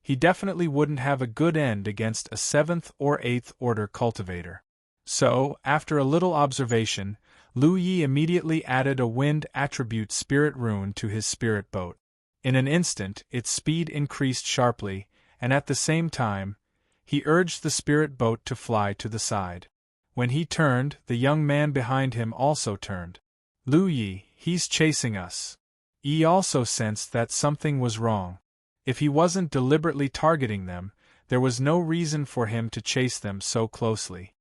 he definitely wouldn't have a good end against a 7th or 8th order cultivator. So, after a little observation, Lu Yi immediately added a wind attribute spirit rune to his spirit boat. In an instant, its speed increased sharply, and at the same time, he urged the spirit boat to fly to the side. When he turned, the young man behind him also turned. "Lu Yi, he's chasing us." Yi also sensed that something was wrong. If he wasn't deliberately targeting them, there was no reason for him to chase them so closely.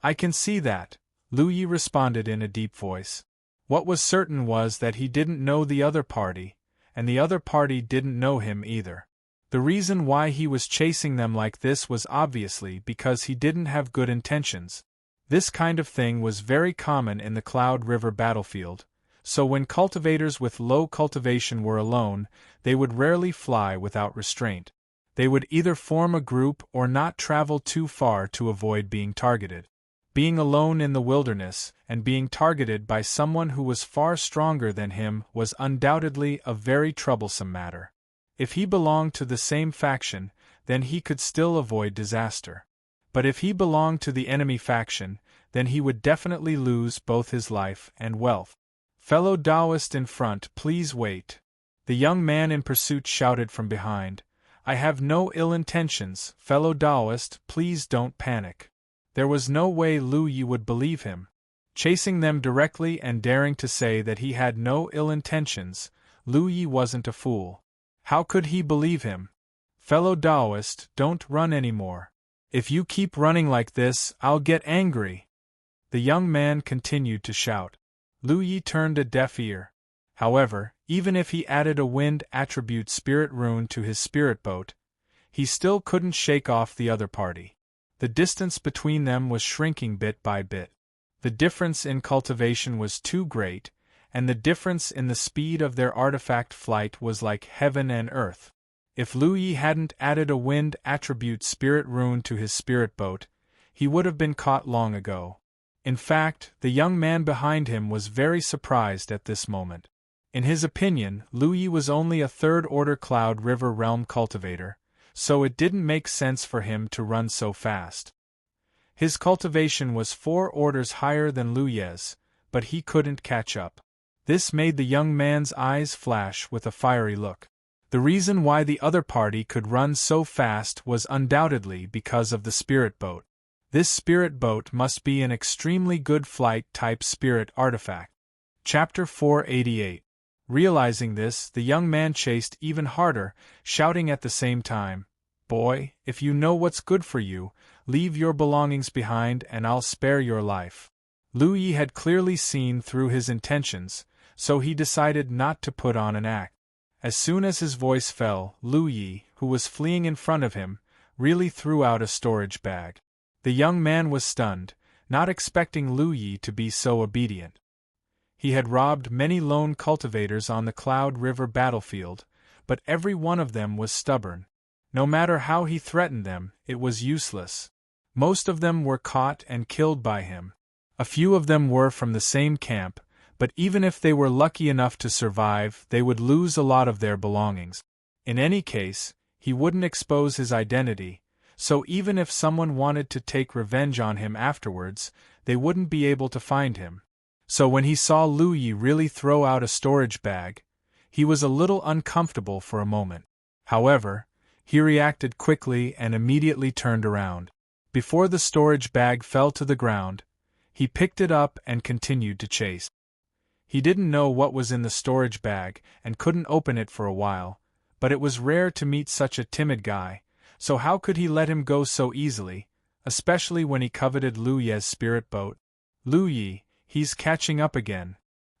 "I can see that," Lu Yi responded in a deep voice. What was certain was that he didn't know the other party, and the other party didn't know him either. The reason why he was chasing them like this was obviously because he didn't have good intentions. This kind of thing was very common in the Cloud River battlefield, so when cultivators with low cultivation were alone, they would rarely fly without restraint. They would either form a group or not travel too far to avoid being targeted. Being alone in the wilderness and being targeted by someone who was far stronger than him was undoubtedly a very troublesome matter. If he belonged to the same faction, then he could still avoid disaster. But if he belonged to the enemy faction, then he would definitely lose both his life and wealth. "Fellow Taoist in front, please wait," the young man in pursuit shouted from behind. I have no ill intentions, fellow Taoist, please don't panic. There was no way Lu Yi would believe him. Chasing them directly and daring to say that he had no ill intentions, Lu Yi wasn't a fool. How could he believe him? Fellow Taoist, don't run anymore. If you keep running like this, I'll get angry. The young man continued to shout. Lu Yi turned a deaf ear. However, even if he added a wind attribute spirit rune to his spirit boat, he still couldn't shake off the other party. The distance between them was shrinking bit by bit. The difference in cultivation was too great, and the difference in the speed of their artifact flight was like heaven and earth. If Lu Yi hadn't added a wind attribute spirit rune to his spirit boat, he would have been caught long ago. In fact, the young man behind him was very surprised at this moment. In his opinion, Lu Yi was only a third-order Cloud River Realm cultivator, so it didn't make sense for him to run so fast. His cultivation was 4 orders higher than Lu Yi's, but he couldn't catch up. This made the young man's eyes flash with a fiery look. The reason why the other party could run so fast was undoubtedly because of the spirit boat. This spirit boat must be an extremely good flight-type spirit artifact. Chapter 488. Realizing this, the young man chased even harder, shouting at the same time, "Boy, if you know what's good for you, leave your belongings behind and I'll spare your life." Lu Yi had clearly seen through his intentions, so he decided not to put on an act. As soon as his voice fell, Lu Yi, who was fleeing in front of him, really threw out a storage bag. The young man was stunned, not expecting Lu Yi to be so obedient. He had robbed many lone cultivators on the Cloud River battlefield, but every one of them was stubborn. No matter how he threatened them, it was useless. Most of them were caught and killed by him. A few of them were from the same camp, but even if they were lucky enough to survive, they would lose a lot of their belongings. In any case, he wouldn't expose his identity, so even if someone wanted to take revenge on him afterwards, they wouldn't be able to find him. So when he saw Lu Yi really throw out a storage bag, he was a little uncomfortable for a moment. However, he reacted quickly and immediately turned around. Before the storage bag fell to the ground, he picked it up and continued to chase. He didn't know what was in the storage bag and couldn't open it for a while, but it was rare to meet such a timid guy, so how could he let him go so easily, especially when he coveted Lu Yi's spirit boat? Lu Yi, he's catching up again.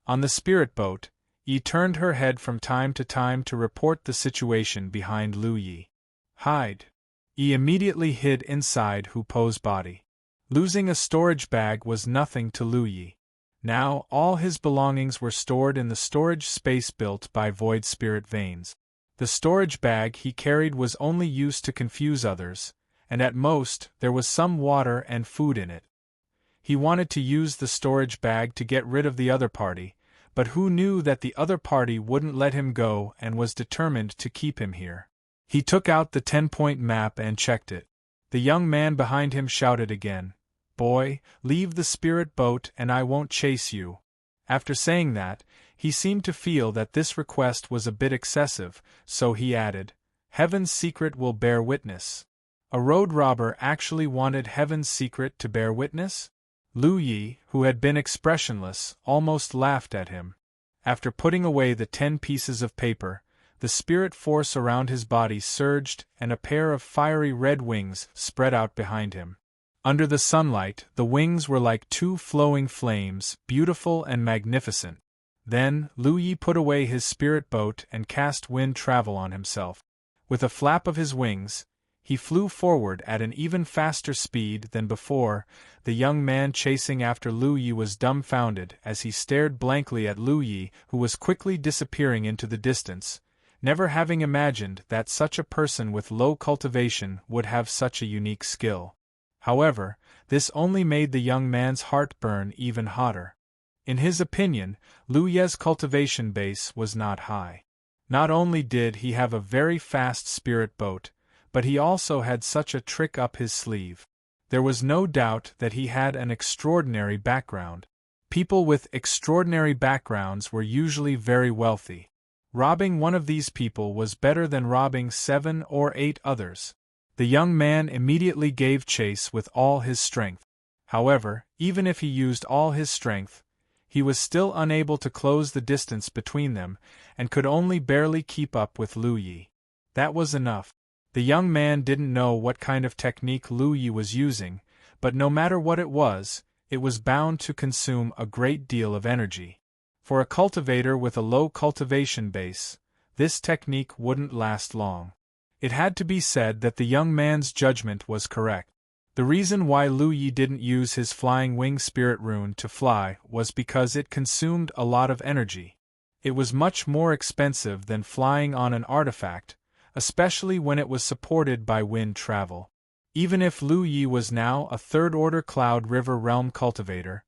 On the spirit boat, Yi turned her head from time to time to report the situation behind Lu Yi. Hide. Yi immediately hid inside Hu Po's body. Losing a storage bag was nothing to Lu Yi. Now all his belongings were stored in the storage space built by Void Spirit Veins. The storage bag he carried was only used to confuse others, and at most there was some water and food in it. He wanted to use the storage bag to get rid of the other party, but who knew that the other party wouldn't let him go and was determined to keep him here. He took out the 10-point map and checked it. The young man behind him shouted again, "Boy, leave the spirit boat and I won't chase you." After saying that, he seemed to feel that this request was a bit excessive, so he added, "Heaven's secret will bear witness." A road robber actually wanted Heaven's secret to bear witness? Lu Yi, who had been expressionless, almost laughed at him. After putting away the 10 pieces of paper, the spirit force around his body surged and a pair of fiery red wings spread out behind him. Under the sunlight, the wings were like 2 flowing flames, beautiful and magnificent. Then, Lu Yi put away his spirit boat and cast wind travel on himself. With a flap of his wings, he flew forward at an even faster speed than before. The young man chasing after Lu Yi was dumbfounded as he stared blankly at Lu Yi, who was quickly disappearing into the distance, never having imagined that such a person with low cultivation would have such a unique skill. However, this only made the young man's heart burn even hotter. In his opinion, Lu Yi's cultivation base was not high. Not only did he have a very fast spirit boat, but he also had such a trick up his sleeve. There was no doubt that he had an extraordinary background. People with extraordinary backgrounds were usually very wealthy. Robbing one of these people was better than robbing 7 or 8 others. The young man immediately gave chase with all his strength. However, even if he used all his strength, he was still unable to close the distance between them, and could only barely keep up with Lu Yi. That was enough. The young man didn't know what kind of technique Lu Yi was using, but no matter what it was bound to consume a great deal of energy. For a cultivator with a low cultivation base, this technique wouldn't last long. It had to be said that the young man's judgment was correct. The reason why Lu Yi didn't use his flying wing spirit rune to fly was because it consumed a lot of energy. It was much more expensive than flying on an artifact, especially when it was supported by wind travel. Even if Lu Yi was now a third-order Cloud River Realm cultivator,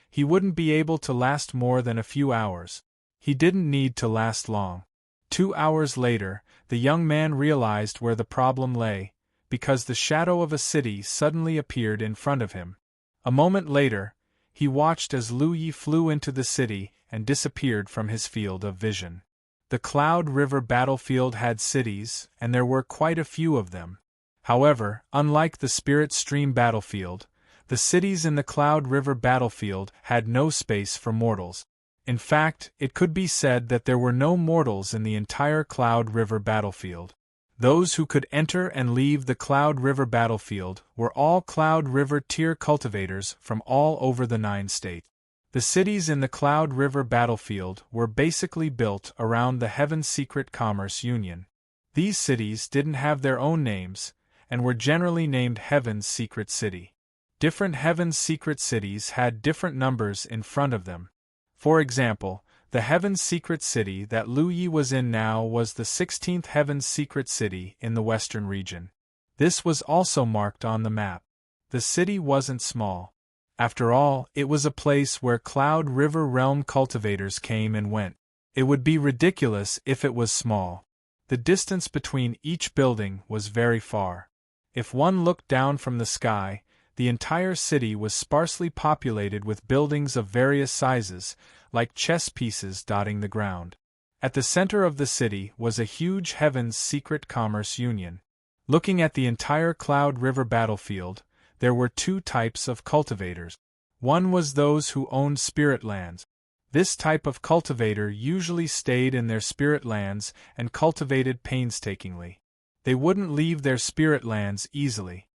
he wouldn't be able to last more than a few hours. He didn't need to last long. 2 hours later, the young man realized where the problem lay, because the shadow of a city suddenly appeared in front of him. A moment later, he watched as Lu Yi flew into the city and disappeared from his field of vision. The Cloud River battlefield had cities, and there were quite a few of them. However, unlike the Spirit Stream battlefield, the cities in the Cloud River battlefield had no space for mortals. In fact, it could be said that there were no mortals in the entire Cloud River battlefield. Those who could enter and leave the Cloud River battlefield were all Cloud River tier cultivators from all over the 9 states. The cities in the Cloud River battlefield were basically built around the Heaven's Secret Commerce Union. These cities didn't have their own names, and were generally named Heaven's Secret City. Different Heaven's Secret Cities had different numbers in front of them. For example, the Heaven's Secret City that Lu Yi was in now was the 16th Heaven's Secret City in the western region. This was also marked on the map. The city wasn't small. After all, it was a place where Cloud River Realm cultivators came and went. It would be ridiculous if it was small. The distance between each building was very far. If one looked down from the sky, the entire city was sparsely populated with buildings of various sizes, like chess pieces dotting the ground. At the center of the city was a huge Heaven's Secret Commerce Union. Looking at the entire Cloud River battlefield, there were 2 types of cultivators. One was those who owned spirit lands. This type of cultivator usually stayed in their spirit lands and cultivated painstakingly. They wouldn't leave their spirit lands easily.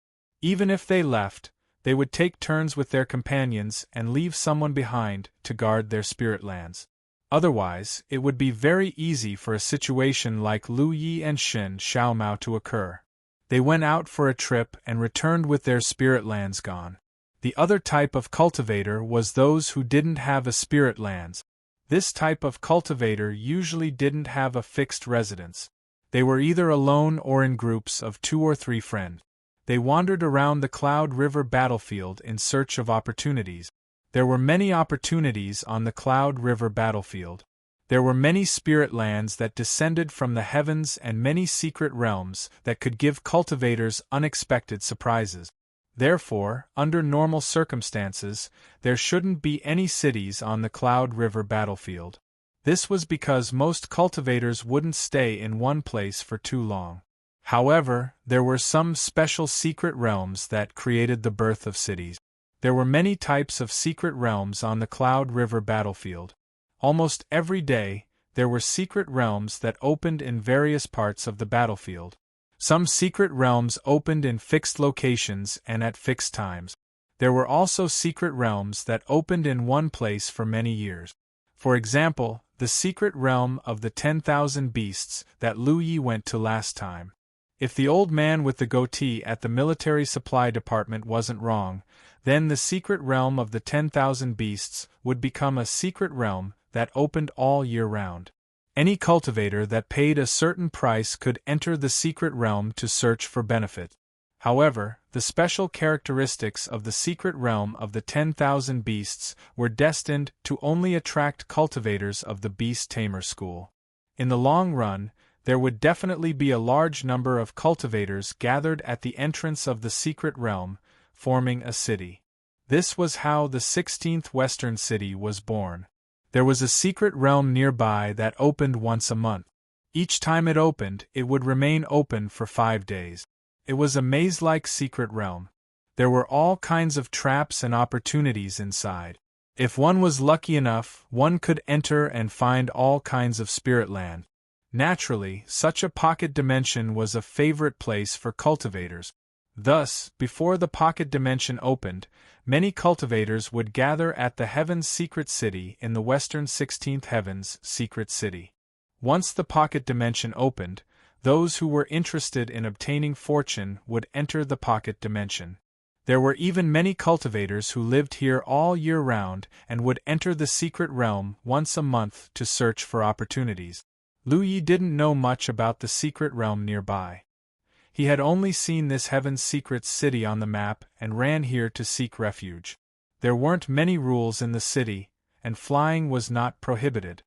Even if they left, they would take turns with their companions and leave someone behind to guard their spirit lands. Otherwise, it would be very easy for a situation like Lu Yi and Shin Xiaomao to occur. They went out for a trip and returned with their spirit lands gone. The other type of cultivator was those who didn't have a spirit lands. This type of cultivator usually didn't have a fixed residence. They were either alone or in groups of 2 or 3 friends. They wandered around the Cloud River battlefield in search of opportunities. There were many opportunities on the Cloud River battlefield. There were many spirit lands that descended from the heavens and many secret realms that could give cultivators unexpected surprises. Therefore, under normal circumstances, there shouldn't be any cities on the Cloud River battlefield. This was because most cultivators wouldn't stay in one place for too long. However, there were some special secret realms that created the birth of cities. There were many types of secret realms on the Cloud River battlefield. Almost every day, there were secret realms that opened in various parts of the battlefield. Some secret realms opened in fixed locations and at fixed times. There were also secret realms that opened in one place for many years. For example, the secret realm of the 10,000 beasts that Lu Yi went to last time. If the old man with the goatee at the military supply department wasn't wrong, then the secret realm of the 10,000 beasts would become a secret realm that opened all year round. Any cultivator that paid a certain price could enter the secret realm to search for benefit. However, the special characteristics of the secret realm of the 10,000 beasts were destined to only attract cultivators of the beast tamer school. In the long run, there would definitely be a large number of cultivators gathered at the entrance of the secret realm, forming a city. This was how the 16th Western City was born. There was a secret realm nearby that opened once a month. Each time it opened, it would remain open for 5 days. It was a maze-like secret realm. There were all kinds of traps and opportunities inside. If one was lucky enough, one could enter and find all kinds of spirit land. Naturally, such a pocket dimension was a favorite place for cultivators. Thus, before the pocket dimension opened, many cultivators would gather at the Heaven's Secret City in the western 16th Heaven's Secret City. Once the pocket dimension opened, those who were interested in obtaining fortune would enter the pocket dimension. There were even many cultivators who lived here all year round and would enter the secret realm once a month to search for opportunities. Lu Yi didn't know much about the secret realm nearby. He had only seen this Heaven's Secret City on the map and ran here to seek refuge. There weren't many rules in the city, and flying was not prohibited.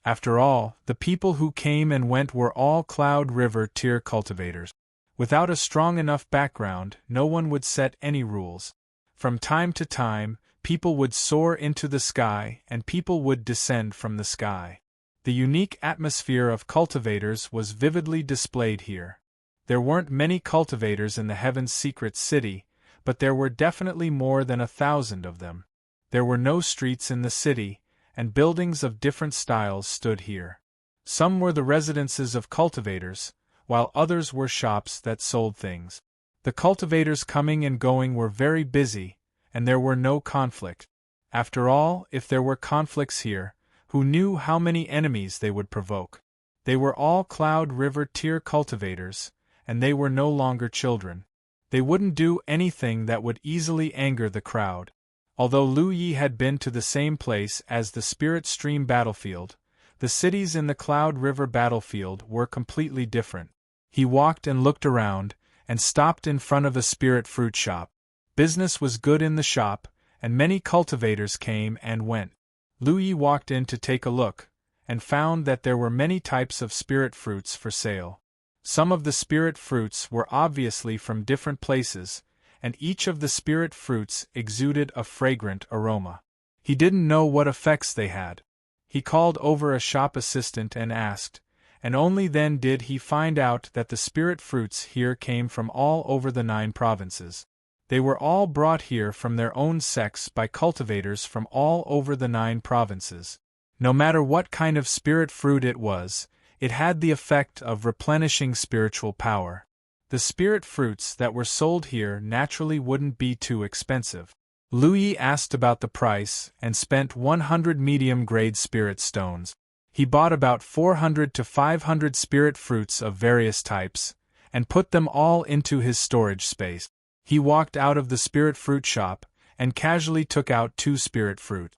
After all, the people who came and went were all Cloud River tier cultivators. Without a strong enough background, no one would set any rules. From time to time, people would soar into the sky and people would descend from the sky. The unique atmosphere of cultivators was vividly displayed here. There weren't many cultivators in the Heaven's Secret City, but there were definitely more than 1,000 of them. There were no streets in the city, and buildings of different styles stood here. Some were the residences of cultivators, while others were shops that sold things. The cultivators coming and going were very busy, and there were no conflict. After all, if there were conflicts here, who knew how many enemies they would provoke? They were all Cloud River tier cultivators, and they were no longer children. They wouldn't do anything that would easily anger the crowd. Although Lu Yi had been to the same place as the Spirit Stream battlefield, the cities in the Cloud River battlefield were completely different. He walked and looked around, and stopped in front of a spirit fruit shop. Business was good in the shop, and many cultivators came and went. Lu Yi walked in to take a look, and found that there were many types of spirit fruits for sale. Some of the spirit fruits were obviously from different places, and each of the spirit fruits exuded a fragrant aroma. He didn't know what effects they had. He called over a shop assistant and asked, and only then did he find out that the spirit fruits here came from all over the 9 provinces. They were all brought here from their own sects by cultivators from all over the 9 provinces. No matter what kind of spirit fruit it was, it had the effect of replenishing spiritual power. The spirit fruits that were sold here naturally wouldn't be too expensive. Lu Yi asked about the price and spent 100 medium-grade spirit stones. He bought about 400 to 500 spirit fruits of various types, and put them all into his storage space. He walked out of the spirit fruit shop, and casually took out 2 spirit fruit.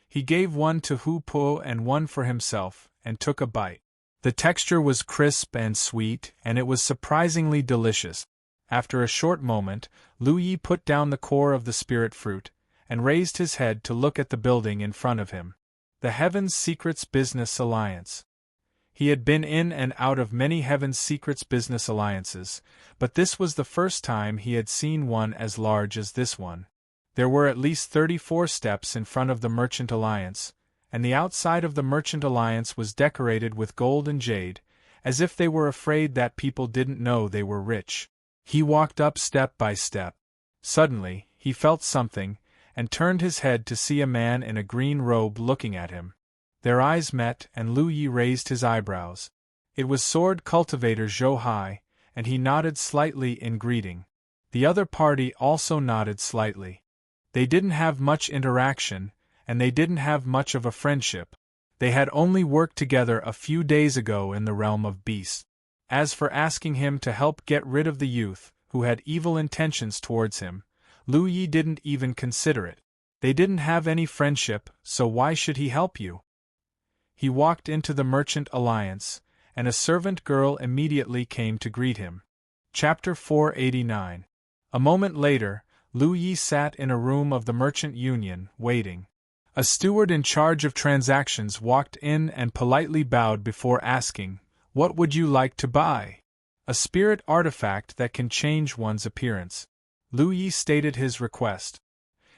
He gave one to Hu Po and one for himself, and took a bite. The texture was crisp and sweet, and it was surprisingly delicious. After a short moment, Lu Yi put down the core of the spirit fruit, and raised his head to look at the building in front of him. The Heaven's Secrets Business Alliance. He had been in and out of many Heaven's Secrets business alliances, but this was the first time he had seen one as large as this one. There were at least 34 steps in front of the Merchant Alliance, and the outside of the Merchant Alliance was decorated with gold and jade, as if they were afraid that people didn't know they were rich. He walked up step by step. Suddenly, he felt something, and turned his head to see a man in a green robe looking at him. Their eyes met, and Lu Yi raised his eyebrows. It was Sword Cultivator Zhou Hai, and he nodded slightly in greeting. The other party also nodded slightly. They didn't have much interaction, and they didn't have much of a friendship. They had only worked together a few days ago in the realm of beasts. As for asking him to help get rid of the youth, who had evil intentions towards him, Lu Yi didn't even consider it. They didn't have any friendship, so why should he help you? He walked into the Merchant Alliance, and a servant girl immediately came to greet him. Chapter 489. A moment later, Lu Yi sat in a room of the Merchant Union, waiting. A steward in charge of transactions walked in and politely bowed before asking, "What would you like to buy?" "A spirit artifact that can change one's appearance." Lu Yi stated his request.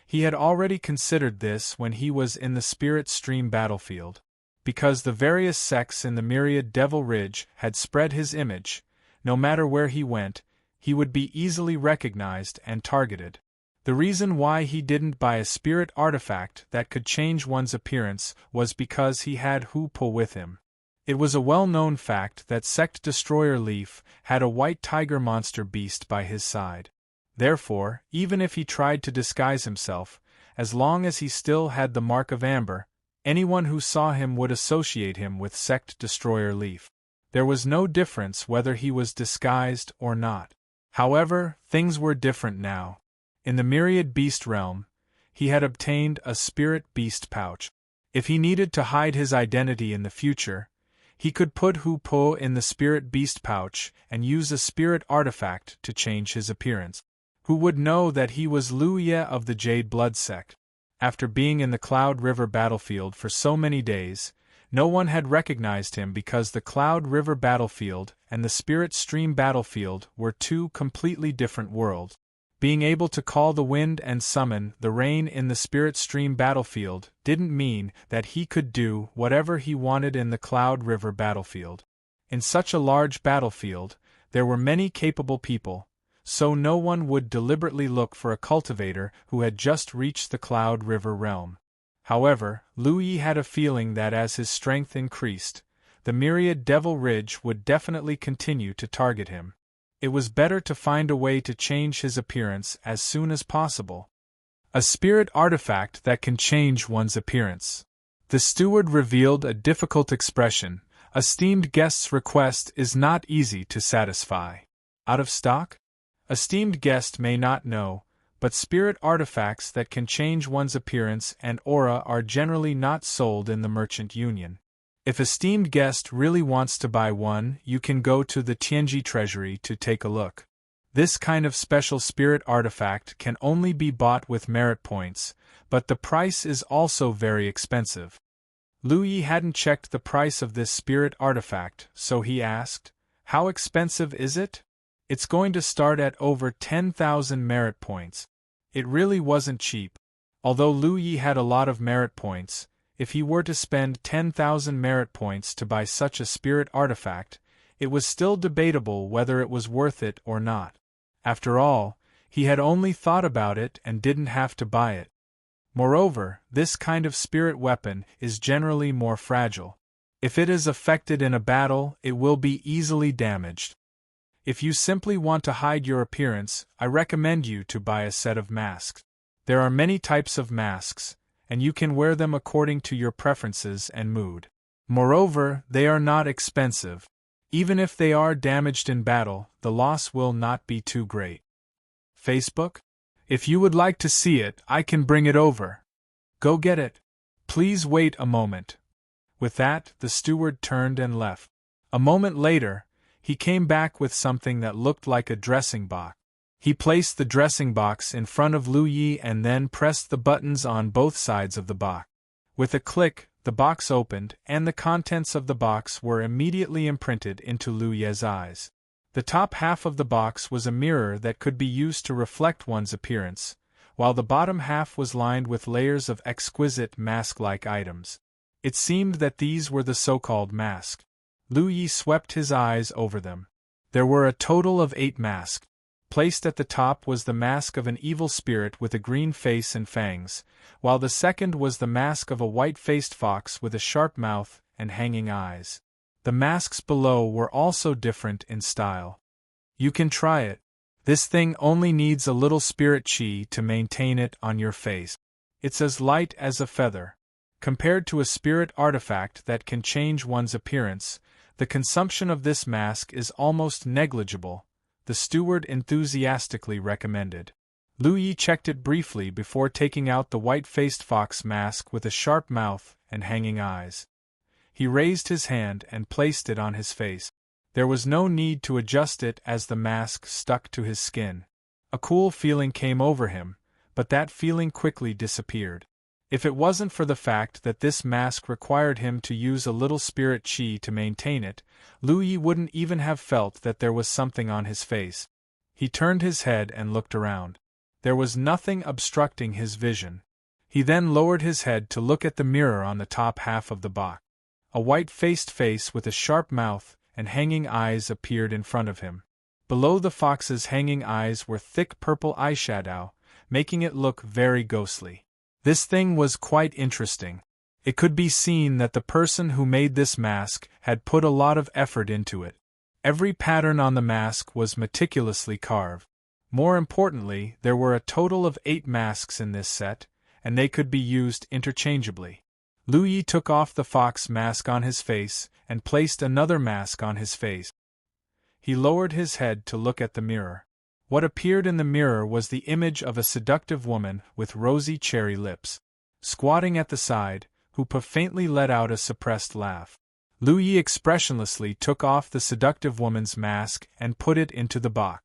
He had already considered this when he was in the spirit stream battlefield. Because the various sects in the myriad Devil Ridge had spread his image, no matter where he went, he would be easily recognized and targeted. The reason why he didn't buy a spirit artifact that could change one's appearance was because he had Hoopoe with him. It was a well-known fact that Sect Destroyer Leaf had a white tiger monster beast by his side. Therefore, even if he tried to disguise himself, as long as he still had the mark of amber, anyone who saw him would associate him with Sect Destroyer Leaf. There was no difference whether he was disguised or not. However, things were different now. In the Myriad Beast realm, he had obtained a Spirit Beast pouch. If he needed to hide his identity in the future, he could put Hoopoe in the Spirit Beast pouch and use a spirit artifact to change his appearance. Who would know that he was Lu Ye of the Jade Blood sect? After being in the Cloud River battlefield for so many days, no one had recognized him because the Cloud River battlefield and the Spirit Stream battlefield were two completely different worlds. Being able to call the wind and summon the rain in the Spirit Stream battlefield didn't mean that he could do whatever he wanted in the Cloud River battlefield. In such a large battlefield, there were many capable people, so no one would deliberately look for a cultivator who had just reached the Cloud River realm. However, Lu Ye had a feeling that as his strength increased, the Myriad Devil Ridge would definitely continue to target him. It was better to find a way to change his appearance as soon as possible. A spirit artifact that can change one's appearance. The steward revealed a difficult expression. Esteemed guest's request is not easy to satisfy. Out of stock? Esteemed guest may not know, but spirit artifacts that can change one's appearance and aura are generally not sold in the Merchant Union. If esteemed guest really wants to buy one, you can go to the Tianji Treasury to take a look. This kind of special spirit artifact can only be bought with merit points, but the price is also very expensive. Lu Ye hadn't checked the price of this spirit artifact, so he asked, "How expensive is it?" "It's going to start at over 10,000 merit points." It really wasn't cheap. Although Lu Ye had a lot of merit points, if he were to spend 10,000 merit points to buy such a spirit artifact, it was still debatable whether it was worth it or not. After all, he had only thought about it and didn't have to buy it. Moreover, this kind of spirit weapon is generally more fragile. If it is affected in a battle, it will be easily damaged. If you simply want to hide your appearance, I recommend you to buy a set of masks. There are many types of masks, and you can wear them according to your preferences and mood. Moreover, they are not expensive. Even if they are damaged in battle, the loss will not be too great. Facebook? If you would like to see it, I can bring it over. Go get it. Please wait a moment. With that, the steward turned and left. A moment later, he came back with something that looked like a dressing box. He placed the dressing box in front of Lu Ye and then pressed the buttons on both sides of the box. With a click, the box opened, and the contents of the box were immediately imprinted into Lu Ye's eyes. The top half of the box was a mirror that could be used to reflect one's appearance, while the bottom half was lined with layers of exquisite mask-like items. It seemed that these were the so-called masks. Lu Ye swept his eyes over them. There were a total of 8 masks. Placed at the top was the mask of an evil spirit with a green face and fangs, while the second was the mask of a white-faced fox with a sharp mouth and hanging eyes. The masks below were also different in style. You can try it. This thing only needs a little spirit chi to maintain it on your face. It's as light as a feather. Compared to a spirit artifact that can change one's appearance, the consumption of this mask is almost negligible, the steward enthusiastically recommended. Lu Ye checked it briefly before taking out the white-faced fox mask with a sharp mouth and hanging eyes. He raised his hand and placed it on his face. There was no need to adjust it as the mask stuck to his skin. A cool feeling came over him, but that feeling quickly disappeared. If it wasn't for the fact that this mask required him to use a little spirit chi to maintain it, Lu Ye wouldn't even have felt that there was something on his face. He turned his head and looked around. There was nothing obstructing his vision. He then lowered his head to look at the mirror on the top half of the box. A white-faced face with a sharp mouth and hanging eyes appeared in front of him. Below the fox's hanging eyes were thick purple eyeshadow, making it look very ghostly. This thing was quite interesting. It could be seen that the person who made this mask had put a lot of effort into it. Every pattern on the mask was meticulously carved. More importantly, there were a total of 8 masks in this set, and they could be used interchangeably. Lu Yi took off the fox mask on his face and placed another mask on his face. He lowered his head to look at the mirror. What appeared in the mirror was the image of a seductive woman with rosy cherry lips. Squatting at the side, Hoopa faintly let out a suppressed laugh. Lu Yi expressionlessly took off the seductive woman's mask and put it into the box.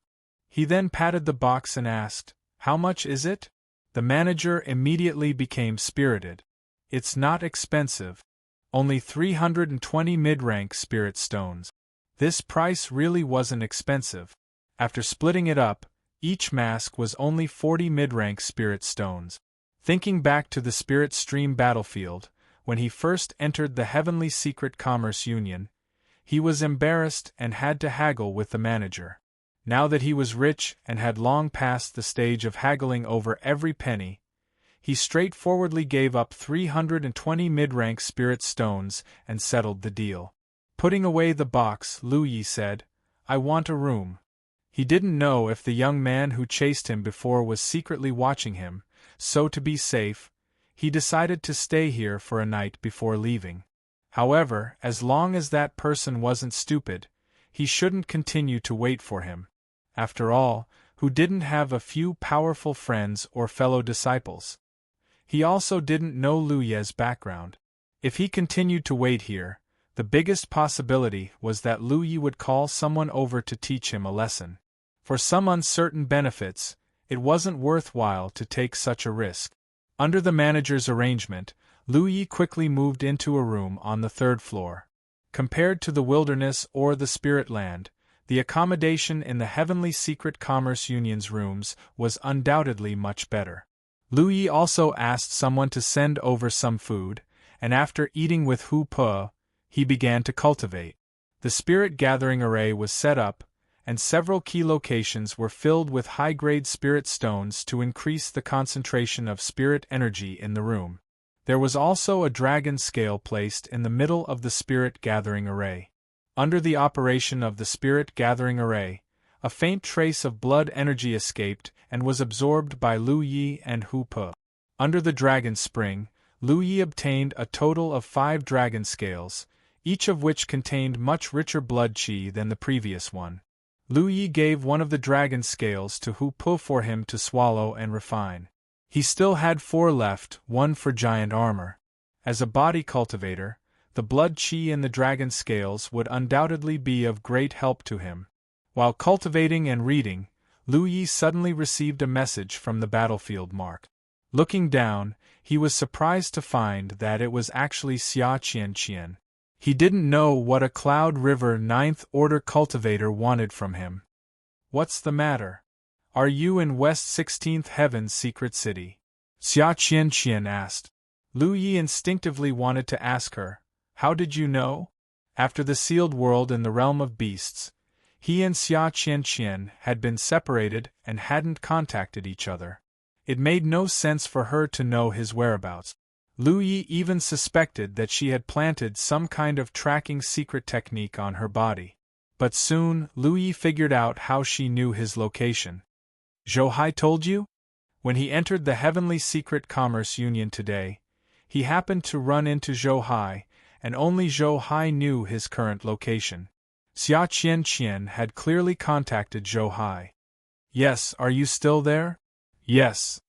He then patted the box and asked, "How much is it?" The manager immediately became spirited. "It's not expensive. Only 320 mid-rank spirit stones." This price really wasn't expensive. After splitting it up, each mask was only 40 mid-rank spirit stones. Thinking back to the Spirit Stream battlefield, when he first entered the Heavenly Secret Commerce Union, he was embarrassed and had to haggle with the manager. Now that he was rich and had long passed the stage of haggling over every penny, he straightforwardly gave up 320 mid-rank spirit stones and settled the deal. Putting away the box, Lu Yi said, "I want a room." He didn't know if the young man who chased him before was secretly watching him, so to be safe, he decided to stay here for a night before leaving. However, as long as that person wasn't stupid, he shouldn't continue to wait for him. After all, who didn't have a few powerful friends or fellow disciples? He also didn't know Lu Ye's background. If he continued to wait here, the biggest possibility was that Lu Yi would call someone over to teach him a lesson. For some uncertain benefits, it wasn't worthwhile to take such a risk. Under the manager's arrangement, Lu Yi quickly moved into a room on the 3rd floor. Compared to the wilderness or the spirit land, the accommodation in the Heavenly Secret Commerce Union's rooms was undoubtedly much better. Lu Yi also asked someone to send over some food, and after eating with Hoopa, he began to cultivate. The spirit gathering array was set up, and several key locations were filled with high-grade spirit stones to increase the concentration of spirit energy in the room. There was also a dragon scale placed in the middle of the spirit gathering array. Under the operation of the spirit gathering array, a faint trace of blood energy escaped and was absorbed by Lu Yi and Hoopa. Under the dragon spring, Lu Yi obtained a total of 5 dragon scales, each of which contained much richer blood chi than the previous one. Lu Yi gave one of the dragon scales to Hoopa for him to swallow and refine. He still had 4 left, one for giant armor. As a body cultivator, the blood chi in the dragon scales would undoubtedly be of great help to him. While cultivating and reading, Lu Yi suddenly received a message from the battlefield mark. Looking down, he was surprised to find that it was actually Xia Qianqian. He didn't know what a Cloud River 9th Order cultivator wanted from him. "What's the matter? Are you in West 16th Heaven's secret city?" Xia Qianqian asked. Lu Yi instinctively wanted to ask her, "How did you know?" After the sealed world in the realm of beasts, he and Xia Qianqian had been separated and hadn't contacted each other. It made no sense for her to know his whereabouts. Lu Yi even suspected that she had planted some kind of tracking secret technique on her body. But soon, Lu Yi figured out how she knew his location. "Zhou Hai told you?" When he entered the Heavenly Secret Commerce Union today, he happened to run into Zhou Hai, and only Zhou Hai knew his current location. Xia Qianqian had clearly contacted Zhou Hai. "Yes, are you still there?" "Yes."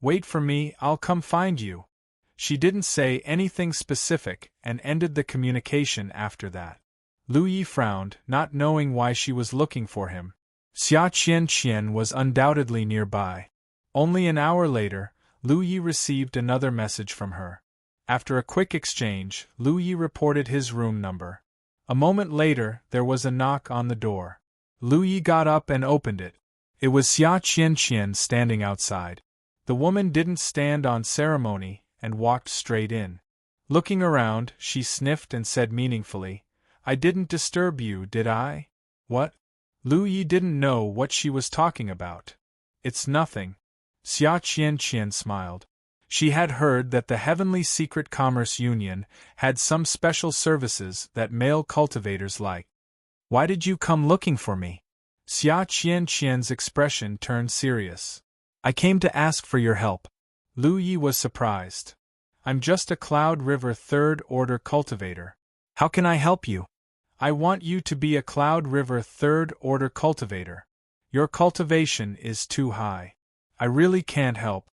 "Wait for me, I'll come find you." She didn't say anything specific and ended the communication after that. Lu Yi frowned, not knowing why she was looking for him. Xia Qianqian was undoubtedly nearby. Only an hour later, Lu Yi received another message from her. After a quick exchange, Lu Yi reported his room number. A moment later, there was a knock on the door. Lu Yi got up and opened it. It was Xia Qianqian standing outside. The woman didn't stand on ceremony and walked straight in. Looking around, she sniffed and said meaningfully, "I didn't disturb you, did I?" "What?" Lu Yi didn't know what she was talking about. "It's nothing." Xia Qianqian smiled. She had heard that the Heavenly Secret Commerce Union had some special services that male cultivators like. "Why did you come looking for me?" Xia Qianqian's expression turned serious. "I came to ask for your help." Lu Yi was surprised. "I'm just a Cloud River third-order cultivator. How can I help you?" "I want you to be a Cloud River third-order cultivator. Your cultivation is too high. I really can't help."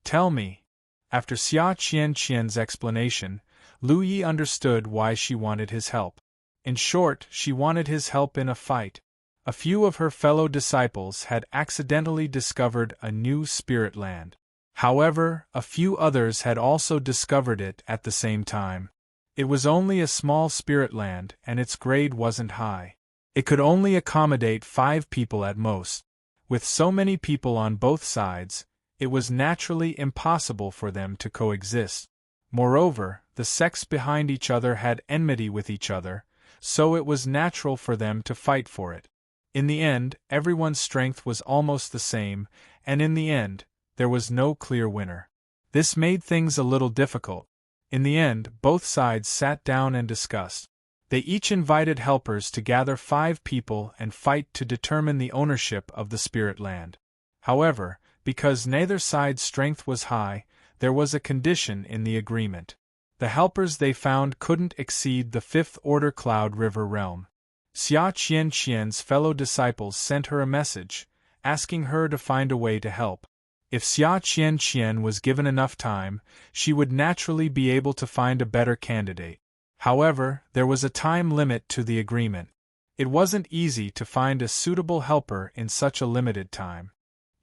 "Tell me." After Xia Qianqian's explanation, Lu Yi understood why she wanted his help. In short, she wanted his help in a fight. A few of her fellow disciples had accidentally discovered a new spirit land. However, a few others had also discovered it at the same time. It was only a small spirit land, and its grade wasn't high. It could only accommodate 5 people at most. With so many people on both sides, it was naturally impossible for them to coexist. Moreover, the sects behind each other had enmity with each other, so it was natural for them to fight for it. In the end, everyone's strength was almost the same, and in the end, there was no clear winner. This made things a little difficult. In the end, both sides sat down and discussed. They each invited helpers to gather 5 people and fight to determine the ownership of the spirit land. However, because neither side's strength was high, there was a condition in the agreement. The helpers they found couldn't exceed the 5th-order Cloud River realm. Xia Qianqian's fellow disciples sent her a message, asking her to find a way to help. If Xia Qianqian was given enough time, she would naturally be able to find a better candidate. However, there was a time limit to the agreement. It wasn't easy to find a suitable helper in such a limited time.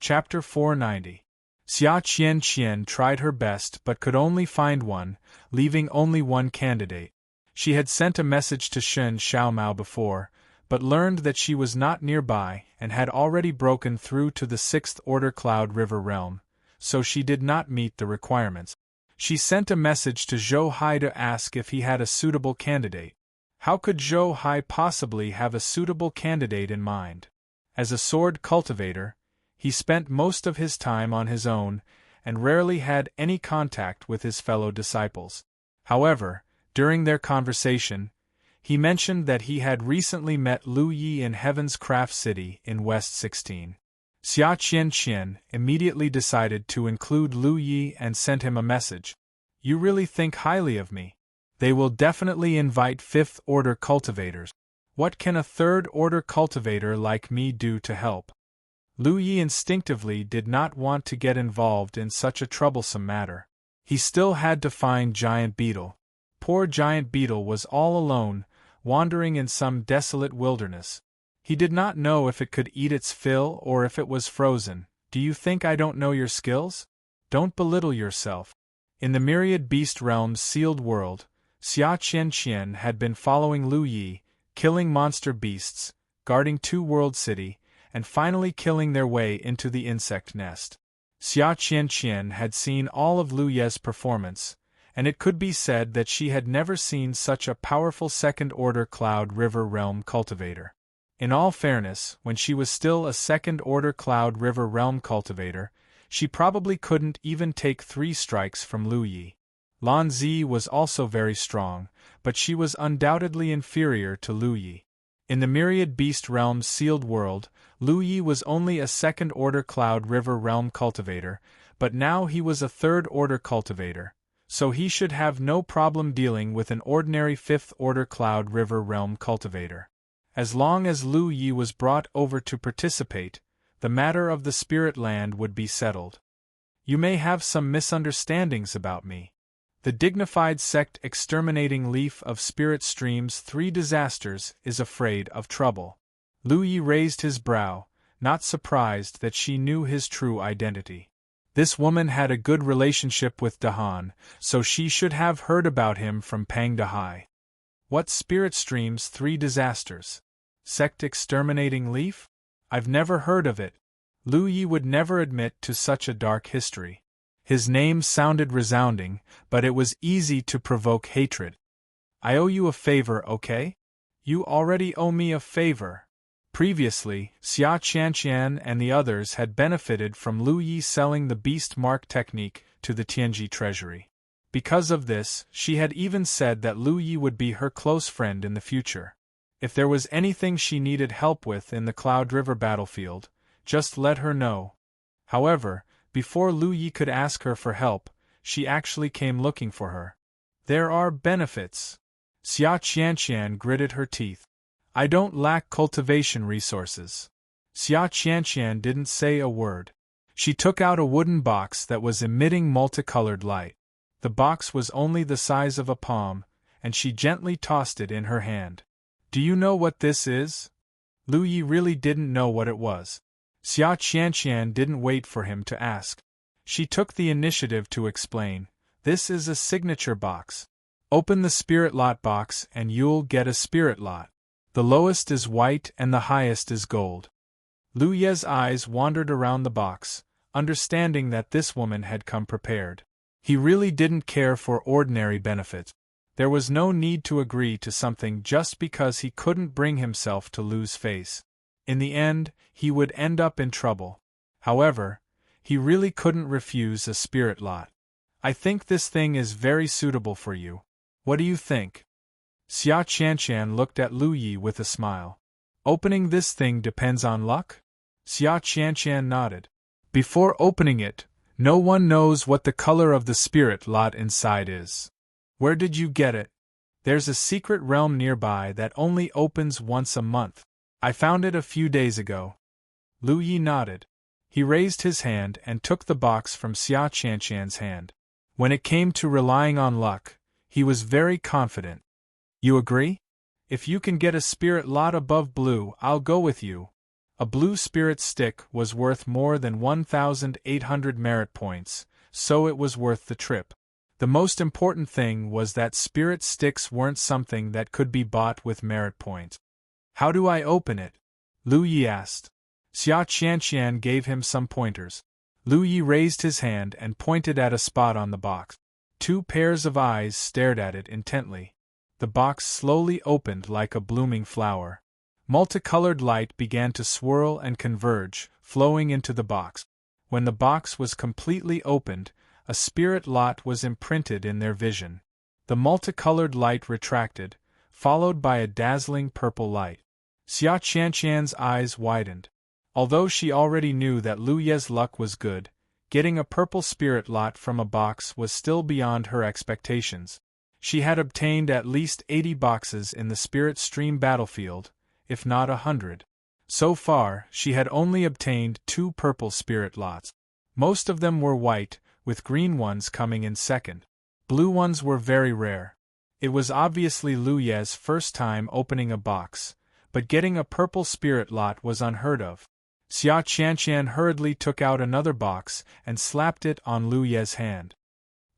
Chapter 490. Xia Qianqian tried her best but could only find one, leaving only one candidate. She had sent a message to Shen Xiaomao before, but learned that she was not nearby and had already broken through to the 6th-order Cloud River realm, so she did not meet the requirements. She sent a message to Zhou Hai to ask if he had a suitable candidate. How could Zhou Hai possibly have a suitable candidate in mind? As a sword cultivator, he spent most of his time on his own and rarely had any contact with his fellow disciples. However, during their conversation, he mentioned that he had recently met Lu Yi in Heaven's Craft City in West 16. Xia Qianqian immediately decided to include Lu Yi and sent him a message. "You really think highly of me. They will definitely invite 5th-order cultivators. What can a 3rd-order cultivator like me do to help?" Lu Yi instinctively did not want to get involved in such a troublesome matter. He still had to find Giant Beetle. Poor Giant Beetle was all alone, wandering in some desolate wilderness. He did not know if it could eat its fill or if it was frozen. "Do you think I don't know your skills? Don't belittle yourself." In the myriad beast realm's sealed world, Xia Qianqian had been following Lu Yi, killing monster beasts, guarding 2 world city, and finally killing their way into the insect nest. Xia Qianqian had seen all of Lu Ye's performance, and it could be said that she had never seen such a powerful 2nd-order Cloud River realm cultivator. In all fairness, when she was still a 2nd-order Cloud River realm cultivator, she probably couldn't even take 3 strikes from Lu Yi. Lan Zi was also very strong, but she was undoubtedly inferior to Lu Yi. In the myriad beast realm's sealed world, Lu Yi was only a 2nd-order Cloud River realm cultivator, but now he was a 3rd-order cultivator, so he should have no problem dealing with an ordinary 5th-order Cloud River realm cultivator. As long as Lu Yi was brought over to participate, the matter of the spirit land would be settled. "You may have some misunderstandings about me. The dignified sect Exterminating Leaf of Spirit Stream's 3 disasters is afraid of trouble." Lu Yi raised his brow, not surprised that she knew his true identity. This woman had a good relationship with Dahan, so she should have heard about him from Pang Dahai. "What Spirit Stream's 3 disasters? Sect Exterminating Leaf? I've never heard of it." Lu Yi would never admit to such a dark history. His name sounded resounding, but it was easy to provoke hatred. I owe you a favor, okay? You already owe me a favor. Previously, Xia Qianqian and the others had benefited from Lu Yi selling the beast mark technique to the Tianji treasury. Because of this, she had even said that Lu Yi would be her close friend in the future. If there was anything she needed help with in the Cloud River battlefield, just let her know. However, before Lu Yi could ask her for help, she actually came looking for her. There are benefits. Xia Qianqian gritted her teeth. I don't lack cultivation resources. Xia Qianqian didn't say a word. She took out a wooden box that was emitting multicolored light. The box was only the size of a palm, and she gently tossed it in her hand. Do you know what this is? Lu Yi really didn't know what it was. Xia Qianqian didn't wait for him to ask. She took the initiative to explain. This is a signature box. Open the spirit lot box and you'll get a spirit lot. The lowest is white and the highest is gold. Lu Ye's eyes wandered around the box, understanding that this woman had come prepared. He really didn't care for ordinary benefits. There was no need to agree to something just because he couldn't bring himself to lose face. In the end, he would end up in trouble. However, he really couldn't refuse a spirit lot. I think this thing is very suitable for you. What do you think? Xia Qianqian looked at Lu Yi with a smile. Opening this thing depends on luck? Xia Qianqian nodded. Before opening it, no one knows what the color of the spirit lot inside is. Where did you get it? There's a secret realm nearby that only opens once a month. I found it a few days ago. Lu Yi nodded. He raised his hand and took the box from Xia Qianqian's hand. When it came to relying on luck, he was very confident. You agree? If you can get a spirit lot above blue, I'll go with you. A blue spirit stick was worth more than 1,800 merit points, so it was worth the trip. The most important thing was that spirit sticks weren't something that could be bought with merit points. How do I open it? Lu Yi asked. Xia Qianqian gave him some pointers. Lu Yi raised his hand and pointed at a spot on the box. Two pairs of eyes stared at it intently. The box slowly opened like a blooming flower. Multicolored light began to swirl and converge, flowing into the box. When the box was completely opened, a spirit lot was imprinted in their vision. The multicolored light retracted, followed by a dazzling purple light. Xia Qianqian's eyes widened. Although she already knew that Lu Ye's luck was good, getting a purple spirit lot from a box was still beyond her expectations. She had obtained at least 80 boxes in the Spirit Stream battlefield, if not 100. So far, she had only obtained 2 purple spirit lots. Most of them were white, with green ones coming in second. Blue ones were very rare. It was obviously Lu Ye's first time opening a box, but getting a purple spirit lot was unheard of. Xia Qianqian hurriedly took out another box and slapped it on Lu Ye's hand.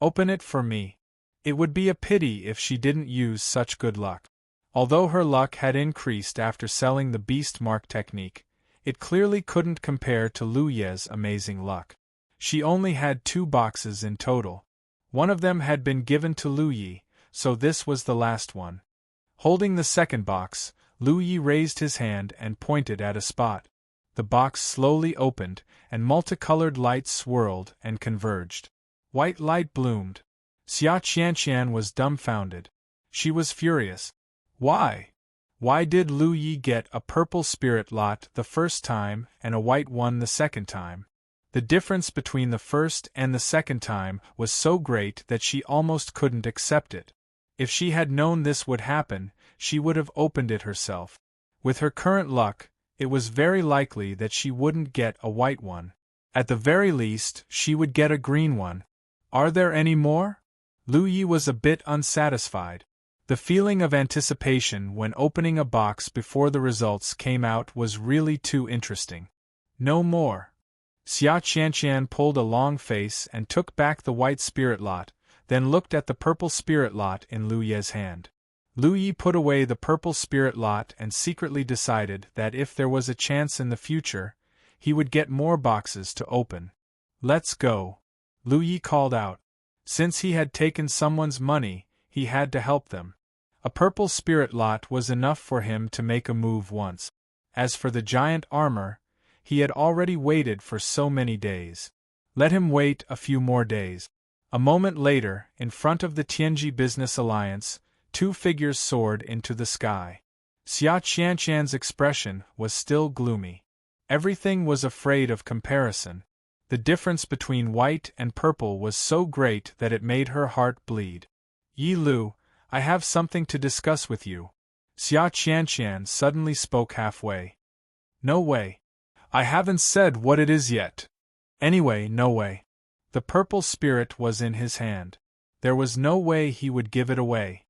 Open it for me. It would be a pity if she didn't use such good luck. Although her luck had increased after selling the beast mark technique, it clearly couldn't compare to Lu Ye's amazing luck. She only had 2 boxes in total. One of them had been given to Lu Yi, so this was the last one. Holding the second box, Lu Yi raised his hand and pointed at a spot. The box slowly opened, and multicolored light swirled and converged. White light bloomed. Xia Qianqian was dumbfounded. She was furious. Why? Why did Lu Yi get a purple spirit lot the first time and a white one the second time? The difference between the first and the second time was so great that she almost couldn't accept it. If she had known this would happen, she would have opened it herself. With her current luck, it was very likely that she wouldn't get a white one. At the very least, she would get a green one. Are there any more? Lu Yi was a bit unsatisfied. The feeling of anticipation when opening a box before the results came out was really too interesting. No more. Xia Qianqian pulled a long face and took back the white spirit lot, then looked at the purple spirit lot in Lu Ye's hand. Lu Yi put away the purple spirit lot and secretly decided that if there was a chance in the future, He would get more boxes to open. "Let's go," Lu Yi called out. Since he had taken someone's money, he had to help them. A purple spirit lot was enough for him to make a move once. As for the giant armor, he had already waited for so many days. Let him wait a few more days. A moment later, in front of the Tianji Business Alliance, two figures soared into the sky. Xia Qianqian's expression was still gloomy. Everything was afraid of comparison. The difference between white and purple was so great that it made her heart bleed. "Yi Lu, I have something to discuss with you." Xia Qianqian suddenly spoke halfway. "No way. I haven't said what it is yet." "Anyway, no way." The purple spirit was in his hand. There was no way he would give it away.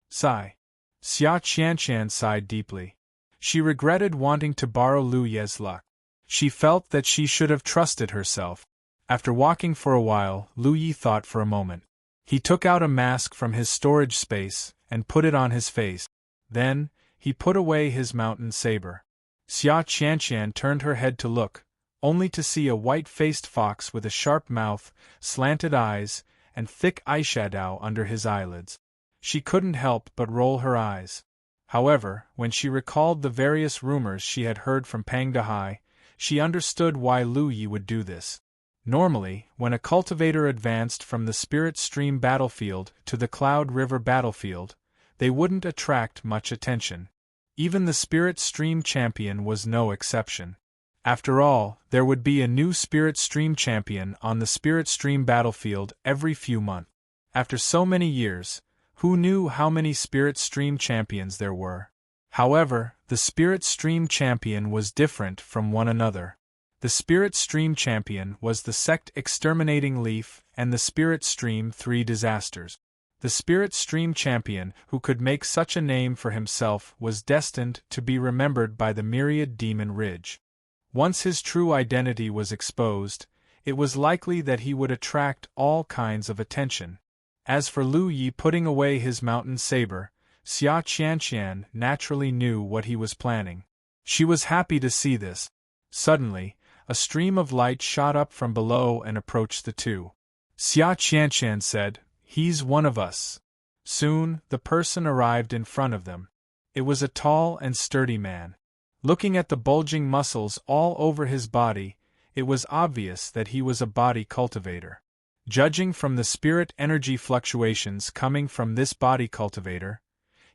Sigh. Xia Qianqian sighed deeply. She regretted wanting to borrow Lu Ye's luck. She felt that she should have trusted herself. After walking for a while, Lu Yi thought for a moment. He took out a mask from his storage space and put it on his face. Then, he put away his mountain saber. Xia Qianqian turned her head to look, only to see a white-faced fox with a sharp mouth, slanted eyes, and thick eyeshadow under his eyelids. She couldn't help but roll her eyes. However, when she recalled the various rumors she had heard from Pangdahai, she understood why Lu Yi would do this. Normally, when a cultivator advanced from the Spirit Stream battlefield to the Cloud River battlefield, they wouldn't attract much attention. Even the Spirit Stream champion was no exception. After all, there would be a new Spirit Stream champion on the Spirit Stream battlefield every few months. After so many years, who knew how many Spirit Stream champions there were? However, the Spirit Stream champion was different from one another. The Spirit Stream champion was the Sect Exterminating Leaf and the Spirit Stream 3 Disasters. The Spirit Stream champion who could make such a name for himself was destined to be remembered by the myriad Demon Ridge. Once his true identity was exposed, it was likely that he would attract all kinds of attention. As for Lu Yi putting away his mountain saber, Xia Qianqian naturally knew what he was planning. She was happy to see this. Suddenly, a stream of light shot up from below and approached the two. Xia Qianqian said, "He's one of us." Soon, the person arrived in front of them. It was a tall and sturdy man. Looking at the bulging muscles all over his body, it was obvious that he was a body cultivator. Judging from the spirit energy fluctuations coming from this body cultivator,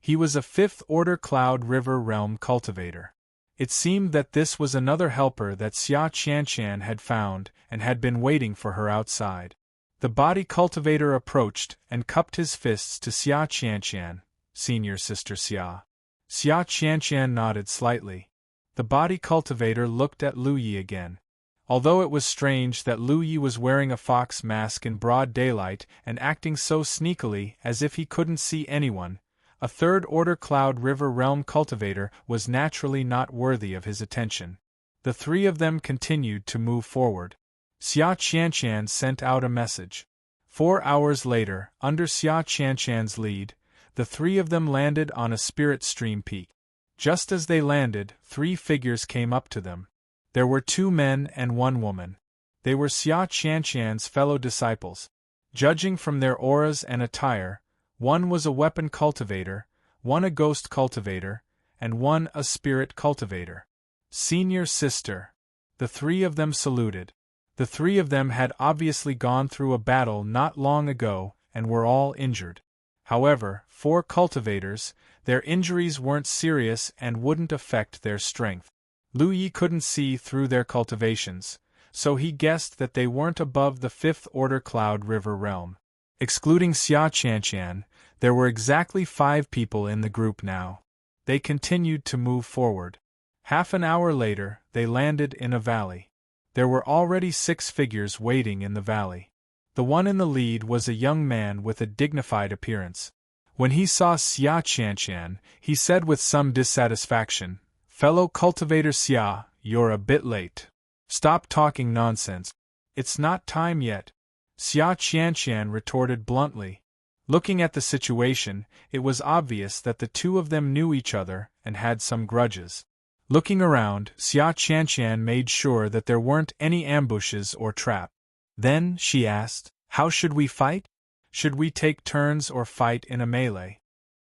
he was a 5th-order Cloud River Realm cultivator. It seemed that this was another helper that Xia Qianqian had found and had been waiting for her outside. The body cultivator approached and cupped his fists to Xia Qianqian. "Senior Sister Xia." Xia Qianqian nodded slightly. The body cultivator looked at Lu Yi again. Although it was strange that Lu Yi was wearing a fox mask in broad daylight and acting so sneakily as if he couldn't see anyone, a 3rd-order Cloud River Realm cultivator was naturally not worthy of his attention. The three of them continued to move forward. Xia Qianqian sent out a message. 4 hours later, under Xia Qianqian's lead, the three of them landed on a Spirit Stream peak. Just as they landed, 3 figures came up to them. There were 2 men and 1 woman. They were Xia Qianqian's fellow disciples. Judging from their auras and attire, one was a weapon cultivator, one a ghost cultivator, and one a spirit cultivator. "Senior Sister." The 3 of them saluted. The 3 of them had obviously gone through a battle not long ago and were all injured. However, for cultivators, their injuries weren't serious and wouldn't affect their strength. Lu Yi couldn't see through their cultivations, so he guessed that they weren't above the 5th-order Cloud River realm. Excluding Xia Qianqian, there were exactly 5 people in the group now. They continued to move forward. Half an hour later, they landed in a valley. There were already 6 figures waiting in the valley. The one in the lead was a young man with a dignified appearance. When he saw Xia Qianqian, he said with some dissatisfaction, "Fellow cultivator Xia, you're a bit late. Stop talking nonsense. It's not time yet." Xia Qianqian retorted bluntly. Looking at the situation, it was obvious that the 2 of them knew each other and had some grudges. Looking around, Xia Qianqian made sure that there weren't any ambushes or trap. Then, she asked, how should we fight? Should we take turns or fight in a melee?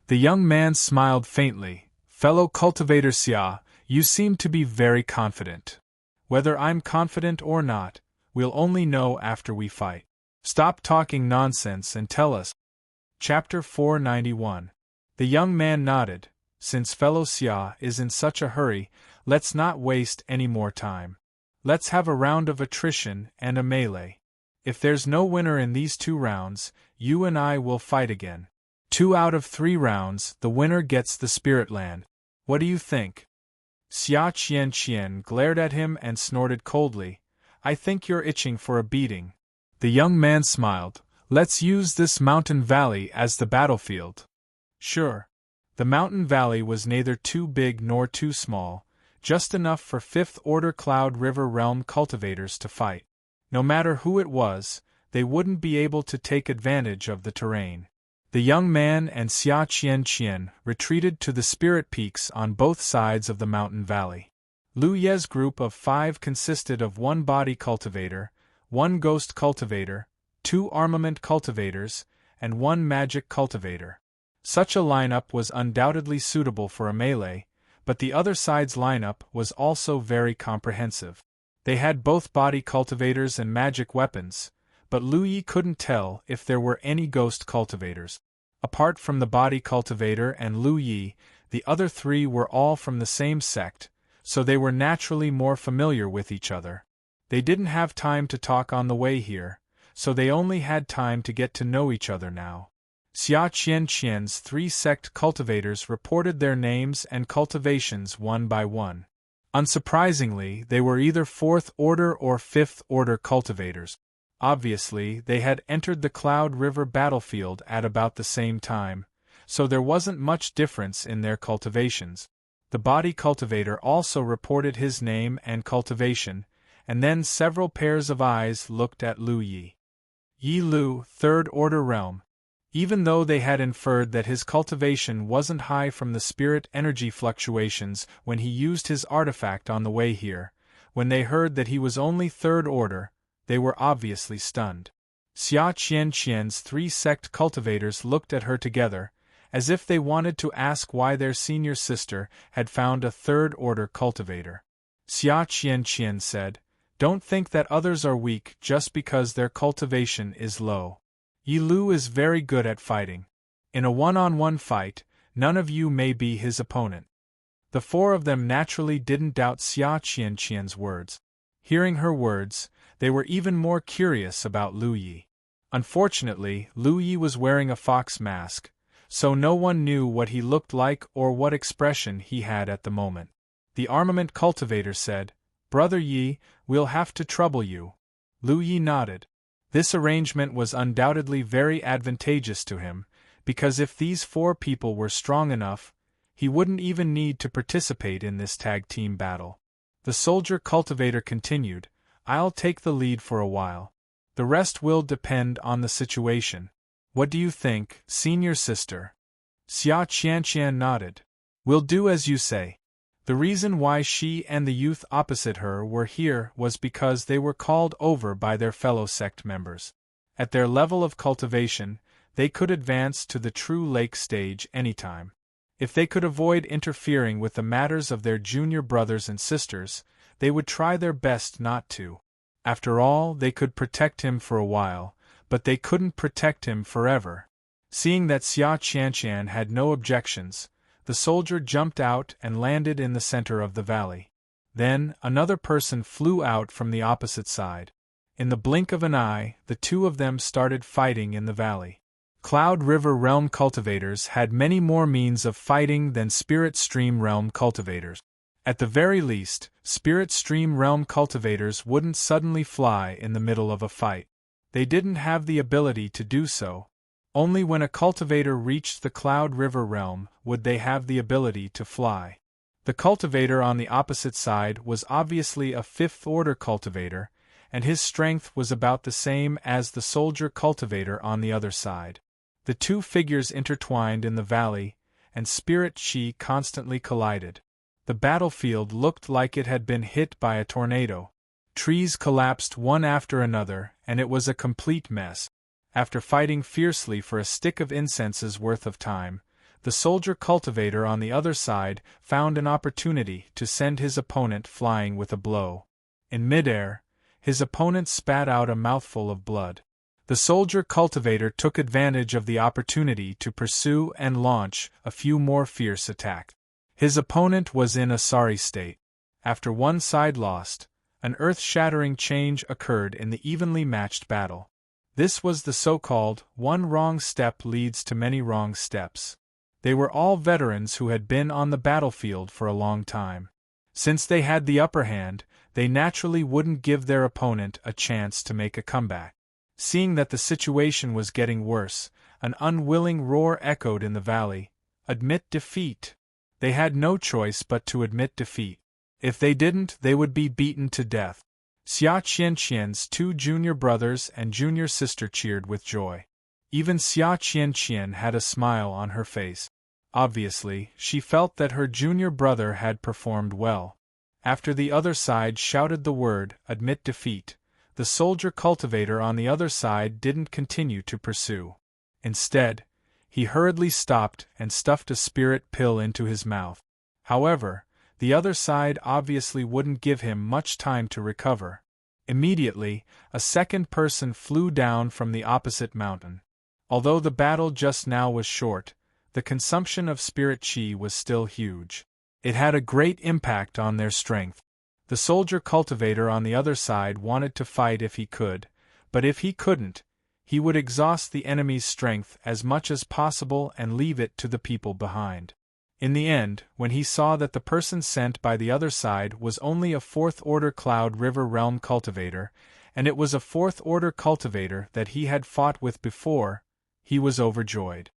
The young man smiled faintly. Fellow cultivator Xia, you seem to be very confident. Whether I'm confident or not, we'll only know after we fight. Stop talking nonsense and tell us. Chapter 491. The young man nodded. Since fellow Xia is in such a hurry, let's not waste any more time. Let's have a round of attrition and a melee. If there's no winner in these 2 rounds, you and I will fight again. 2 out of 3 rounds, the winner gets the spirit land. What do you think? Xia Qianqian glared at him and snorted coldly. I think you're itching for a beating. The young man smiled. Let's use this mountain valley as the battlefield. Sure. The mountain valley was neither too big nor too small, just enough for 5th Order Cloud River Realm cultivators to fight. No matter who it was, they wouldn't be able to take advantage of the terrain. The young man and Xia Qianqian retreated to the spirit peaks on both sides of the mountain valley. Lu Ye's group of 5 consisted of 1 body cultivator, 1 ghost cultivator, 2 armament cultivators, and 1 magic cultivator. Such a lineup was undoubtedly suitable for a melee, but the other side's lineup was also very comprehensive. They had both body cultivators and magic weapons, but Lu Yi couldn't tell if there were any ghost cultivators. Apart from the body cultivator and Lu Yi, the other 3 were all from the same sect, so they were naturally more familiar with each other. They didn't have time to talk on the way here, so they only had time to get to know each other now. Xia Qianqian's 3 sect cultivators reported their names and cultivations one by one. Unsurprisingly, they were either 4th Order or 5th Order cultivators. Obviously, they had entered the Cloud River battlefield at about the same time, so there wasn't much difference in their cultivations. The body cultivator also reported his name and cultivation, and then several pairs of eyes looked at Lu Yi. Yi Lu, 3rd Order Realm. Even though they had inferred that his cultivation wasn't high from the spirit energy fluctuations when he used his artifact on the way here, when they heard that he was only 3rd Order, they were obviously stunned. Xia Qianqian's 3 sect cultivators looked at her together, as if they wanted to ask why their senior sister had found a 3rd Order cultivator. Xia Qianqian said, "Don't think that others are weak just because their cultivation is low. Yi Lu is very good at fighting. In a one-on-one fight, none of you may be his opponent." The 4 of them naturally didn't doubt Xia Qianqian's words. Hearing her words, they were even more curious about Lu Yi. Unfortunately, Lu Yi was wearing a fox mask, so no one knew what he looked like or what expression he had at the moment. The armament cultivator said, "Brother Yi, we'll have to trouble you." Lu Yi nodded. This arrangement was undoubtedly very advantageous to him, because if these 4 people were strong enough, he wouldn't even need to participate in this tag team battle. The soldier cultivator continued, "I'll take the lead for a while. The rest will depend on the situation. What do you think, senior sister?" Xia Qianqian nodded. "We'll do as you say." The reason why she and the youth opposite her were here was because they were called over by their fellow sect members. At their level of cultivation, they could advance to the true lake stage anytime. If they could avoid interfering with the matters of their junior brothers and sisters, they would try their best not to. After all, they could protect him for a while, but they couldn't protect him forever. Seeing that Xia Qianqian had no objections, the soldier jumped out and landed in the center of the valley. Then, another person flew out from the opposite side. In the blink of an eye, the 2 of them started fighting in the valley. Cloud River Realm cultivators had many more means of fighting than Spirit Stream Realm cultivators. At the very least, Spirit Stream Realm cultivators wouldn't suddenly fly in the middle of a fight. They didn't have the ability to do so. Only when a cultivator reached the Cloud River realm would they have the ability to fly. The cultivator on the opposite side was obviously a 5th Order cultivator, and his strength was about the same as the soldier cultivator on the other side. The 2 figures intertwined in the valley, and spirit chi constantly collided. The battlefield looked like it had been hit by a tornado. Trees collapsed one after another, and it was a complete mess. After fighting fiercely for a stick of incense's worth of time, the soldier cultivator on the other side found an opportunity to send his opponent flying with a blow. In midair, his opponent spat out a mouthful of blood. The soldier cultivator took advantage of the opportunity to pursue and launch a few more fierce attacks. His opponent was in a sorry state. After one side lost, an earth-shattering change occurred in the evenly matched battle. This was the so-called one wrong step leads to many wrong steps. They were all veterans who had been on the battlefield for a long time. Since they had the upper hand, they naturally wouldn't give their opponent a chance to make a comeback. Seeing that the situation was getting worse, an unwilling roar echoed in the valley. Admit defeat. They had no choice but to admit defeat. If they didn't, they would be beaten to death. Xia Qianqian's two junior brothers and junior sister cheered with joy. Even Xia Qianqian had a smile on her face. Obviously, she felt that her junior brother had performed well. After the other side shouted the word, "Admit defeat," the soldier cultivator on the other side didn't continue to pursue. Instead, he hurriedly stopped and stuffed a spirit pill into his mouth. However, the other side obviously wouldn't give him much time to recover. Immediately, a second person flew down from the opposite mountain. Although the battle just now was short, the consumption of spirit qi was still huge. It had a great impact on their strength. The soldier cultivator on the other side wanted to fight if he could, but if he couldn't, he would exhaust the enemy's strength as much as possible and leave it to the people behind. In the end, when he saw that the person sent by the other side was only a fourth-order Cloud River Realm cultivator, and it was a fourth-order cultivator that he had fought with before, he was overjoyed.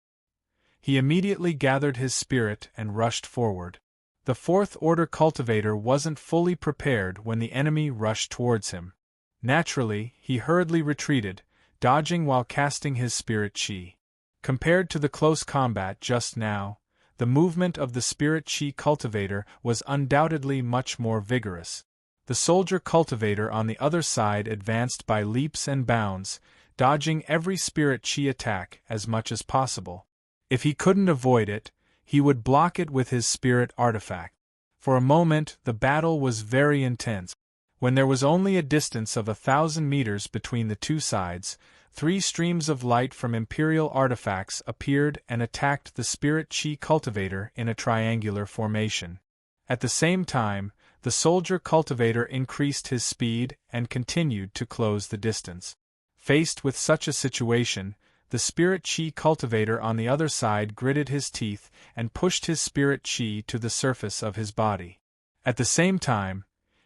He immediately gathered his spirit and rushed forward. The fourth-order cultivator wasn't fully prepared when the enemy rushed towards him. Naturally, he hurriedly retreated, dodging while casting his spirit qi. Compared to the close combat just now, the movement of the spirit qi cultivator was undoubtedly much more vigorous. The soldier cultivator on the other side advanced by leaps and bounds, dodging every spirit qi attack as much as possible. If he couldn't avoid it, he would block it with his spirit artifact. For a moment, the battle was very intense. When there was only a distance of 1,000 meters between the two sides, 3 streams of light from Imperial artifacts appeared and attacked the spirit qi cultivator in a triangular formation. At the same time, the soldier cultivator increased his speed and continued to close the distance. Faced with such a situation, the spirit qi cultivator on the other side gritted his teeth and pushed his spirit qi to the surface of his body. At the same time,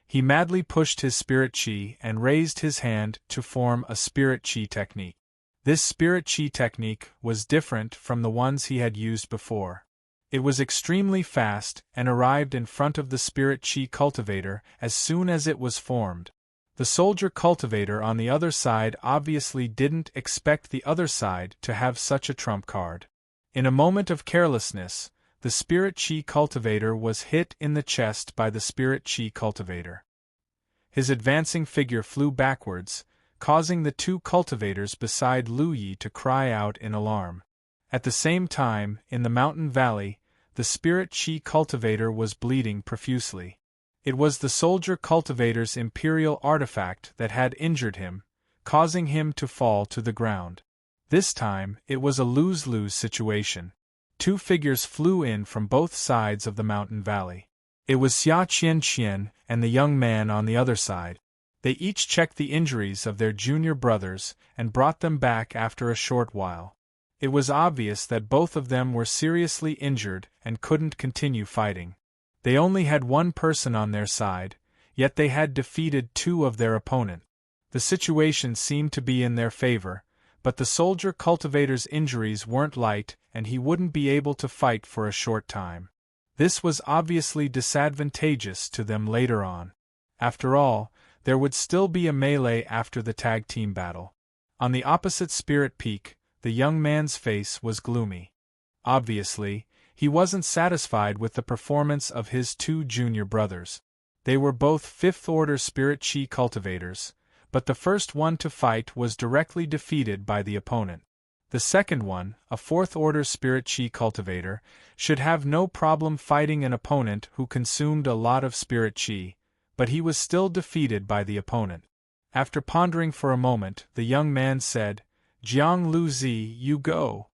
he madly pushed his spirit qi and raised his hand to form a spirit qi technique. This spirit qi technique was different from the ones he had used before. It was extremely fast and arrived in front of the spirit qi cultivator as soon as it was formed. The soldier cultivator on the other side obviously didn't expect the other side to have such a trump card. In a moment of carelessness, the spirit qi cultivator was hit in the chest by the spirit qi cultivator. His advancing figure flew backwards, causing the two cultivators beside Lu Yi to cry out in alarm. At the same time, in the mountain valley, the spirit qi cultivator was bleeding profusely. It was the soldier cultivator's imperial artifact that had injured him, causing him to fall to the ground. This time, it was a lose-lose situation. 2 figures flew in from both sides of the mountain valley. It was Xia Qianqian and the young man on the other side. They each checked the injuries of their junior brothers and brought them back after a short while. It was obvious that both of them were seriously injured and couldn't continue fighting. They only had one person on their side, yet they had defeated 2 of their opponents. The situation seemed to be in their favor, but the soldier cultivator's injuries weren't light and he wouldn't be able to fight for a short time. This was obviously disadvantageous to them later on. After all, there would still be a melee after the tag team battle. On the opposite spirit peak, the young man's face was gloomy. Obviously, He wasn't satisfied with the performance of his two junior brothers. They were both fifth-order spirit chi cultivators, but the first one to fight was directly defeated by the opponent. The second one, a fourth-order spirit chi cultivator, should have no problem fighting an opponent who consumed a lot of spirit chi, but he was still defeated by the opponent. After pondering for a moment, the young man said, "Jiang Lu Zi, you go."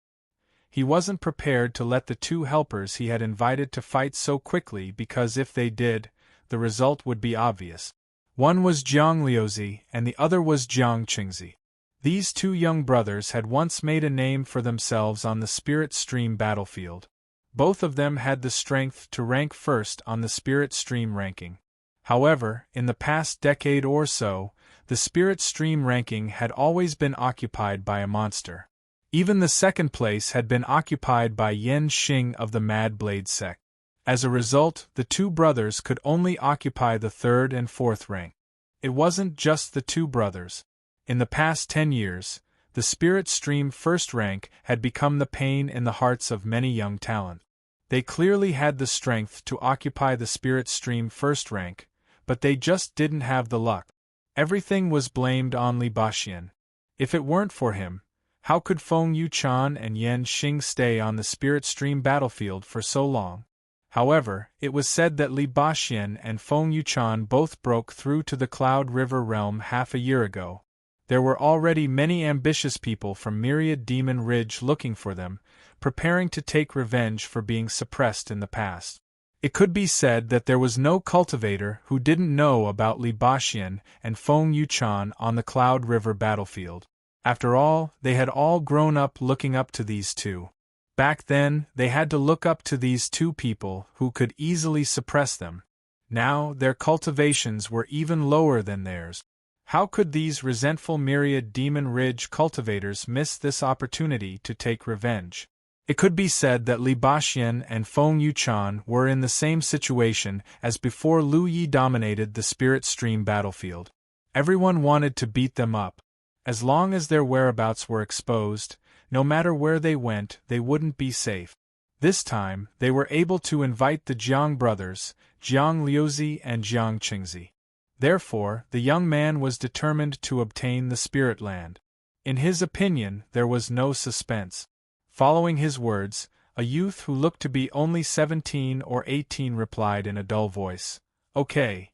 He wasn't prepared to let the two helpers he had invited to fight so quickly because if they did, the result would be obvious. One was Jiang Liuzi and the other was Jiang Qingzi. These two young brothers had once made a name for themselves on the Spirit Stream battlefield. Both of them had the strength to rank first on the Spirit Stream ranking. However, in the past decade or so, the Spirit Stream ranking had always been occupied by a monster. Even the second place had been occupied by Yan Xing of the Mad Blade sect. As a result, the two brothers could only occupy the third and fourth rank. It wasn't just the two brothers. In the past 10 years, the Spirit Stream first rank had become the pain in the hearts of many young talent. They clearly had the strength to occupy the Spirit Stream first rank, but they just didn't have the luck. Everything was blamed on Li Baxian. If it weren't for him, how could Feng Yuchan and Yan Xing stay on the Spirit Stream battlefield for so long? However, it was said that Li Baxian and Feng Yuchan both broke through to the Cloud River realm half a year ago. There were already many ambitious people from Myriad Demon Ridge looking for them, preparing to take revenge for being suppressed in the past. It could be said that there was no cultivator who didn't know about Li Baxian and Feng Yuchan on the Cloud River battlefield. After all, they had all grown up looking up to these two. Back then, they had to look up to these two people who could easily suppress them. Now, their cultivations were even lower than theirs. How could these resentful Myriad Demon Ridge cultivators miss this opportunity to take revenge? It could be said that Li Baxian and Feng Yuchan were in the same situation as before Lu Yi dominated the Spirit Stream battlefield. Everyone wanted to beat them up. As long as their whereabouts were exposed, no matter where they went, they wouldn't be safe. This time, they were able to invite the Jiang brothers, Jiang Liuzi and Jiang Qingzi. Therefore, the young man was determined to obtain the Spirit Land. In his opinion, there was no suspense. Following his words, a youth who looked to be only 17 or 18 replied in a dull voice, "Okay."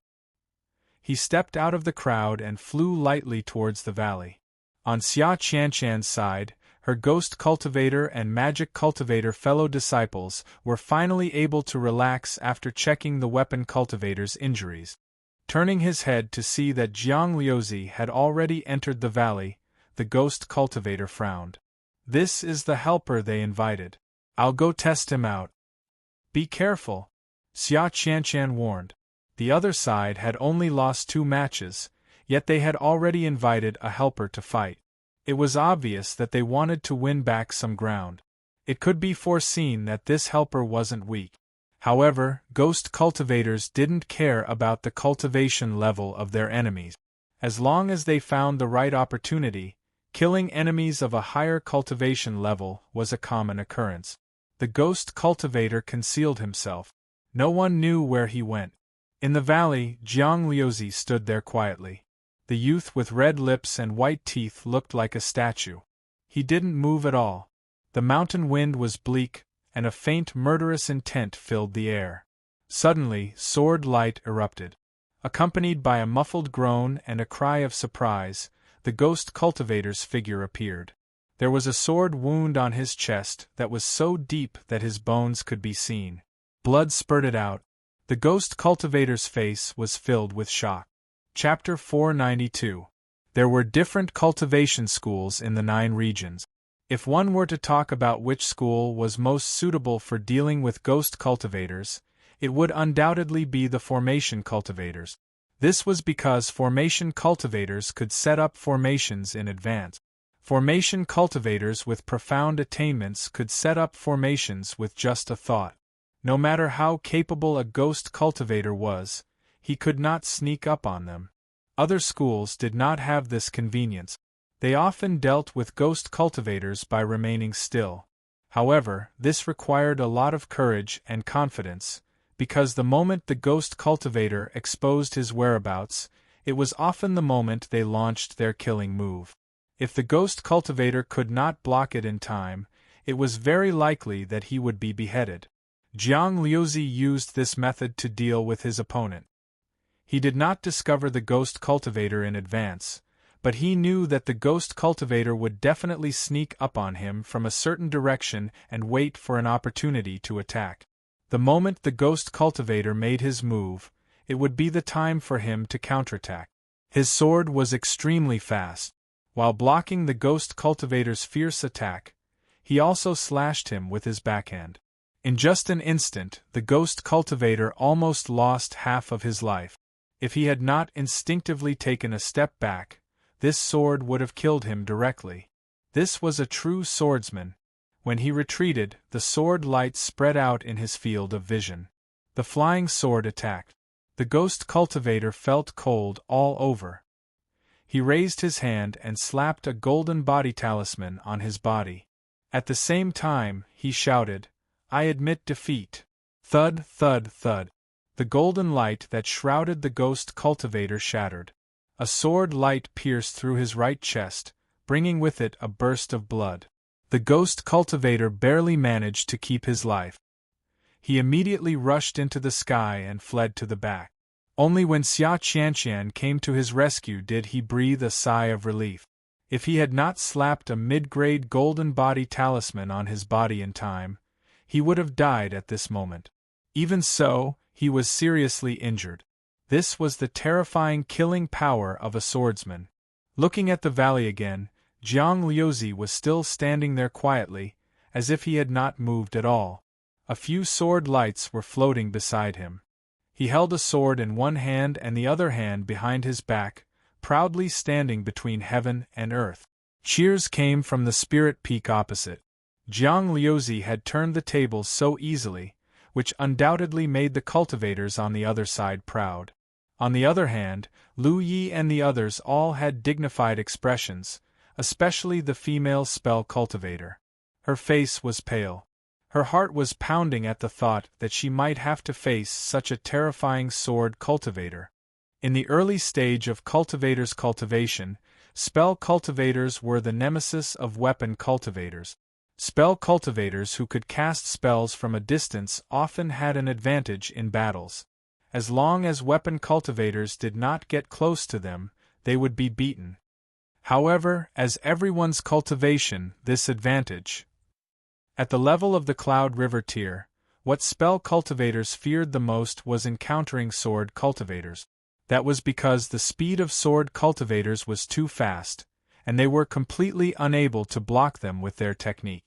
He stepped out of the crowd and flew lightly towards the valley. On Xia Qianshan's side, her ghost cultivator and magic cultivator fellow disciples were finally able to relax after checking the weapon cultivator's injuries. Turning his head to see that Jiang Liuzi had already entered the valley, the ghost cultivator frowned. "This is the helper they invited. I'll go test him out." "Be careful," Xia Qianshan warned. The other side had only lost 2 matches, yet they had already invited a helper to fight. It was obvious that they wanted to win back some ground. It could be foreseen that this helper wasn't weak. However, ghost cultivators didn't care about the cultivation level of their enemies. As long as they found the right opportunity, killing enemies of a higher cultivation level was a common occurrence. The ghost cultivator concealed himself. No one knew where he went. In the valley, Jiang Liuzi stood there quietly. The youth with red lips and white teeth looked like a statue. He didn't move at all. The mountain wind was bleak, and a faint murderous intent filled the air. Suddenly, sword light erupted. Accompanied by a muffled groan and a cry of surprise, the ghost cultivator's figure appeared. There was a sword wound on his chest that was so deep that his bones could be seen. Blood spurted out. The ghost cultivator's face was filled with shock. Chapter 492. There were different cultivation schools in the 9 regions. If one were to talk about which school was most suitable for dealing with ghost cultivators, it would undoubtedly be the formation cultivators. This was because formation cultivators could set up formations in advance. Formation cultivators with profound attainments could set up formations with just a thought. No matter how capable a ghost cultivator was, he could not sneak up on them. Other schools did not have this convenience. They often dealt with ghost cultivators by remaining still. However, this required a lot of courage and confidence, because the moment the ghost cultivator exposed his whereabouts, it was often the moment they launched their killing move. If the ghost cultivator could not block it in time, it was very likely that he would be beheaded. Jiang Liuzi used this method to deal with his opponent. He did not discover the ghost cultivator in advance, but he knew that the ghost cultivator would definitely sneak up on him from a certain direction and wait for an opportunity to attack. The moment the ghost cultivator made his move, it would be the time for him to counterattack. His sword was extremely fast. While blocking the ghost cultivator's fierce attack, he also slashed him with his backhand. In just an instant, the ghost cultivator almost lost half of his life. If he had not instinctively taken a step back, this sword would have killed him directly. This was a true swordsman. When he retreated, the sword light spread out in his field of vision. The flying sword attacked. The ghost cultivator felt cold all over. He raised his hand and slapped a golden body talisman on his body. At the same time, he shouted, "I admit defeat." Thud, thud, thud. The golden light that shrouded the ghost cultivator shattered. A sword light pierced through his right chest, bringing with it a burst of blood. The ghost cultivator barely managed to keep his life. He immediately rushed into the sky and fled to the back. Only when Xia Qianqian came to his rescue did he breathe a sigh of relief. If he had not slapped a mid-grade golden body talisman on his body in time, he would have died at this moment. Even so, he was seriously injured. This was the terrifying killing power of a swordsman. Looking at the valley again, Jiang Liuzi was still standing there quietly, as if he had not moved at all. A few sword lights were floating beside him. He held a sword in one hand and the other hand behind his back, proudly standing between heaven and earth. Cheers came from the spirit peak opposite. Jiang Liuzi had turned the tables so easily, which undoubtedly made the cultivators on the other side proud. On the other hand, Lu Yi and the others all had dignified expressions, especially the female spell cultivator. Her face was pale. Her heart was pounding at the thought that she might have to face such a terrifying sword cultivator. In the early stage of cultivators' cultivation, spell cultivators were the nemesis of weapon cultivators. Spell cultivators who could cast spells from a distance often had an advantage in battles. As long as weapon cultivators did not get close to them, they would be beaten. However, as everyone's cultivation, this advantage. At the level of the Cloud River tier, what spell cultivators feared the most was encountering sword cultivators. That was because the speed of sword cultivators was too fast, and they were completely unable to block them with their technique.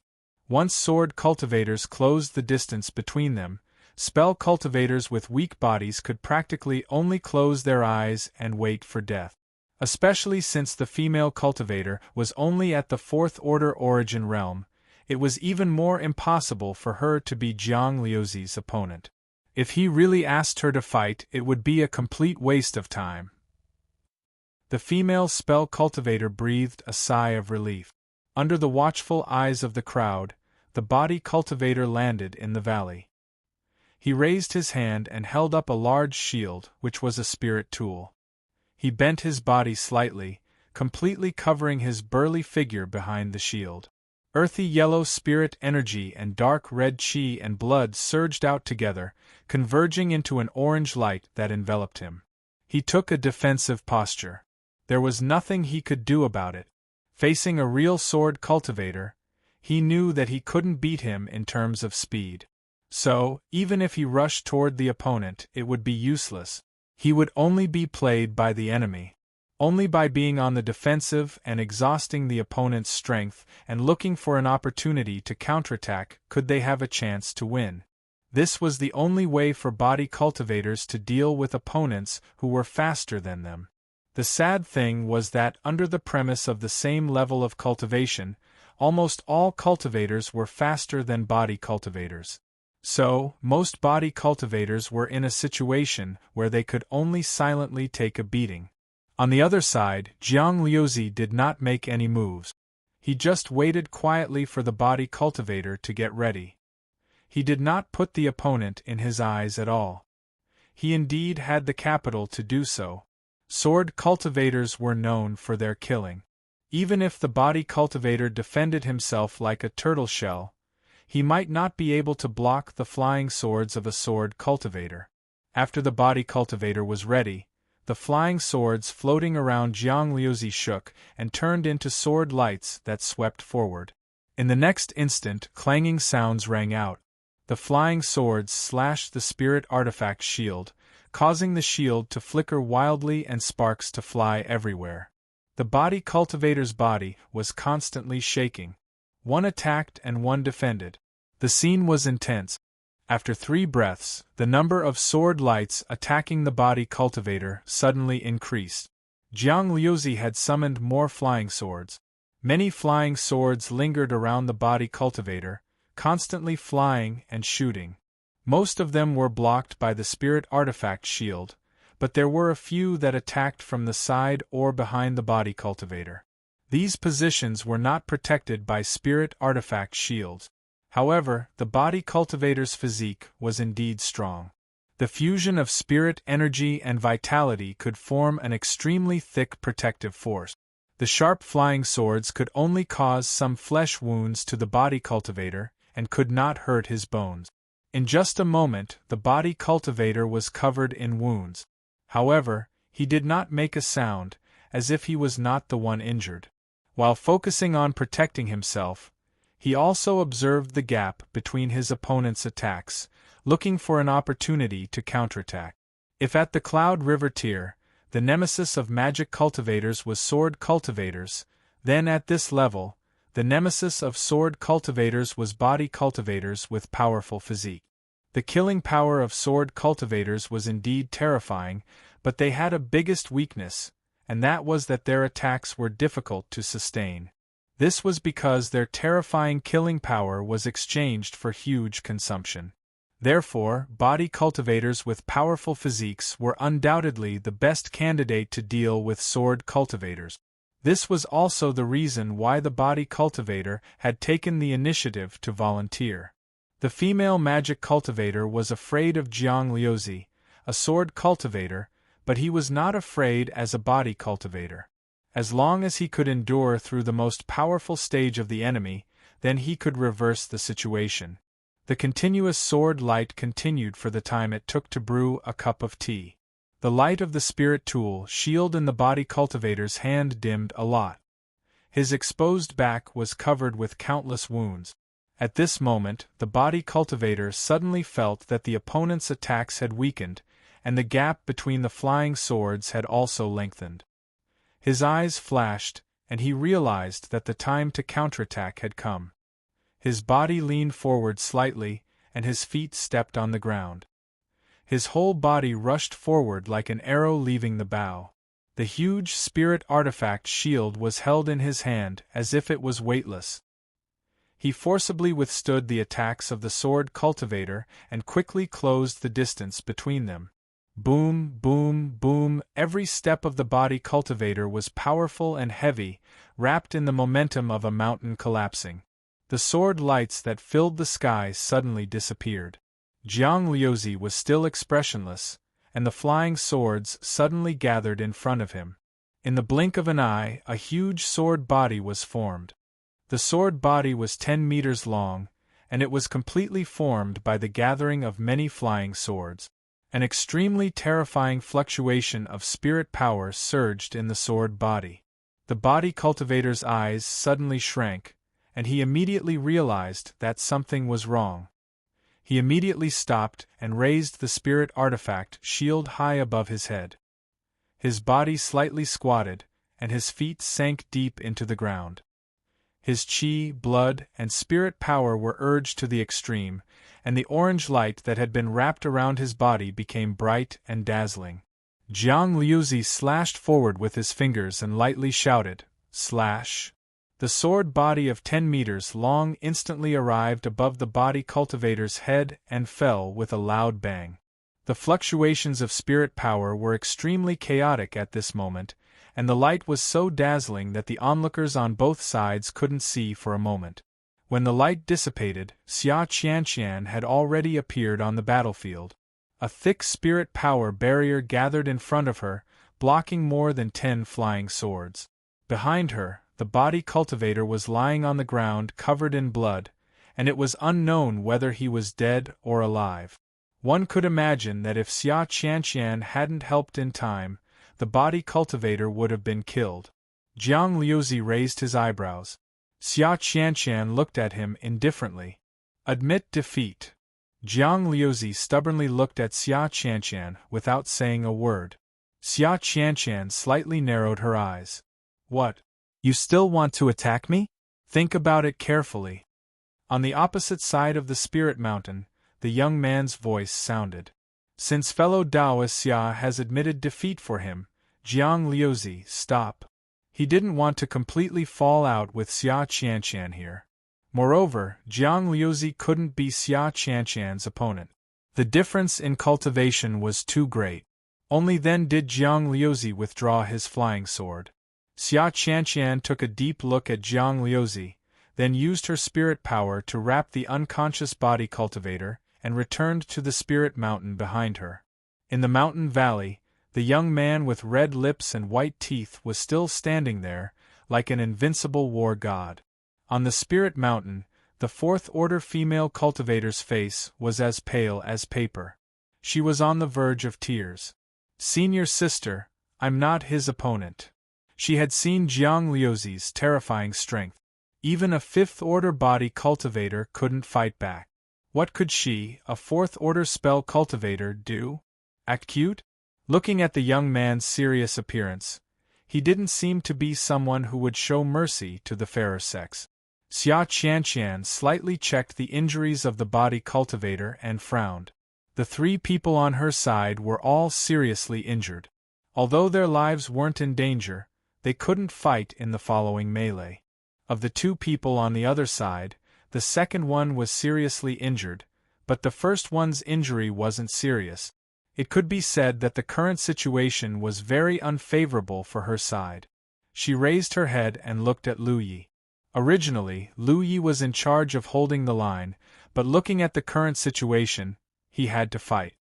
Once sword cultivators closed the distance between them, spell cultivators with weak bodies could practically only close their eyes and wait for death. Especially since the female cultivator was only at the fourth-order origin realm, it was even more impossible for her to be Jiang Liuzi's opponent. If he really asked her to fight, it would be a complete waste of time. The female spell cultivator breathed a sigh of relief. Under the watchful eyes of the crowd, the body cultivator landed in the valley. He raised his hand and held up a large shield, which was a spirit tool. He bent his body slightly, completely covering his burly figure behind the shield. Earthy yellow spirit energy and dark red chi and blood surged out together, converging into an orange light that enveloped him. He took a defensive posture. There was nothing he could do about it. Facing a real sword cultivator, he knew that he couldn't beat him in terms of speed. So, even if he rushed toward the opponent, it would be useless. He would only be played by the enemy. Only by being on the defensive and exhausting the opponent's strength and looking for an opportunity to counterattack could they have a chance to win. This was the only way for body cultivators to deal with opponents who were faster than them. The sad thing was that under the premise of the same level of cultivation, almost all cultivators were faster than body cultivators. So, most body cultivators were in a situation where they could only silently take a beating. On the other side, Jiang Liuzi did not make any moves. He just waited quietly for the body cultivator to get ready. He did not put the opponent in his eyes at all. He indeed had the capital to do so. Sword cultivators were known for their killing. Even if the body cultivator defended himself like a turtle shell, he might not be able to block the flying swords of a sword cultivator. After the body cultivator was ready, the flying swords floating around Jiang Liuzi shook and turned into sword lights that swept forward. In the next instant, clanging sounds rang out. The flying swords slashed the spirit artifact shield, causing the shield to flicker wildly and sparks to fly everywhere. The body cultivator's body was constantly shaking. One attacked and one defended. The scene was intense. After 3 breaths, the number of sword lights attacking the body cultivator suddenly increased. Jiang Liuzi had summoned more flying swords. Many flying swords lingered around the body cultivator, constantly flying and shooting. Most of them were blocked by the spirit artifact shield, but there were a few that attacked from the side or behind the body cultivator. These positions were not protected by spirit artifact shields. However, the body cultivator's physique was indeed strong. The fusion of spirit energy and vitality could form an extremely thick protective force. The sharp flying swords could only cause some flesh wounds to the body cultivator and could not hurt his bones. In just a moment, the body cultivator was covered in wounds. However, he did not make a sound, as if he was not the one injured. While focusing on protecting himself, he also observed the gap between his opponent's attacks, looking for an opportunity to counterattack. If at the Cloud River tier, the nemesis of magic cultivators was sword cultivators, then at this level, the nemesis of sword cultivators was body cultivators with powerful physique. The killing power of sword cultivators was indeed terrifying, but they had a biggest weakness, and that was that their attacks were difficult to sustain. This was because their terrifying killing power was exchanged for huge consumption. Therefore, body cultivators with powerful physiques were undoubtedly the best candidate to deal with sword cultivators. This was also the reason why the body cultivator had taken the initiative to volunteer. The female magic cultivator was afraid of Jiang Liuzi, a sword cultivator, but he was not afraid as a body cultivator. As long as he could endure through the most powerful stage of the enemy, then he could reverse the situation. The continuous sword light continued for the time it took to brew a cup of tea. The light of the spirit tool shield in the body cultivator's hand dimmed a lot. His exposed back was covered with countless wounds. At this moment, the body cultivator suddenly felt that the opponent's attacks had weakened, and the gap between the flying swords had also lengthened. His eyes flashed, and he realized that the time to counterattack had come. His body leaned forward slightly, and his feet stepped on the ground. His whole body rushed forward like an arrow leaving the bow. The huge spirit artifact shield was held in his hand as if it was weightless. He forcibly withstood the attacks of the sword cultivator and quickly closed the distance between them. Boom, boom, boom, every step of the body cultivator was powerful and heavy, wrapped in the momentum of a mountain collapsing. The sword lights that filled the sky suddenly disappeared. Jiang Liuzi was still expressionless, and the flying swords suddenly gathered in front of him. In the blink of an eye, a huge sword body was formed. The sword body was 10 meters long, and it was completely formed by the gathering of many flying swords. An extremely terrifying fluctuation of spirit power surged in the sword body. The body cultivator's eyes suddenly shrank, and he immediately realized that something was wrong. He immediately stopped and raised the spirit artifact shield high above his head. His body slightly squatted, and his feet sank deep into the ground. His chi, blood, and spirit power were urged to the extreme, and the orange light that had been wrapped around his body became bright and dazzling. Jiang Liuzi slashed forward with his fingers and lightly shouted, "Slash!" The sword body of 10 meters long instantly arrived above the body cultivator's head and fell with a loud bang. The fluctuations of spirit power were extremely chaotic at this moment, and the light was so dazzling that the onlookers on both sides couldn't see for a moment. When the light dissipated, Xia Qianqian had already appeared on the battlefield. A thick spirit power barrier gathered in front of her, blocking more than 10 flying swords. Behind her, the body cultivator was lying on the ground covered in blood, and it was unknown whether he was dead or alive. One could imagine that if Xia Qianqian hadn't helped in time, the body cultivator would have been killed. Jiang Liuzi raised his eyebrows. Xia Qianqian looked at him indifferently. Admit defeat. Jiang Liuzi stubbornly looked at Xia Qianqian without saying a word. Xia Qianqian slightly narrowed her eyes. What? You still want to attack me? Think about it carefully. On the opposite side of the spirit mountain, the young man's voice sounded. Since fellow Taoist Xia has admitted defeat for him, Jiang Liuzi, stop. He didn't want to completely fall out with Xia Qianqian here. Moreover, Jiang Liuzi couldn't be Xia Qianqian's opponent. The difference in cultivation was too great. Only then did Jiang Liuzi withdraw his flying sword. Xia Qianqian took a deep look at Jiang Liuzi, then used her spirit power to wrap the unconscious body cultivator, and returned to the spirit mountain behind her. In the mountain valley, the young man with red lips and white teeth was still standing there, like an invincible war god. On the spirit mountain, the fourth-order female cultivator's face was as pale as paper. She was on the verge of tears. Senior sister, I'm not his opponent. She had seen Jiang Liuzi's terrifying strength. Even a fifth-order body cultivator couldn't fight back. What could she, a fourth-order spell cultivator, do? Act cute? Looking at the young man's serious appearance, he didn't seem to be someone who would show mercy to the fairer sex. Xia Qianqian slightly checked the injuries of the body cultivator and frowned. The 3 people on her side were all seriously injured. Although their lives weren't in danger, they couldn't fight in the following melee. Of the 2 people on the other side, the second one was seriously injured, but the first one's injury wasn't serious. It could be said that the current situation was very unfavorable for her side. She raised her head and looked at Lu Yi. Originally, Lu Yi was in charge of holding the line, but looking at the current situation, he had to fight.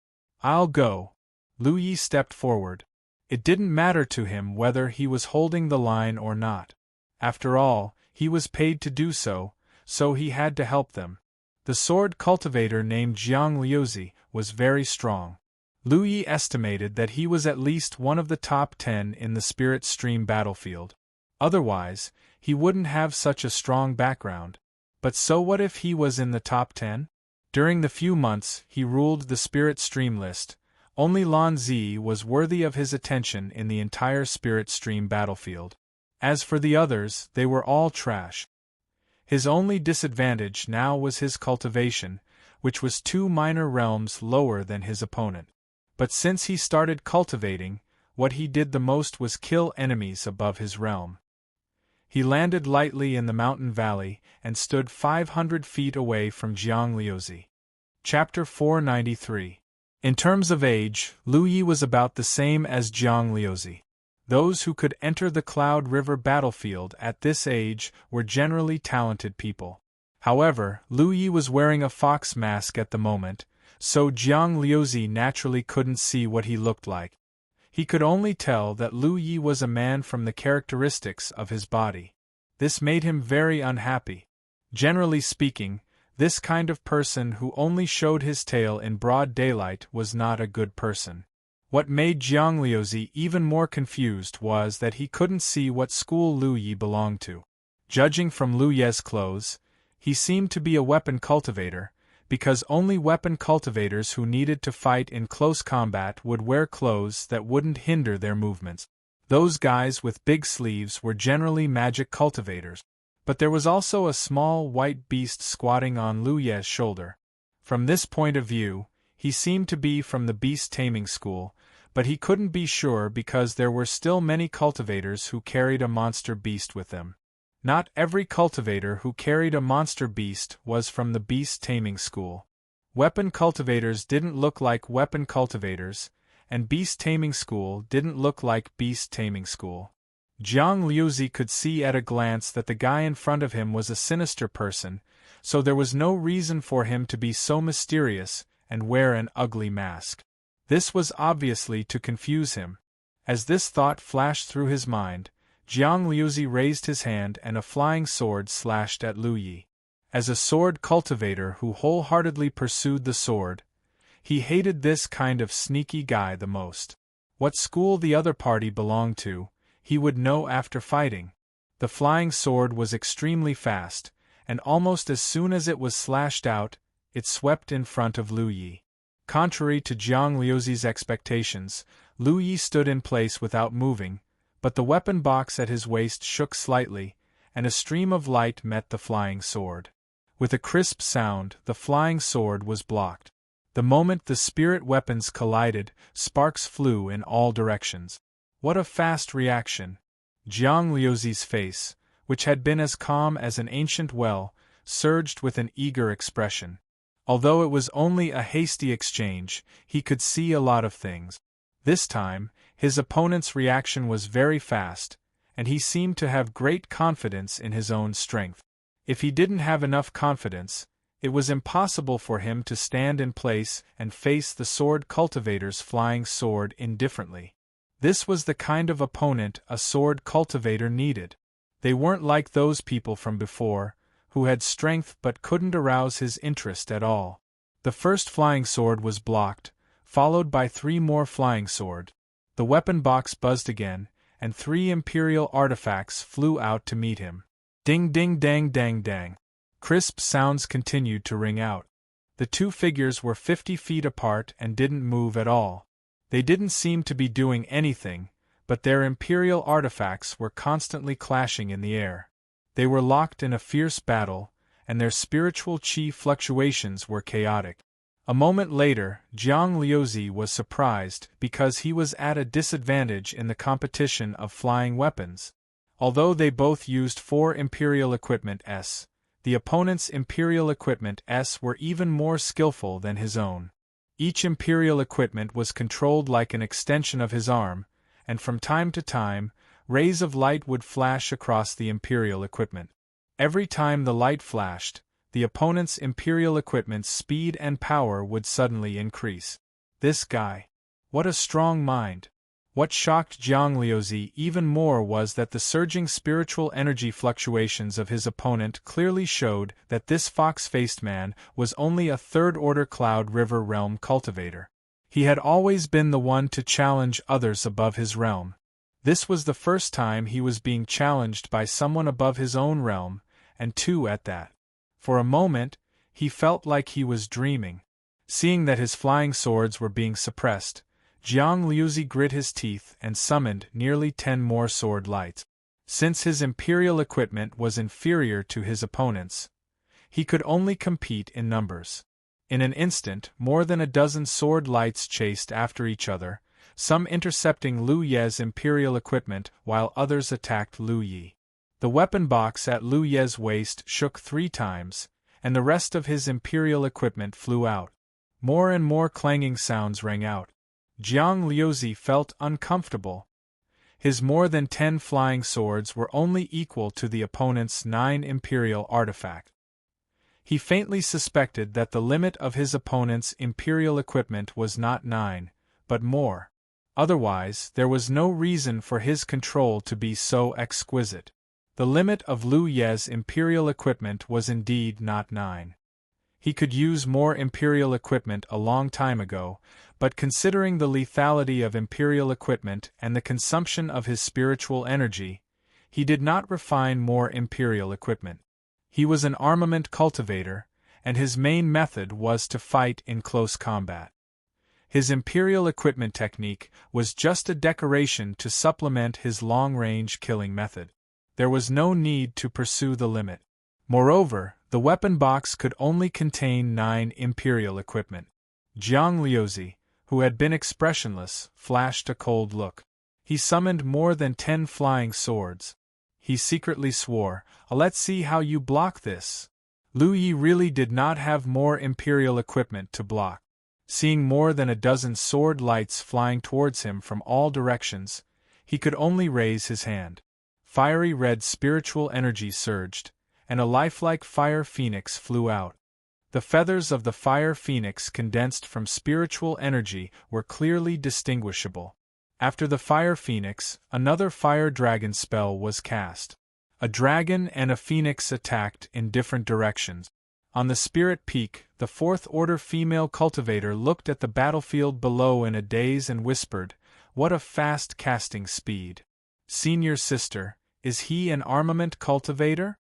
I'll go. Lu Yi stepped forward. It didn't matter to him whether he was holding the line or not. After all, he was paid to do so, so he had to help them. The sword cultivator named Jiang Liuzi was very strong. Lu Yi estimated that he was at least one of the top 10 in the spirit stream battlefield. Otherwise, he wouldn't have such a strong background. But so what if he was in the top 10? During the few months he ruled the spirit stream list, only Lan Zi was worthy of his attention in the entire spirit stream battlefield. As for the others, they were all trash. His only disadvantage now was his cultivation, which was 2 minor realms lower than his opponent. But since he started cultivating, what he did the most was kill enemies above his realm. He landed lightly in the mountain valley and stood 500 feet away from Jiang Liuzi. Chapter 493. In terms of age, Lu Yi was about the same as Jiang Liuzi. Those who could enter the Cloud River battlefield at this age were generally talented people. However, Lu Yi was wearing a fox mask at the moment, so Jiang Liuzi naturally couldn't see what he looked like. He could only tell that Lu Yi was a man from the characteristics of his body. This made him very unhappy. Generally speaking, this kind of person who only showed his tail in broad daylight was not a good person. What made Jiang Liuzi even more confused was that he couldn't see what school Lu Yi belonged to. Judging from Lu Ye's clothes, he seemed to be a weapon cultivator, because only weapon cultivators who needed to fight in close combat would wear clothes that wouldn't hinder their movements. Those guys with big sleeves were generally magic cultivators. But there was also a small white beast squatting on Lu Ye's shoulder. From this point of view, he seemed to be from the beast taming school, but he couldn't be sure because there were still many cultivators who carried a monster beast with them. Not every cultivator who carried a monster beast was from the beast taming school. Weapon cultivators didn't look like weapon cultivators, and beast taming school didn't look like beast taming school. Jiang Liuzi could see at a glance that the guy in front of him was a sinister person, so there was no reason for him to be so mysterious and wear an ugly mask. This was obviously to confuse him. As this thought flashed through his mind, Jiang Liuzi raised his hand and a flying sword slashed at Lu Yi. As a sword cultivator who wholeheartedly pursued the sword, he hated this kind of sneaky guy the most. What school the other party belonged to, he would know after fighting. The flying sword was extremely fast, and almost as soon as it was slashed out, it swept in front of Lu Yi. Contrary to Jiang Liuzi's expectations, Lu Yi stood in place without moving, but the weapon box at his waist shook slightly, and a stream of light met the flying sword. With a crisp sound, the flying sword was blocked. The moment the spirit weapons collided, sparks flew in all directions. What a fast reaction! Jiang Liuzi's face, which had been as calm as an ancient well, surged with an eager expression. Although it was only a hasty exchange, he could see a lot of things. This time, his opponent's reaction was very fast, and he seemed to have great confidence in his own strength. If he didn't have enough confidence, it was impossible for him to stand in place and face the sword cultivator's flying sword indifferently. This was the kind of opponent a sword cultivator needed. They weren't like those people from before, who had strength but couldn't arouse his interest at all. The first flying sword was blocked, followed by 3 more flying swords. The weapon box buzzed again, and 3 imperial artifacts flew out to meet him. Ding ding dang dang dang. Crisp sounds continued to ring out. The 2 figures were 50 feet apart and didn't move at all. They didn't seem to be doing anything, but their imperial artifacts were constantly clashing in the air. They were locked in a fierce battle, and their spiritual chi fluctuations were chaotic. A moment later, Jiang Liuzi was surprised because he was at a disadvantage in the competition of flying weapons. Although they both used 4 Imperial Equipment S, the opponent's Imperial Equipment S were even more skillful than his own. Each Imperial Equipment was controlled like an extension of his arm, and from time to time, rays of light would flash across the Imperial Equipment. Every time the light flashed, the opponent's Imperial Equipment's speed and power would suddenly increase. This guy. What a strong mind! What shocked Jiang Liuzi even more was that the surging spiritual energy fluctuations of his opponent clearly showed that this fox-faced man was only a third-order Cloud River realm cultivator. He had always been the one to challenge others above his realm. This was the first time he was being challenged by someone above his own realm, and 2 at that. For a moment, he felt like he was dreaming. Seeing that his flying swords were being suppressed, Jiang Liuzi grit his teeth and summoned nearly 10 more sword lights. Since his Imperial Equipment was inferior to his opponent's, he could only compete in numbers. In an instant, more than a dozen sword lights chased after each other, some intercepting Lu Ye's Imperial Equipment while others attacked Lu Yi. The weapon box at Lu Ye's waist shook 3 times, and the rest of his Imperial Equipment flew out. More and more clanging sounds rang out. Jiang Liuzi felt uncomfortable. His more than 10 flying swords were only equal to the opponent's 9 Imperial artifacts. He faintly suspected that the limit of his opponent's Imperial Equipment was not 9, but more. Otherwise, there was no reason for his control to be so exquisite. The limit of Lu Ye's Imperial Equipment was indeed not 9. He could use more Imperial Equipment a long time ago, but considering the lethality of Imperial Equipment and the consumption of his spiritual energy, he did not refine more Imperial Equipment. He was an armament cultivator, and his main method was to fight in close combat. His Imperial Equipment technique was just a decoration to supplement his long-range killing method. There was no need to pursue the limit. Moreover, the weapon box could only contain 9 Imperial Equipment. Jiang Liuzi, who had been expressionless, flashed a cold look. He summoned more than 10 flying swords. He secretly swore, "Let's see how you block this." Lu Yi really did not have more Imperial Equipment to block. Seeing more than a dozen sword lights flying towards him from all directions, he could only raise his hand. fiery red spiritual energy surged, and a lifelike fire phoenix flew out. The feathers of the fire phoenix condensed from spiritual energy were clearly distinguishable. After the fire phoenix, another fire dragon spell was cast. A dragon and a phoenix attacked in different directions. On the spirit peak, the fourth-order female cultivator looked at the battlefield below in a daze and whispered, "What a fast casting speed! Senior sister, is he an armament cultivator?"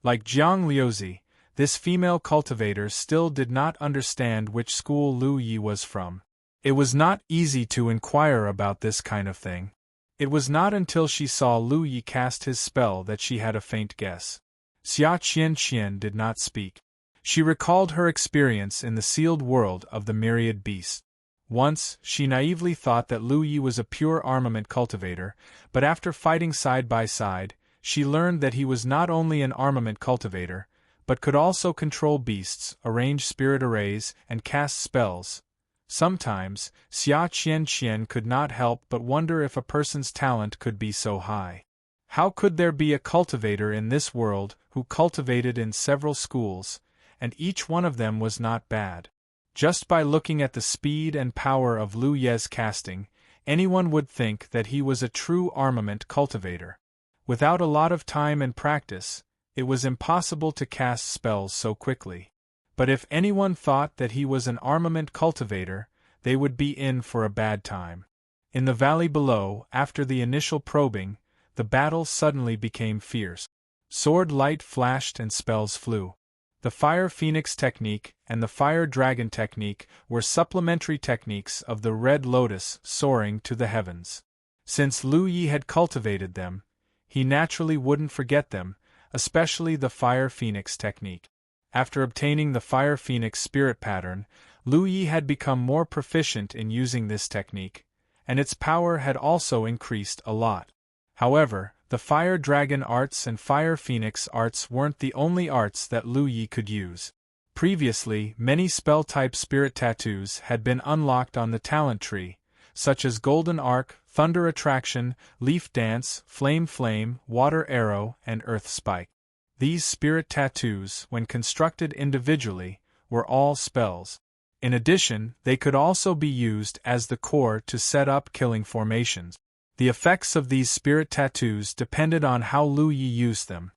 Like Jiang Liuzi, this female cultivator still did not understand which school Lu Yi was from. It was not easy to inquire about this kind of thing. It was not until she saw Lu Yi cast his spell that she had a faint guess. Xia Qian did not speak. She recalled her experience in the sealed world of the myriad beasts. Once, she naively thought that Lu Yi was a pure armament cultivator, but after fighting side by side, she learned that he was not only an armament cultivator, but could also control beasts, arrange spirit arrays, and cast spells. Sometimes, Xia Qian could not help but wonder if a person's talent could be so high. How could there be a cultivator in this world who cultivated in several schools, and each one of them was not bad? Just by looking at the speed and power of Lu Ye's casting, anyone would think that he was a true armament cultivator. Without a lot of time and practice, it was impossible to cast spells so quickly. But if anyone thought that he was an armament cultivator, they would be in for a bad time. In the valley below, after the initial probing, the battle suddenly became fierce. Sword light flashed and spells flew. The Fire Phoenix technique and the Fire Dragon technique were supplementary techniques of the Red Lotus soaring to the heavens. Since Lu Yi had cultivated them, he naturally wouldn't forget them, especially the Fire Phoenix technique. After obtaining the Fire Phoenix spirit pattern, Lu Yi had become more proficient in using this technique, and its power had also increased a lot. However, the Fire Dragon arts and Fire Phoenix arts weren't the only arts that Lu Yi could use. Previously, many spell-type spirit tattoos had been unlocked on the talent tree, such as Golden Arc, Thunder Attraction, Leaf Dance, Flame, Water Arrow, and Earth Spike. These spirit tattoos, when constructed individually, were all spells. In addition, they could also be used as the core to set up killing formations. The effects of these spirit tattoos depended on how Lu Yi used them.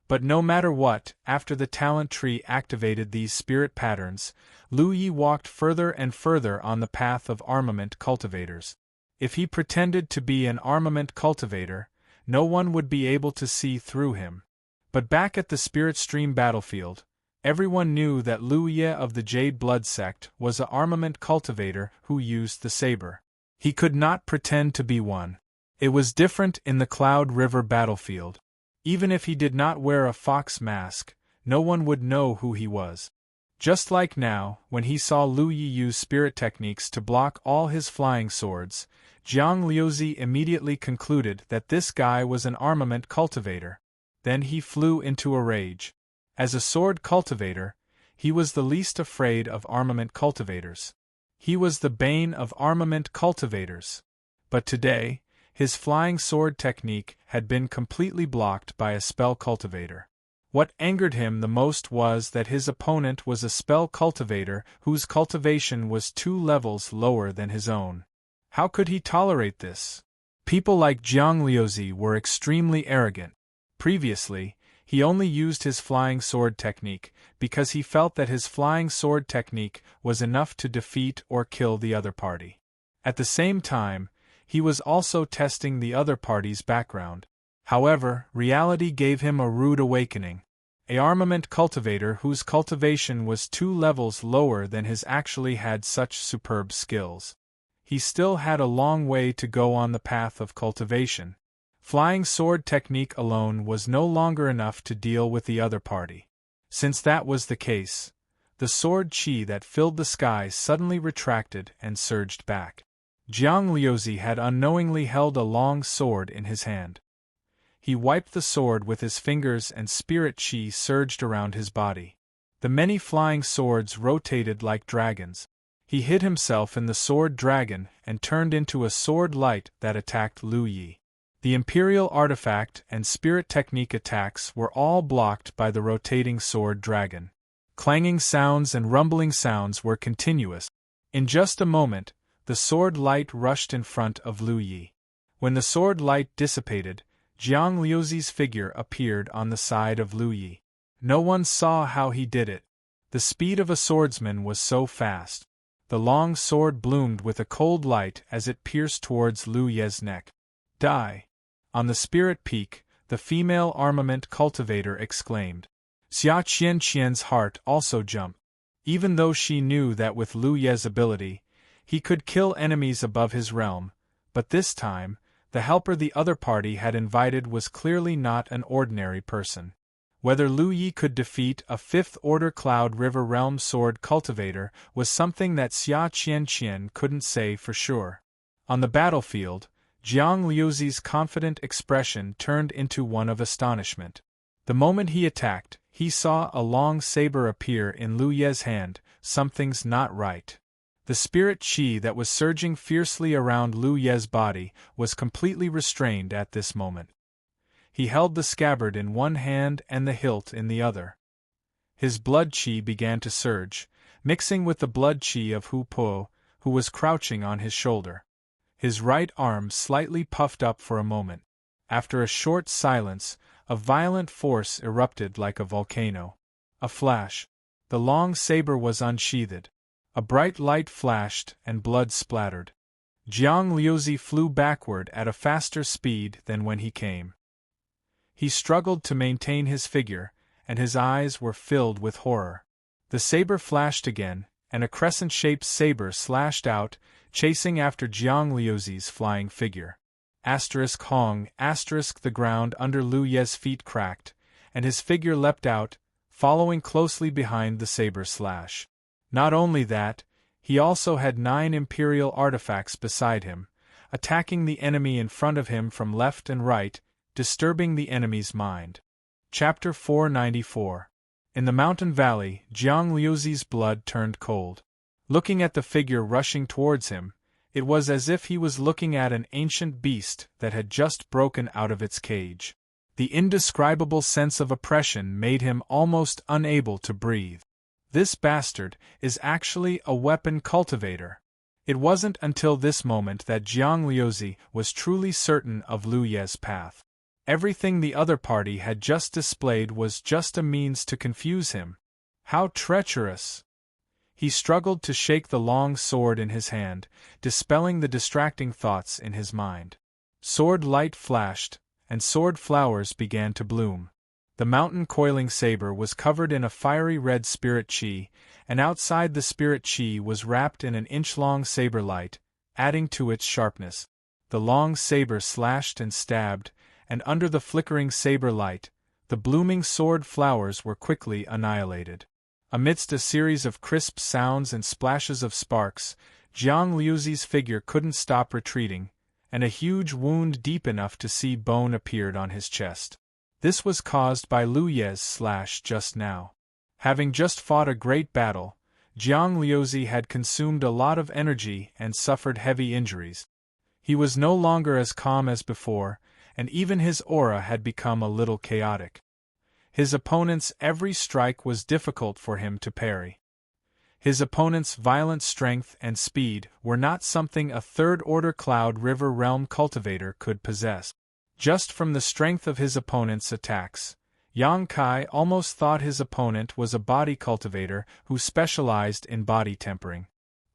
But no matter what, after the talent tree activated these spirit patterns, Lu Yi walked further and further on the path of armament cultivators. If he pretended to be an armament cultivator, no one would be able to see through him. But back at the Spirit Stream battlefield, everyone knew that Lu Yi of the Jade Blood sect was an armament cultivator who used the saber. He could not pretend to be one. It was different in the Cloud River battlefield. Even if he did not wear a fox mask, no one would know who he was. Just like now, when he saw Lu Yi use spirit techniques to block all his flying swords, Jiang Liuzi immediately concluded that this guy was an armament cultivator. Then he flew into a rage. As a sword cultivator, he was the least afraid of armament cultivators. He was the bane of armament cultivators. But today, his flying sword technique had been completely blocked by a spell cultivator. What angered him the most was that his opponent was a spell cultivator whose cultivation was 2 levels lower than his own. How could he tolerate this? People like Jiang Liuzi were extremely arrogant. Previously, he only used his flying sword technique because he felt that his flying sword technique was enough to defeat or kill the other party. At the same time, he was also testing the other party's background. However, reality gave him a rude awakening. An armament cultivator whose cultivation was 2 levels lower than his actually had such superb skills. He still had a long way to go on the path of cultivation. Flying sword technique alone was no longer enough to deal with the other party. Since that was the case, the sword chi that filled the sky suddenly retracted and surged back. Jiang Liuzi had unknowingly held a long sword in his hand. He wiped the sword with his fingers and spirit chi surged around his body. The many flying swords rotated like dragons. He hid himself in the sword dragon and turned into a sword light that attacked Lu Yi. The Imperial artifact and spirit technique attacks were all blocked by the rotating sword dragon. Clanging sounds and rumbling sounds were continuous. In just a moment, the sword light rushed in front of Lu Yi. When the sword light dissipated, Jiang Liuzi's figure appeared on the side of Lu Yi. No one saw how he did it. The speed of a swordsman was so fast. The long sword bloomed with a cold light as it pierced towards Lu Yi's neck. Die! On the spirit peak, the female armament cultivator exclaimed. Xia Qianqian's heart also jumped. Even though she knew that with Lu Yi's ability, he could kill enemies above his realm, but this time, the helper the other party had invited was clearly not an ordinary person. Whether Lu Yi could defeat a fifth-order Cloud River Realm sword cultivator was something that Xia Qianqian couldn't say for sure. On the battlefield, Jiang Liuzi's confident expression turned into one of astonishment. The moment he attacked, he saw a long saber appear in Lu Yi's hand. Something's not right. The spirit qi that was surging fiercely around Lu Yi's body was completely restrained at this moment. He held the scabbard in one hand and the hilt in the other. His blood qi began to surge, mixing with the blood qi of Hu Po, who was crouching on his shoulder. His right arm slightly puffed up for a moment. After a short silence, a violent force erupted like a volcano. A flash. The long saber was unsheathed. A bright light flashed and blood splattered. Jiang Liuzi flew backward at a faster speed than when he came. He struggled to maintain his figure, and his eyes were filled with horror. The saber flashed again, and a crescent-shaped saber slashed out, chasing after Jiang Liuzi's flying figure. Hong, the ground under Lu Yi's feet cracked, and his figure leapt out, following closely behind the saber slash. Not only that, he also had 9 Imperial artifacts beside him, attacking the enemy in front of him from left and right, disturbing the enemy's mind. Chapter 494. In the mountain valley, Jiang Liuzi's blood turned cold. Looking at the figure rushing towards him, it was as if he was looking at an ancient beast that had just broken out of its cage. The indescribable sense of oppression made him almost unable to breathe. This bastard is actually a weapon cultivator. It wasn't until this moment that Jiang Liuzi was truly certain of Lu Yi's path. Everything the other party had just displayed was just a means to confuse him. How treacherous! He struggled to shake the long sword in his hand, dispelling the distracting thoughts in his mind. Sword light flashed, and sword flowers began to bloom. The mountain coiling saber was covered in a fiery red spirit qi, and outside the spirit qi was wrapped in an inch-long saber light, adding to its sharpness. The long saber slashed and stabbed, and under the flickering saber light, the blooming sword flowers were quickly annihilated. Amidst a series of crisp sounds and splashes of sparks, Jiang Liuzi's figure couldn't stop retreating, and a huge wound deep enough to see bone appeared on his chest. This was caused by Lu Yi's slash just now. Having just fought a great battle, Jiang Liuzi had consumed a lot of energy and suffered heavy injuries. He was no longer as calm as before, and even his aura had become a little chaotic. His opponent's every strike was difficult for him to parry. His opponent's violent strength and speed were not something a third-order Cloud River Realm cultivator could possess. Just from the strength of his opponent's attacks, Yang Kai almost thought his opponent was a body cultivator who specialized in body tempering.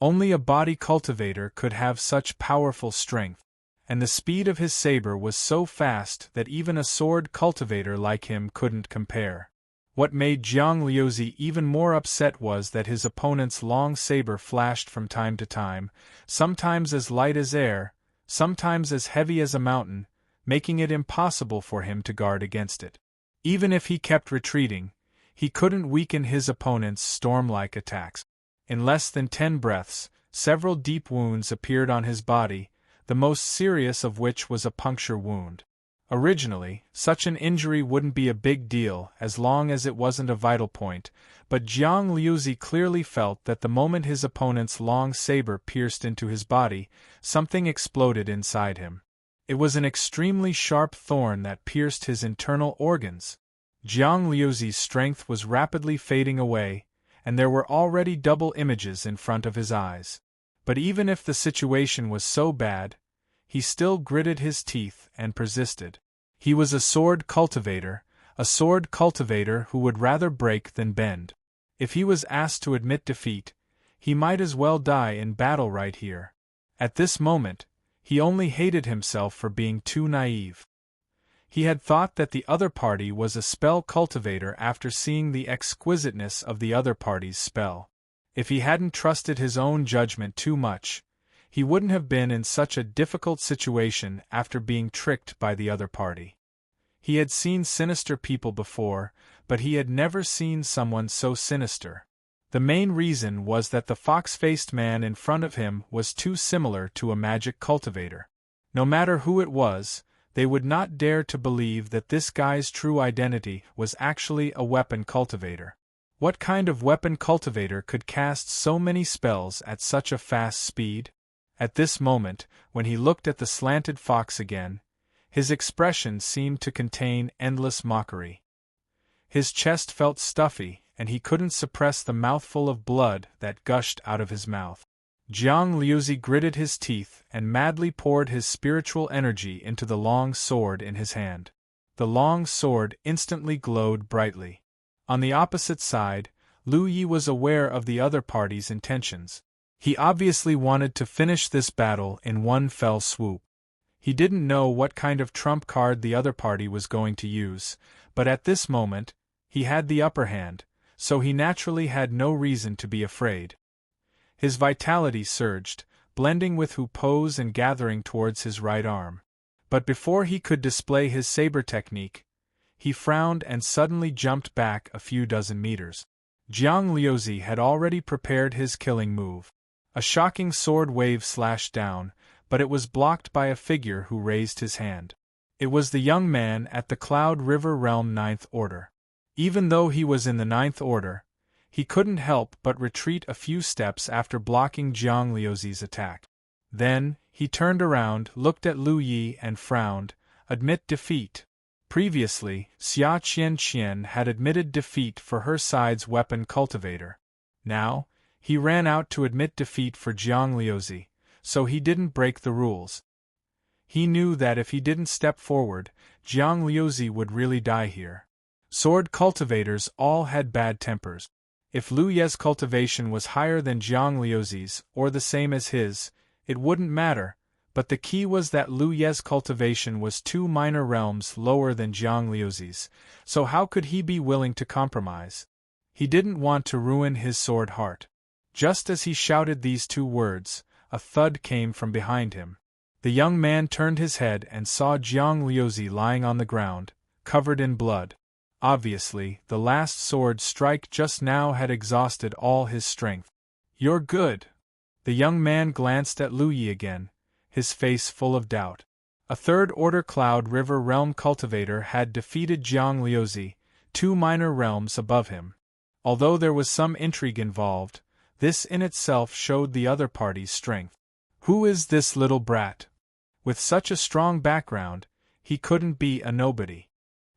Only a body cultivator could have such powerful strength, and the speed of his saber was so fast that even a sword cultivator like him couldn't compare. What made Jiang Liuzi even more upset was that his opponent's long saber flashed from time to time, sometimes as light as air, sometimes as heavy as a mountain, making it impossible for him to guard against it. Even if he kept retreating, he couldn't weaken his opponent's storm-like attacks. In less than 10 breaths, several deep wounds appeared on his body, the most serious of which was a puncture wound. Originally, such an injury wouldn't be a big deal as long as it wasn't a vital point, but Jiang Liuzi clearly felt that the moment his opponent's long saber pierced into his body, something exploded inside him. It was an extremely sharp thorn that pierced his internal organs. Jiang Liuzi's strength was rapidly fading away, and there were already double images in front of his eyes. But even if the situation was so bad, he still gritted his teeth and persisted. He was a sword cultivator who would rather break than bend. If he was asked to admit defeat, he might as well die in battle right here. At this moment, he only hated himself for being too naive. He had thought that the other party was a spell cultivator after seeing the exquisiteness of the other party's spell. If he hadn't trusted his own judgment too much, he wouldn't have been in such a difficult situation after being tricked by the other party. He had seen sinister people before, but he had never seen someone so sinister. The main reason was that the fox-faced man in front of him was too similar to a magic cultivator. No matter who it was, they would not dare to believe that this guy's true identity was actually a weapon cultivator. What kind of weapon cultivator could cast so many spells at such a fast speed? At this moment, when he looked at the slanted fox again, his expression seemed to contain endless mockery. His chest felt stuffy, and he couldn't suppress the mouthful of blood that gushed out of his mouth. Jiang Liuzi gritted his teeth and madly poured his spiritual energy into the long sword in his hand. The long sword instantly glowed brightly. On the opposite side, Lu Yi was aware of the other party's intentions. He obviously wanted to finish this battle in one fell swoop. He didn't know what kind of trump card the other party was going to use, but at this moment, he had the upper hand, so he naturally had no reason to be afraid. His vitality surged, blending with Hu pose and gathering towards his right arm. But before he could display his saber technique, he frowned and suddenly jumped back a few dozen meters. Jiang Liuzi had already prepared his killing move. A shocking sword wave slashed down, but it was blocked by a figure who raised his hand. It was the young man at the Cloud River Realm 9th Order. Even though he was in the 9th Order, he couldn't help but retreat a few steps after blocking Jiang Liuzi's attack. Then, he turned around, looked at Lu Yi and frowned. Admit defeat. Previously, Xia Qianqian had admitted defeat for her side's weapon cultivator. Now, he ran out to admit defeat for Jiang Liuzi, so he didn't break the rules. He knew that if he didn't step forward, Jiang Liuzi would really die here. Sword cultivators all had bad tempers. If Lu Ye's cultivation was higher than Jiang Liuzi's, or the same as his, it wouldn't matter, but the key was that Lu Ye's cultivation was 2 minor realms lower than Jiang Liuzi's, so how could he be willing to compromise? He didn't want to ruin his sword heart. Just as he shouted these 2 words, a thud came from behind him. The young man turned his head and saw Jiang Liuzi lying on the ground, covered in blood. Obviously, the last sword strike just now had exhausted all his strength. "You're good." The young man glanced at Lu Yi again, his face full of doubt. A 3rd Order Cloud River Realm cultivator had defeated Jiang Liuzi, 2 minor realms above him. Although there was some intrigue involved, this in itself showed the other party's strength. Who is this little brat? With such a strong background, he couldn't be a nobody.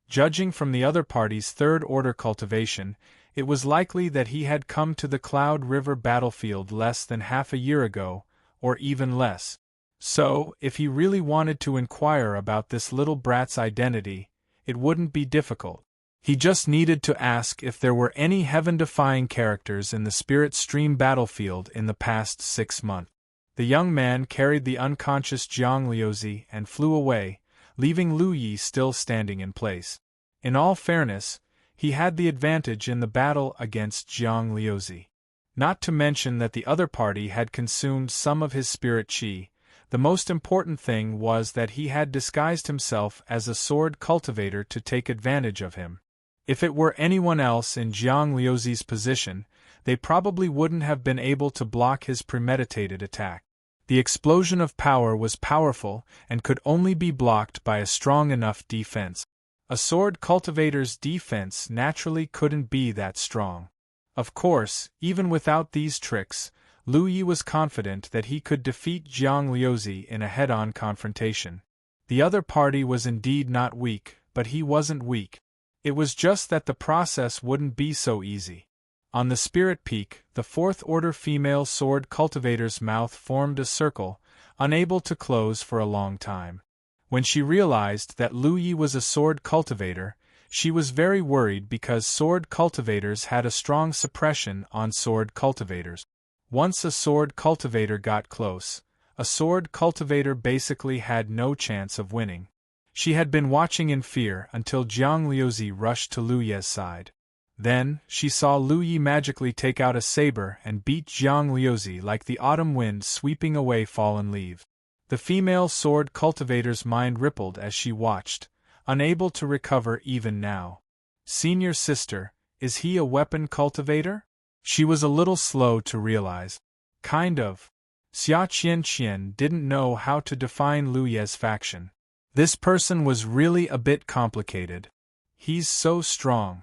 Judging from the other party's 3rd Order cultivation, it was likely that he had come to the Cloud River battlefield less than half a year ago, or even less. So, if he really wanted to inquire about this little brat's identity, it wouldn't be difficult. He just needed to ask if there were any heaven-defying characters in the Spirit Stream battlefield in the past 6 months. The young man carried the unconscious Jiang Liuzi and flew away, leaving Lu Yi still standing in place. In all fairness, he had the advantage in the battle against Jiang Liuzi. Not to mention that the other party had consumed some of his spirit qi, the most important thing was that he had disguised himself as a sword cultivator to take advantage of him. If it were anyone else in Jiang Liuzi's position, they probably wouldn't have been able to block his premeditated attack. The explosion of power was powerful and could only be blocked by a strong enough defense. A sword cultivator's defense naturally couldn't be that strong. Of course, even without these tricks, Lu Yi was confident that he could defeat Jiang Liuzi in a head-on confrontation. The other party was indeed not weak, but he wasn't weak. It was just that the process wouldn't be so easy. On the spirit peak, the fourth-order female sword cultivator's mouth formed a circle, unable to close for a long time. When she realized that Lu Yi was a sword cultivator, she was very worried because sword cultivators had a strong suppression on sword cultivators. Once a sword cultivator got close, a sword cultivator basically had no chance of winning. She had been watching in fear until Jiang Liuzi rushed to Lu Ye's side. Then, she saw Lu Yi magically take out a saber and beat Jiang Liuzi like the autumn wind sweeping away fallen leaves. The female sword cultivator's mind rippled as she watched, unable to recover even now. Senior sister, is he a weapon cultivator? She was a little slow to realize. Kind of. Xia Qianqian didn't know how to define Lu Ye's faction. This person was really a bit complicated. He's so strong.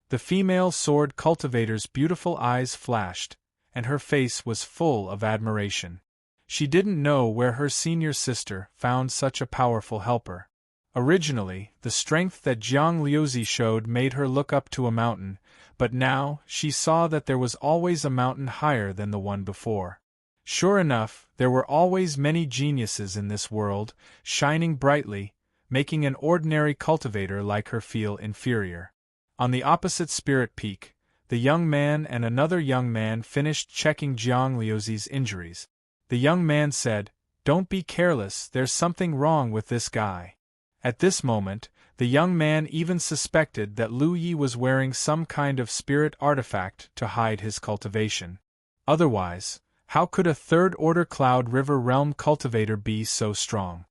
The female sword cultivator's beautiful eyes flashed, and her face was full of admiration. She didn't know where her senior sister found such a powerful helper. Originally, the strength that Jiang Liuzi showed made her look up to a mountain, but now she saw that there was always a mountain higher than the one before. Sure enough, there were always many geniuses in this world, shining brightly, making an ordinary cultivator like her feel inferior. On the opposite spirit peak, the young man and another young man finished checking Jiang Liuzi's injuries. The young man said, "Don't be careless, there's something wrong with this guy." At this moment, the young man even suspected that Lu Yi was wearing some kind of spirit artifact to hide his cultivation. Otherwise, how could a third-order Cloud River Realm cultivator be so strong?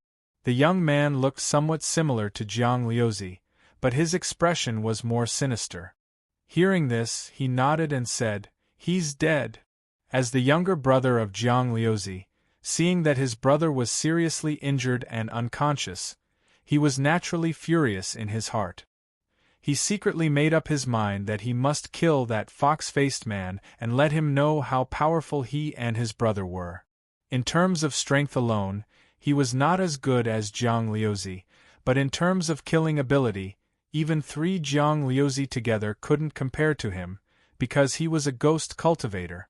The young man looked somewhat similar to Jiang Liuzi, but his expression was more sinister. Hearing this, he nodded and said, "He's dead." As the younger brother of Jiang Liuzi, seeing that his brother was seriously injured and unconscious, he was naturally furious in his heart. He secretly made up his mind that he must kill that fox-faced man and let him know how powerful he and his brother were. In terms of strength alone, he was not as good as Jiang Liuzi, but in terms of killing ability, even three Jiang Liuzi together couldn't compare to him, because he was a ghost cultivator.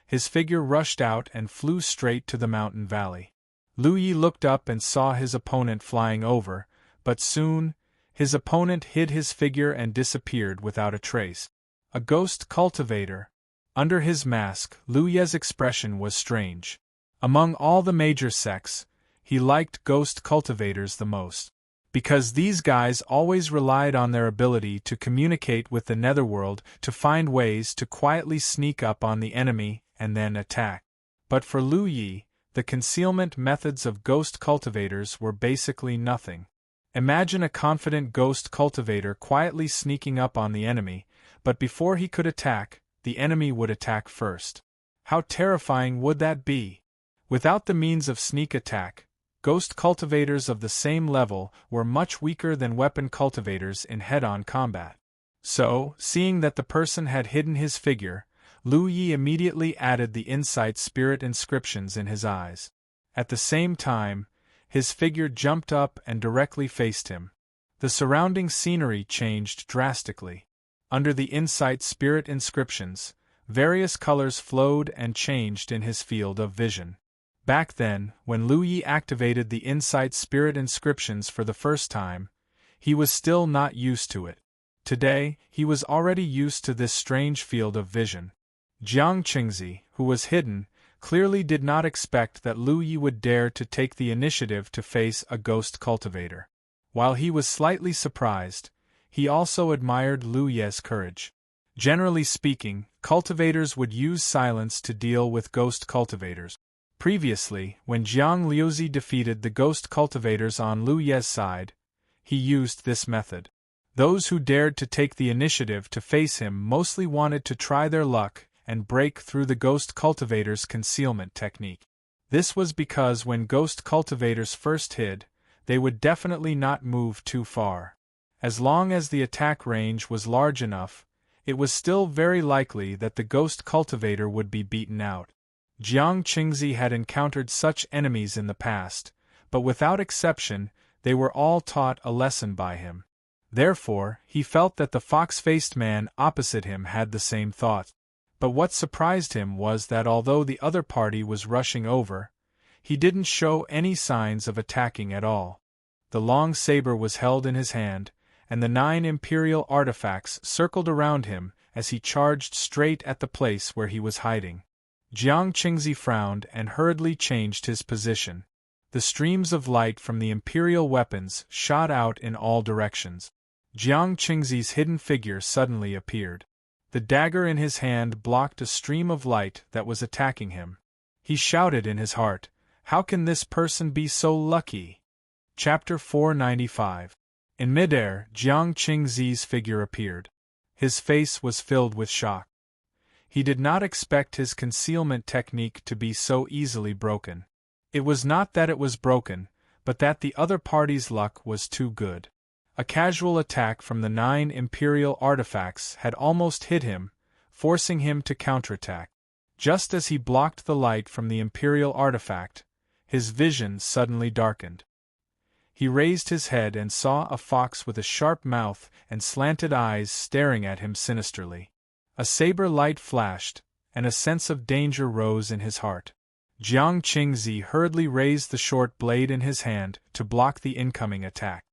His figure rushed out and flew straight to the mountain valley. Lu Yi looked up and saw his opponent flying over, but soon, his opponent hid his figure and disappeared without a trace. A ghost cultivator. Under his mask, Lu Ye's expression was strange. Among all the major sects, he liked ghost cultivators the most. Because these guys always relied on their ability to communicate with the netherworld to find ways to quietly sneak up on the enemy and then attack. But for Lu Yi, the concealment methods of ghost cultivators were basically nothing. Imagine a confident ghost cultivator quietly sneaking up on the enemy, but before he could attack, the enemy would attack first. How terrifying would that be? Without the means of sneak attack, ghost cultivators of the same level were much weaker than weapon cultivators in head-on combat. So, seeing that the person had hidden his figure, Lu Yi immediately added the insight spirit inscriptions in his eyes. At the same time, his figure jumped up and directly faced him. The surrounding scenery changed drastically. Under the insight spirit inscriptions, various colors flowed and changed in his field of vision. Back then, when Lu Yi activated the insight spirit inscriptions for the first time, he was still not used to it. Today, he was already used to this strange field of vision. Jiang Qingzi, who was hidden, clearly did not expect that Lu Yi would dare to take the initiative to face a ghost cultivator. While he was slightly surprised, he also admired Lu Ye's courage. Generally speaking, cultivators would use silence to deal with ghost cultivators. Previously, when Jiang Liuzi defeated the ghost cultivators on Lu Ye's side, he used this method. Those who dared to take the initiative to face him mostly wanted to try their luck and break through the ghost cultivator's concealment technique. This was because when ghost cultivators first hid, they would definitely not move too far. As long as the attack range was large enough, it was still very likely that the ghost cultivator would be beaten out. Jiang Qingzi had encountered such enemies in the past, but without exception, they were all taught a lesson by him. Therefore, he felt that the fox-faced man opposite him had the same thought. But what surprised him was that although the other party was rushing over, he didn't show any signs of attacking at all. The long saber was held in his hand, and the 9 imperial artifacts circled around him as he charged straight at the place where he was hiding. Jiang Qingzi frowned and hurriedly changed his position. The streams of light from the imperial weapons shot out in all directions. Jiang Qingzi's hidden figure suddenly appeared. The dagger in his hand blocked a stream of light that was attacking him. He shouted in his heart, "How can this person be so lucky?" Chapter 495. In midair, Jiang Qingzi's figure appeared. His face was filled with shock. He did not expect his concealment technique to be so easily broken. It was not that it was broken, but that the other party's luck was too good. A casual attack from the 9 imperial artifacts had almost hit him, forcing him to counterattack. Just as he blocked the light from the imperial artifact, his vision suddenly darkened. He raised his head and saw a fox with a sharp mouth and slanted eyes staring at him sinisterly. A saber light flashed, and a sense of danger rose in his heart. Jiang Qingzi hurriedly raised the short blade in his hand to block the incoming attack.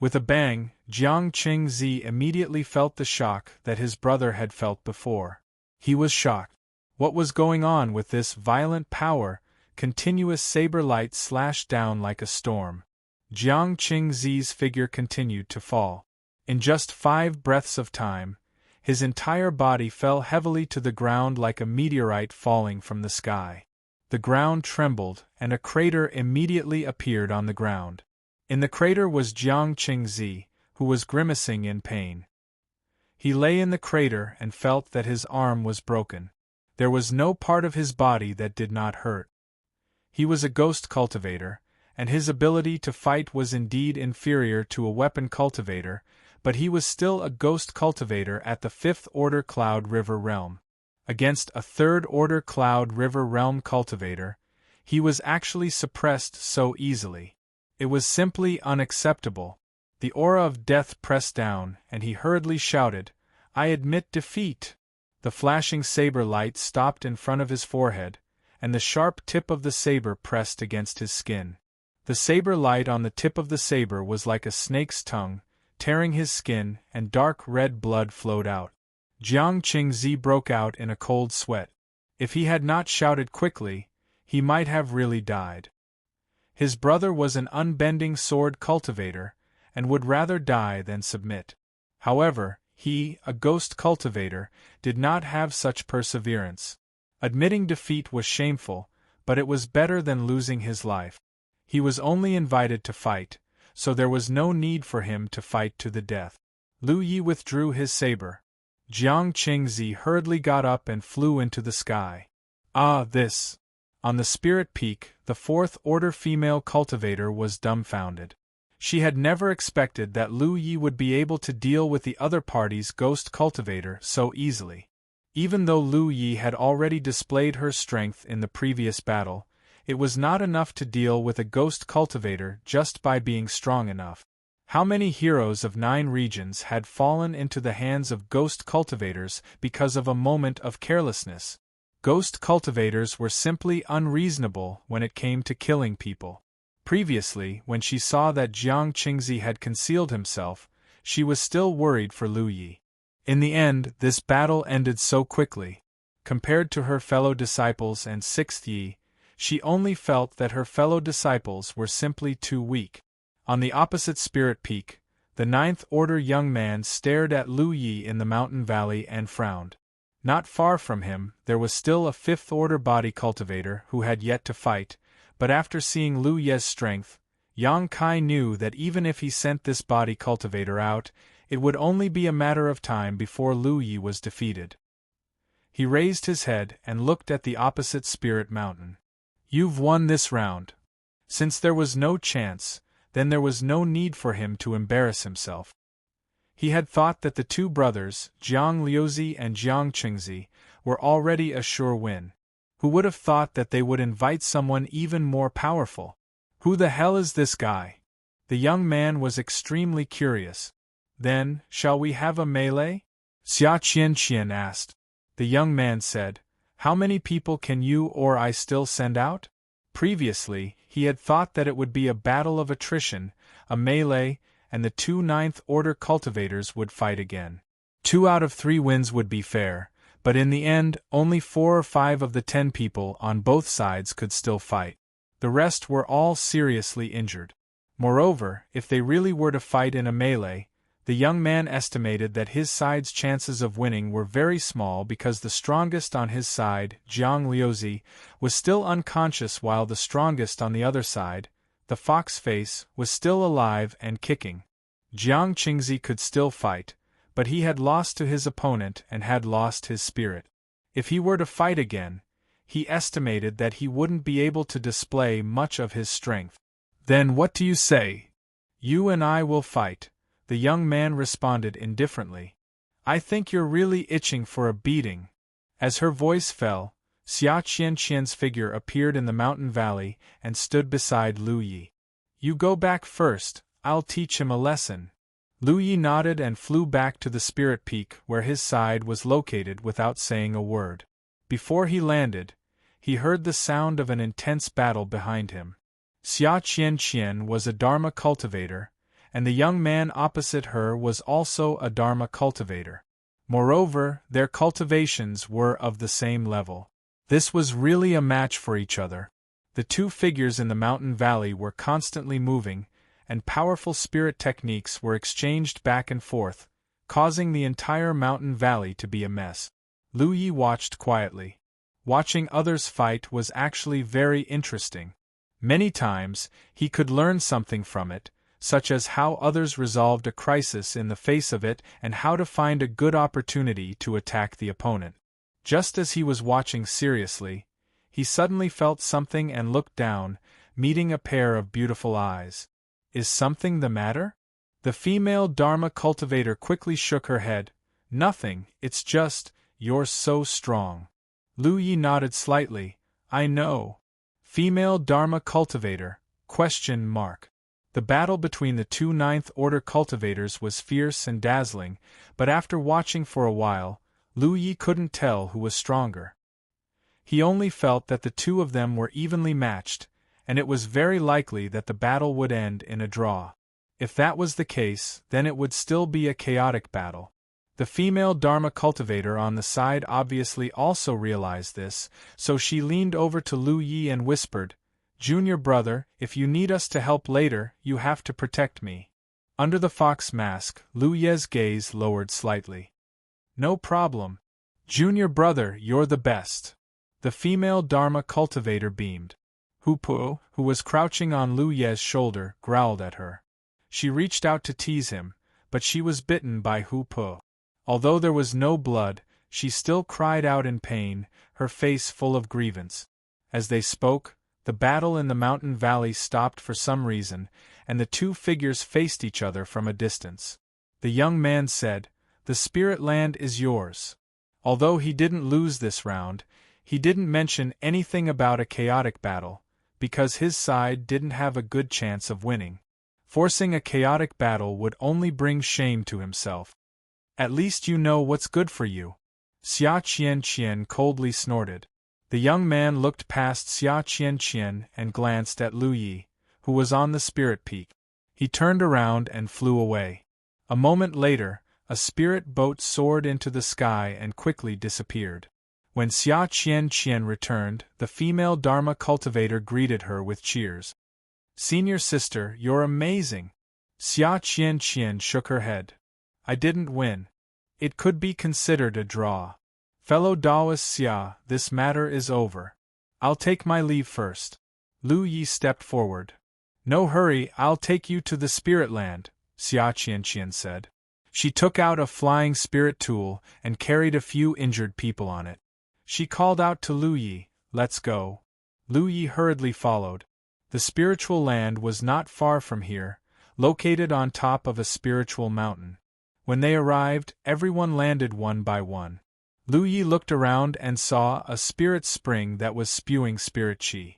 With a bang, Jiang Qingzi immediately felt the shock that his brother had felt before. He was shocked. What was going on with this violent power? Continuous saber light slashed down like a storm. Jiang Qingzi's figure continued to fall. In just 5 breaths of time, his entire body fell heavily to the ground like a meteorite falling from the sky. The ground trembled, and a crater immediately appeared on the ground. In the crater was Jiang Qingzi, who was grimacing in pain. He lay in the crater and felt that his arm was broken. There was no part of his body that did not hurt. He was a ghost cultivator, and his ability to fight was indeed inferior to a weapon cultivator, but he was still a ghost cultivator at the 5th Order Cloud River Realm. Against a 3rd Order Cloud River Realm cultivator, he was actually suppressed so easily. It was simply unacceptable. The aura of death pressed down, and he hurriedly shouted, "I admit defeat!" The flashing saber light stopped in front of his forehead, and the sharp tip of the saber pressed against his skin. The saber light on the tip of the saber was like a snake's tongue, tearing his skin, and dark red blood flowed out. Jiang Qingzi broke out in a cold sweat. If he had not shouted quickly, he might have really died. His brother was an unbending sword cultivator, and would rather die than submit. However, he, a ghost cultivator, did not have such perseverance. Admitting defeat was shameful, but it was better than losing his life. He was only invited to fight, so there was no need for him to fight to the death. Lu Yi withdrew his saber. Jiang Qingzi hurriedly got up and flew into the sky. This! On the Spirit Peak, the 4th Order female cultivator was dumbfounded. She had never expected that Lu Yi would be able to deal with the other party's ghost cultivator so easily. Even though Lu Yi had already displayed her strength in the previous battle, it was not enough to deal with a ghost cultivator just by being strong enough. How many heroes of 9 regions had fallen into the hands of ghost cultivators because of a moment of carelessness? Ghost cultivators were simply unreasonable when it came to killing people. Previously, when she saw that Jiang Qingzi had concealed himself, she was still worried for Lu Yi. In the end, this battle ended so quickly. Compared to her fellow disciples and 6th Yi, she only felt that her fellow disciples were simply too weak. On the opposite Spirit Peak, the 9th Order young man stared at Lu Yi in the mountain valley and frowned. Not far from him, there was still a 5th Order body cultivator who had yet to fight, but after seeing Lu Ye's strength, Yang Kai knew that even if he sent this body cultivator out, it would only be a matter of time before Lu Yi was defeated. He raised his head and looked at the opposite Spirit Mountain. "You've won this round." Since there was no chance, then there was no need for him to embarrass himself. He had thought that the 2 brothers, Jiang Liuzi and Jiang Qingzi, were already a sure win. Who would have thought that they would invite someone even more powerful? Who the hell is this guy? The young man was extremely curious. Then, shall we have a melee? Xia Qian asked. The young man said, How many people can you or I still send out? Previously, he had thought that it would be a battle of attrition, a melee, and the 2 ninth-order cultivators would fight again. 2 out of 3 wins would be fair, but in the end, only 4 or 5 of the 10 people on both sides could still fight. The rest were all seriously injured. Moreover, if they really were to fight in a melee, the young man estimated that his side's chances of winning were very small because the strongest on his side, Jiang Liuzi, was still unconscious while the strongest on the other side, the fox face, was still alive and kicking. Jiang Qingzi could still fight, but he had lost to his opponent and had lost his spirit. If he were to fight again, he estimated that he wouldn't be able to display much of his strength. Then what do you say? You and I will fight, the young man responded indifferently. I think you're really itching for a beating. As her voice fell, Xia Qianqian's figure appeared in the mountain valley and stood beside Lu Yi. You go back first, I'll teach him a lesson. Lu Yi nodded and flew back to the spirit peak where his side was located without saying a word. Before he landed, he heard the sound of an intense battle behind him. Xia Qianqian was a Dharma cultivator, and the young man opposite her was also a Dharma cultivator. Moreover, their cultivations were of the same level. This was really a match for each other. The 2 figures in the mountain valley were constantly moving, and powerful spirit techniques were exchanged back and forth, causing the entire mountain valley to be a mess. Lu Yi watched quietly. Watching others fight was actually very interesting. Many times, he could learn something from it, such as how others resolved a crisis in the face of it and how to find a good opportunity to attack the opponent. Just as he was watching seriously, he suddenly felt something and looked down, meeting a pair of beautiful eyes. Is something the matter? The female Dharma cultivator quickly shook her head. Nothing, it's just, you're so strong. Lu Yi nodded slightly. I know. Female Dharma cultivator, ? The battle between the 2 ninth-order cultivators was fierce and dazzling, but after watching for a while, Lu Yi couldn't tell who was stronger. He only felt that the 2 of them were evenly matched, and it was very likely that the battle would end in a draw. If that was the case, then it would still be a chaotic battle. The female Dharma cultivator on the side obviously also realized this, so she leaned over to Lu Yi and whispered, Junior brother, if you need us to help later, you have to protect me. Under the fox mask, Lu Ye's gaze lowered slightly. No problem. Junior brother, you're the best. The female Dharma cultivator beamed. Hu Po, who was crouching on Lu Ye's shoulder, growled at her. She reached out to tease him, but she was bitten by Hu Po. Although there was no blood, she still cried out in pain, her face full of grievance. As they spoke, the battle in the mountain valley stopped for some reason, and the 2 figures faced each other from a distance. The young man said, The spirit land is yours. Although he didn't lose this round, he didn't mention anything about a chaotic battle, because his side didn't have a good chance of winning. Forcing a chaotic battle would only bring shame to himself. At least you know what's good for you. Xia Qianqian coldly snorted. The young man looked past Xia Qianqian and glanced at Lu Yi, who was on the spirit peak. He turned around and flew away. A moment later, a spirit boat soared into the sky and quickly disappeared. When Xia Qianqian returned, the female Dharma cultivator greeted her with cheers. Senior sister, you're amazing. Xia Qianqian shook her head. I didn't win. It could be considered a draw. Fellow Taoist Xia, this matter is over. I'll take my leave first. Lu Yi stepped forward. No hurry, I'll take you to the spirit land, Xia Qianqian said. She took out a flying spirit tool and carried a few injured people on it. She called out to Lu Yi, Let's go. Lu Yi hurriedly followed. The spiritual land was not far from here, located on top of a spiritual mountain. When they arrived, everyone landed one by one. Lu Yi looked around and saw a spirit spring that was spewing spirit chi.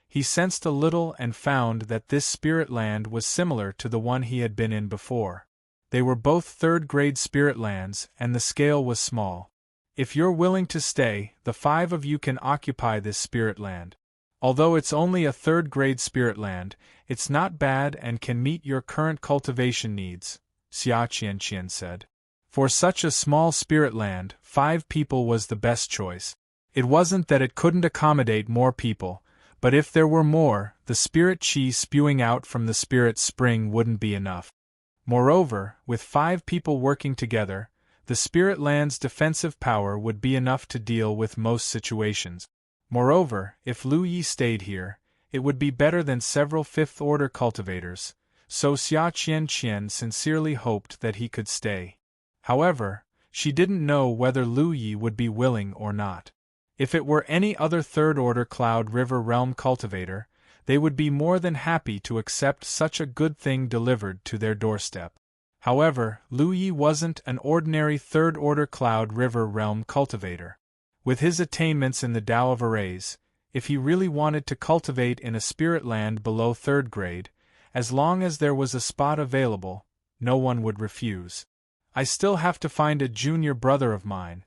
He sensed a little and found that this spirit land was similar to the one he had been in before. They were both third-grade spirit lands, and the scale was small. If you're willing to stay, the 5 of you can occupy this spirit land. Although it's only a third-grade spirit land, it's not bad and can meet your current cultivation needs, Xia Qianqian said. For such a small spirit land, 5 people was the best choice. It wasn't that it couldn't accommodate more people, but if there were more, the spirit chi spewing out from the spirit spring wouldn't be enough. Moreover, with 5 people working together, the spirit land's defensive power would be enough to deal with most situations. Moreover, if Lu Yi stayed here, it would be better than several fifth-order cultivators, so Xia Qianqian sincerely hoped that he could stay. However, she didn't know whether Lu Yi would be willing or not. If it were any other third-order Cloud River Realm cultivator, they would be more than happy to accept such a good thing delivered to their doorstep. However, Lu Yi wasn't an ordinary third-order Cloud River Realm cultivator. With his attainments in the Tao of Arrays, if he really wanted to cultivate in a spirit land below 3rd grade, as long as there was a spot available, no one would refuse. I still have to find a junior brother of mine.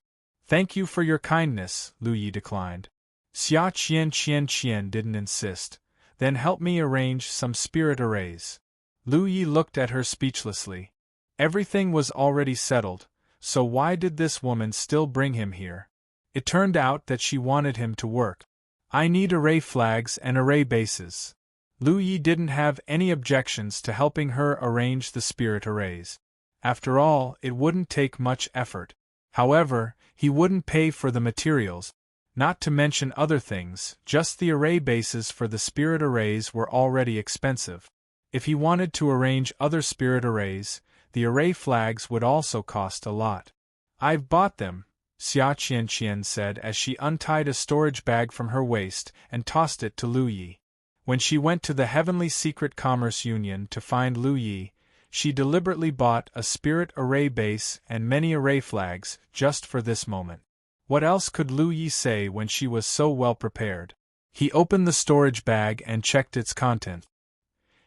Thank you for your kindness, Lu Yi declined. Xia Qianqian didn't insist. Then help me arrange some spirit arrays. Lu Yi looked at her speechlessly. Everything was already settled, so why did this woman still bring him here? It turned out that she wanted him to work. I need array flags and array bases. Lu Yi didn't have any objections to helping her arrange the spirit arrays. After all, it wouldn't take much effort. However, he wouldn't pay for the materials, not to mention other things, just the array bases for the spirit arrays were already expensive. If he wanted to arrange other spirit arrays, the array flags would also cost a lot. I've bought them, Xia Qianqian said as she untied a storage bag from her waist and tossed it to Lu Yi. When she went to the Heavenly Secret Commerce Union to find Lu Yi, she deliberately bought a spirit array base and many array flags just for this moment. What else could Lu Yi say when she was so well prepared? He opened the storage bag and checked its contents.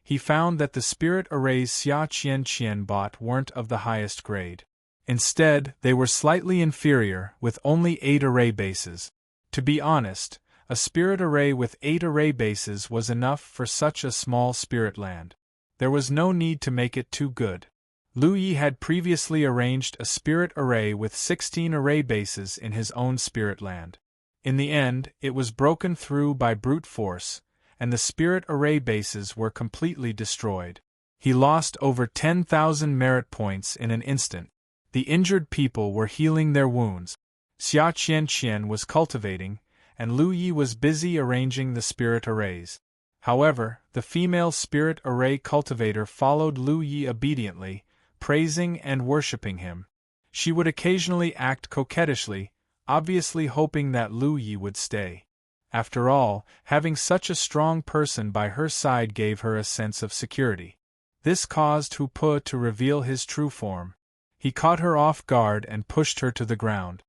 He found that the spirit arrays Xia Qianqian bought weren't of the highest grade. Instead, they were slightly inferior, with only 8 array bases. To be honest, a spirit array with 8 array bases was enough for such a small spirit land. There was no need to make it too good. Lu Yi had previously arranged a spirit array with 16 array bases in his own spirit land. In the end, it was broken through by brute force, and the spirit array bases were completely destroyed. He lost over 10,000 merit points in an instant. The injured people were healing their wounds. Xia Qianqian was cultivating, and Lu Yi was busy arranging the spirit arrays. However, the female spirit array cultivator followed Lu Yi obediently, praising and worshipping him. She would occasionally act coquettishly, obviously hoping that Lu Yi would stay. After all, having such a strong person by her side gave her a sense of security. This caused Hu Pu to reveal his true form. He caught her off guard and pushed her to the ground.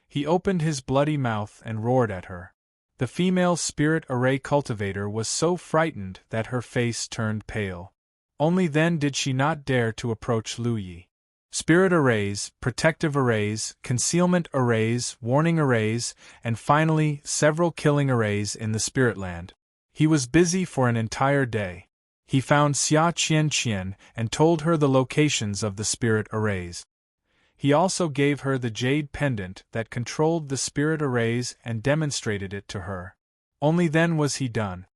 He opened his bloody mouth and roared at her. The female spirit array cultivator was so frightened that her face turned pale. Only then did she not dare to approach Lu Yi. Spirit arrays, protective arrays, concealment arrays, warning arrays, and finally, several killing arrays in the spirit land. He was busy for an entire day. He found Xia Qianqian and told her the locations of the spirit arrays. He also gave her the jade pendant that controlled the spirit arrays and demonstrated it to her. Only then was he done.